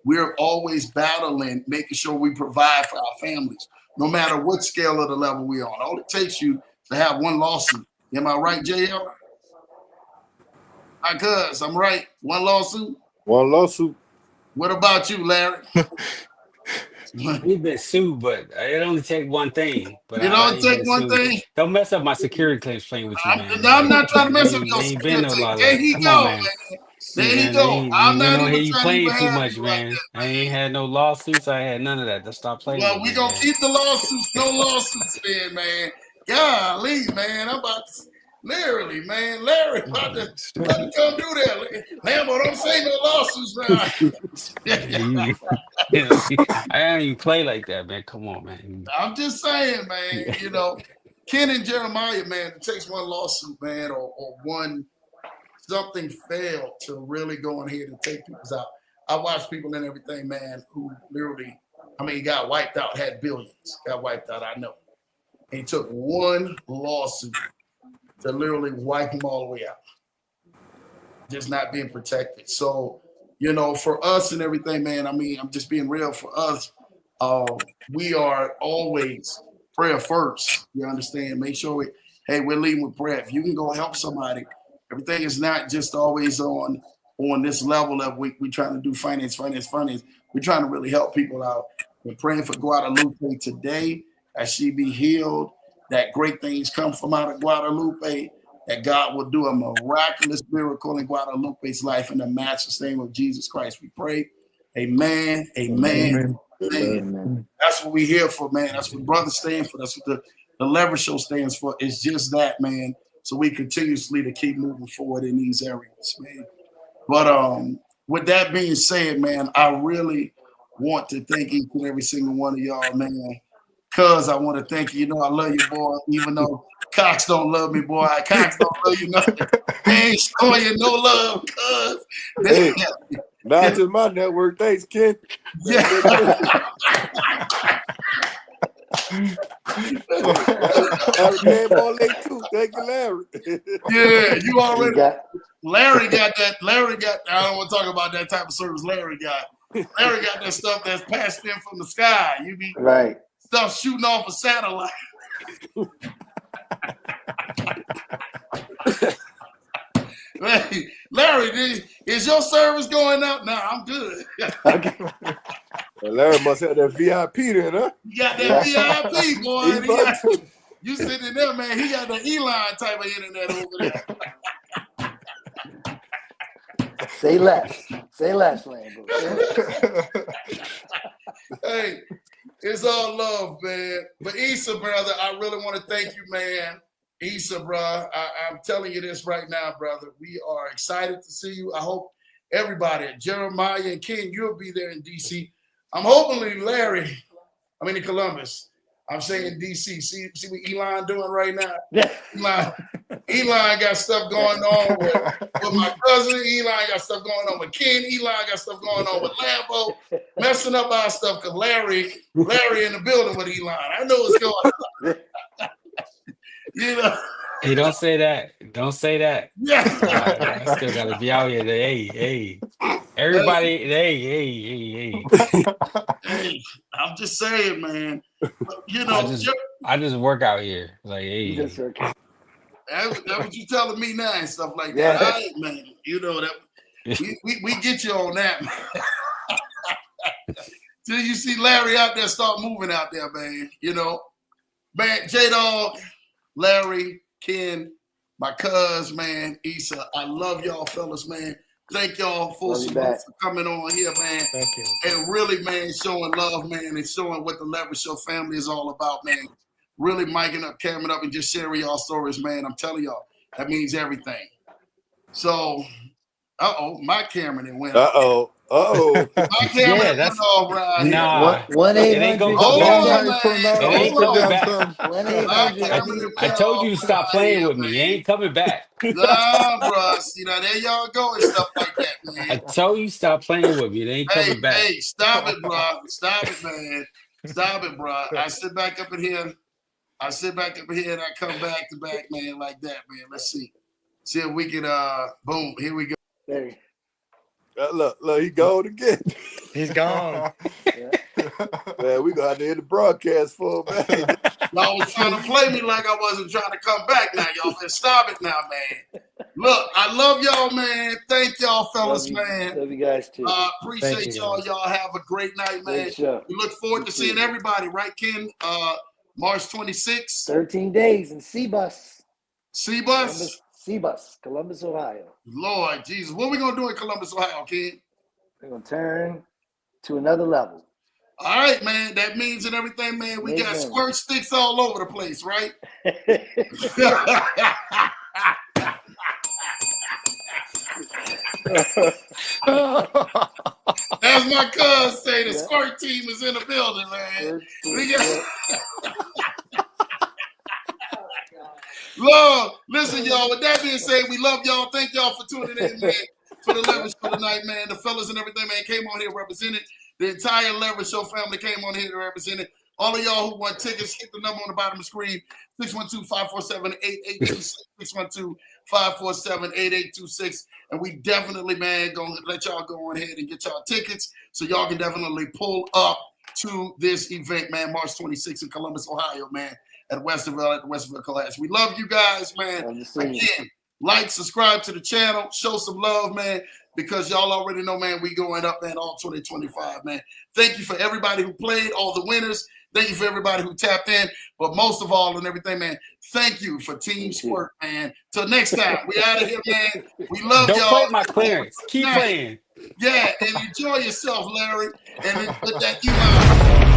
we're always battling, making sure we provide for our families, no matter what scale of the level we're on. All it takes you to have one lawsuit. Am I right, JL? I cuz I'm right. One lawsuit. One lawsuit. What about you, Larry? We've been sued, but it only take one thing. But You I don't ain't take been one sued. thing. Don't mess up my security claims playing with you, man. I'm Like not trying to it mess up ain't, your ain't been no security. law There like. he Come on, go, man. man. See, There he man, go. I'm you not know, even here you trying to even playing too have much, you like man. that, I ain't man. had no lawsuits. I ain't had none of that. Just stop playing Well, with we me, gonna man. keep the lawsuits. No lawsuits, man. Golly, man. I'm about to literally, man. Larry about to come do that. Lambo, don't say no lawsuits now. You, you know, I don't even play like that, man. Come on, man. I'm just saying, man. Yeah. Ken and Jeremiah, man, it takes one lawsuit, man, or one something failed to really go ahead and take people out. I watch people and everything, man, who literally I mean, he got wiped out, had billions, got wiped out, I know. And he took one lawsuit to literally wipe him all the way out. Just not being protected. So, you know, for us and everything, man, I mean, I'm just being real for us. We are always prayer first. You understand? Make sure we're leading with prayer. If you can go help somebody, everything is not just always on this level of we trying to do finance. We're trying to really help people out. We're praying for Guadalupe today, that she be healed, that great things come from out of Guadalupe, that God will do a miraculous miracle in Guadalupe's life in the matchless name of Jesus Christ. We pray. Amen. Amen. Amen. That's what we're here for, man. That's what brothers stand for. That's what the Leverage Show stands for. It's just that, man. So we continuously to keep moving forward in these areas, man. But with that being said, man, I really want to thank each and every single one of y'all, man. Cuz I want to thank you. You know, I love you, boy. Even though Cox don't love me, boy. Cox don't love you nothing. They ain't showing you no love, cuz. Hey, not just my network. Thanks, Ken. Yeah. Larry came on late too. Thank you, Larry. Yeah, you already Larry got that. I don't want to talk about that type of service Larry got. Larry got that stuff that's passed in from the sky. You be right. Stuff shooting off a satellite. Larry, is your service going up? No, I'm good. Larry must have that VIP then, huh? You got that VIP, boy. You sitting there, man. He got the Elon type of internet over there. Say less, Lambo. Hey, it's all love, man. But Issa, brother, I really want to thank you, man. Issa, bro, I'm telling you this right now, brother. We are excited to see you. I hope everybody, Jeremiah and Ken, you'll be there in D.C. I'm hoping Larry, in Columbus. I'm saying D.C. See what Elon doing right now? Elon got stuff going on with my cousin. Elon got stuff going on with Ken. Elon got stuff going on with Lambo. Messing up our stuff because Larry in the building with Elon. I know what's going on. You know. Hey, don't say that. Don't say that. Yeah. I still gotta be out here. Hey. Everybody, hey. Hey, I'm just saying, man. You know, I just work out here. Like, hey. That's what you telling me now and stuff like that. All right, man. You know that we get you on that, man. Till you see Larry out there start moving out there, man. You know, man, J-Dog, Larry, Ken, my cuz, man, Issa. I love y'all fellas, man. Thank y'all for coming on here, man. Thank you. And really, man, showing love, man, and showing what the Leverage Show family is all about, man. Really miking up, camming up, and just sharing y'all stories, man. I'm telling y'all, that means everything. So, my camera didn't win. Uh-oh. My camera went off right nah, here. 1-800. It ain't gonna come back. I told you to stop playing with me. You ain't coming back. Nah, bro. See, now there y'all go and stuff like that, man. I told you stop playing with me. It ain't coming back. Hey, stop it, bro. Stop it, man. Stop it, bro. I sit back up in here and I come back to back, man, like that, man. Let's see. See if we can, boom, here we go. There you Look, he gone again. He's gone. Man, we gonna have to end the broadcast for him, man. Y'all was trying to play me like I wasn't trying to come back now. Y'all can stop it now, man. Look, I love y'all, man. Thank y'all, fellas, man. Love you guys, too. Appreciate y'all. Y'all have a great night, man. We look forward to seeing everybody, right, Ken? March 26th. 13 days in C-Bus. C-Bus? C-Bus, Columbus, Ohio. Lord Jesus. What are we going to do in Columbus, Ohio, Ken? We're going to turn to another level. All right, man. That means and everything, man. We got squirt sticks all over the place, right? As my cuz say, the squirt team is in the building, man. Lord, listen, y'all. With that being said, we love y'all. Thank y'all for tuning in, man. For the Leverage for tonight, man. The fellas and everything, man, came on here represented. The entire Leverage Show family came on here to represent it. All of y'all who want tickets, hit the number on the bottom of the screen, 612-547-8826, 612-547-8826. And we definitely, man, gonna let y'all go on ahead and get y'all tickets so y'all can definitely pull up to this event, man, March 26th in Columbus, Ohio, man, at Westerville, at the Westerville College. We love you guys, man. Again, like, subscribe to the channel, show some love, man, because y'all already know, man, we going up, man, all 2025, man. Thank you for everybody who played, all the winners. Thank you for everybody who tapped in. But most of all and everything, man, thank you for Team Squirt, man. Till next time, we out of here, man. We love y'all. Don't play my clearance. Keep playing. Yeah, and enjoy yourself, Larry. And with that, you out.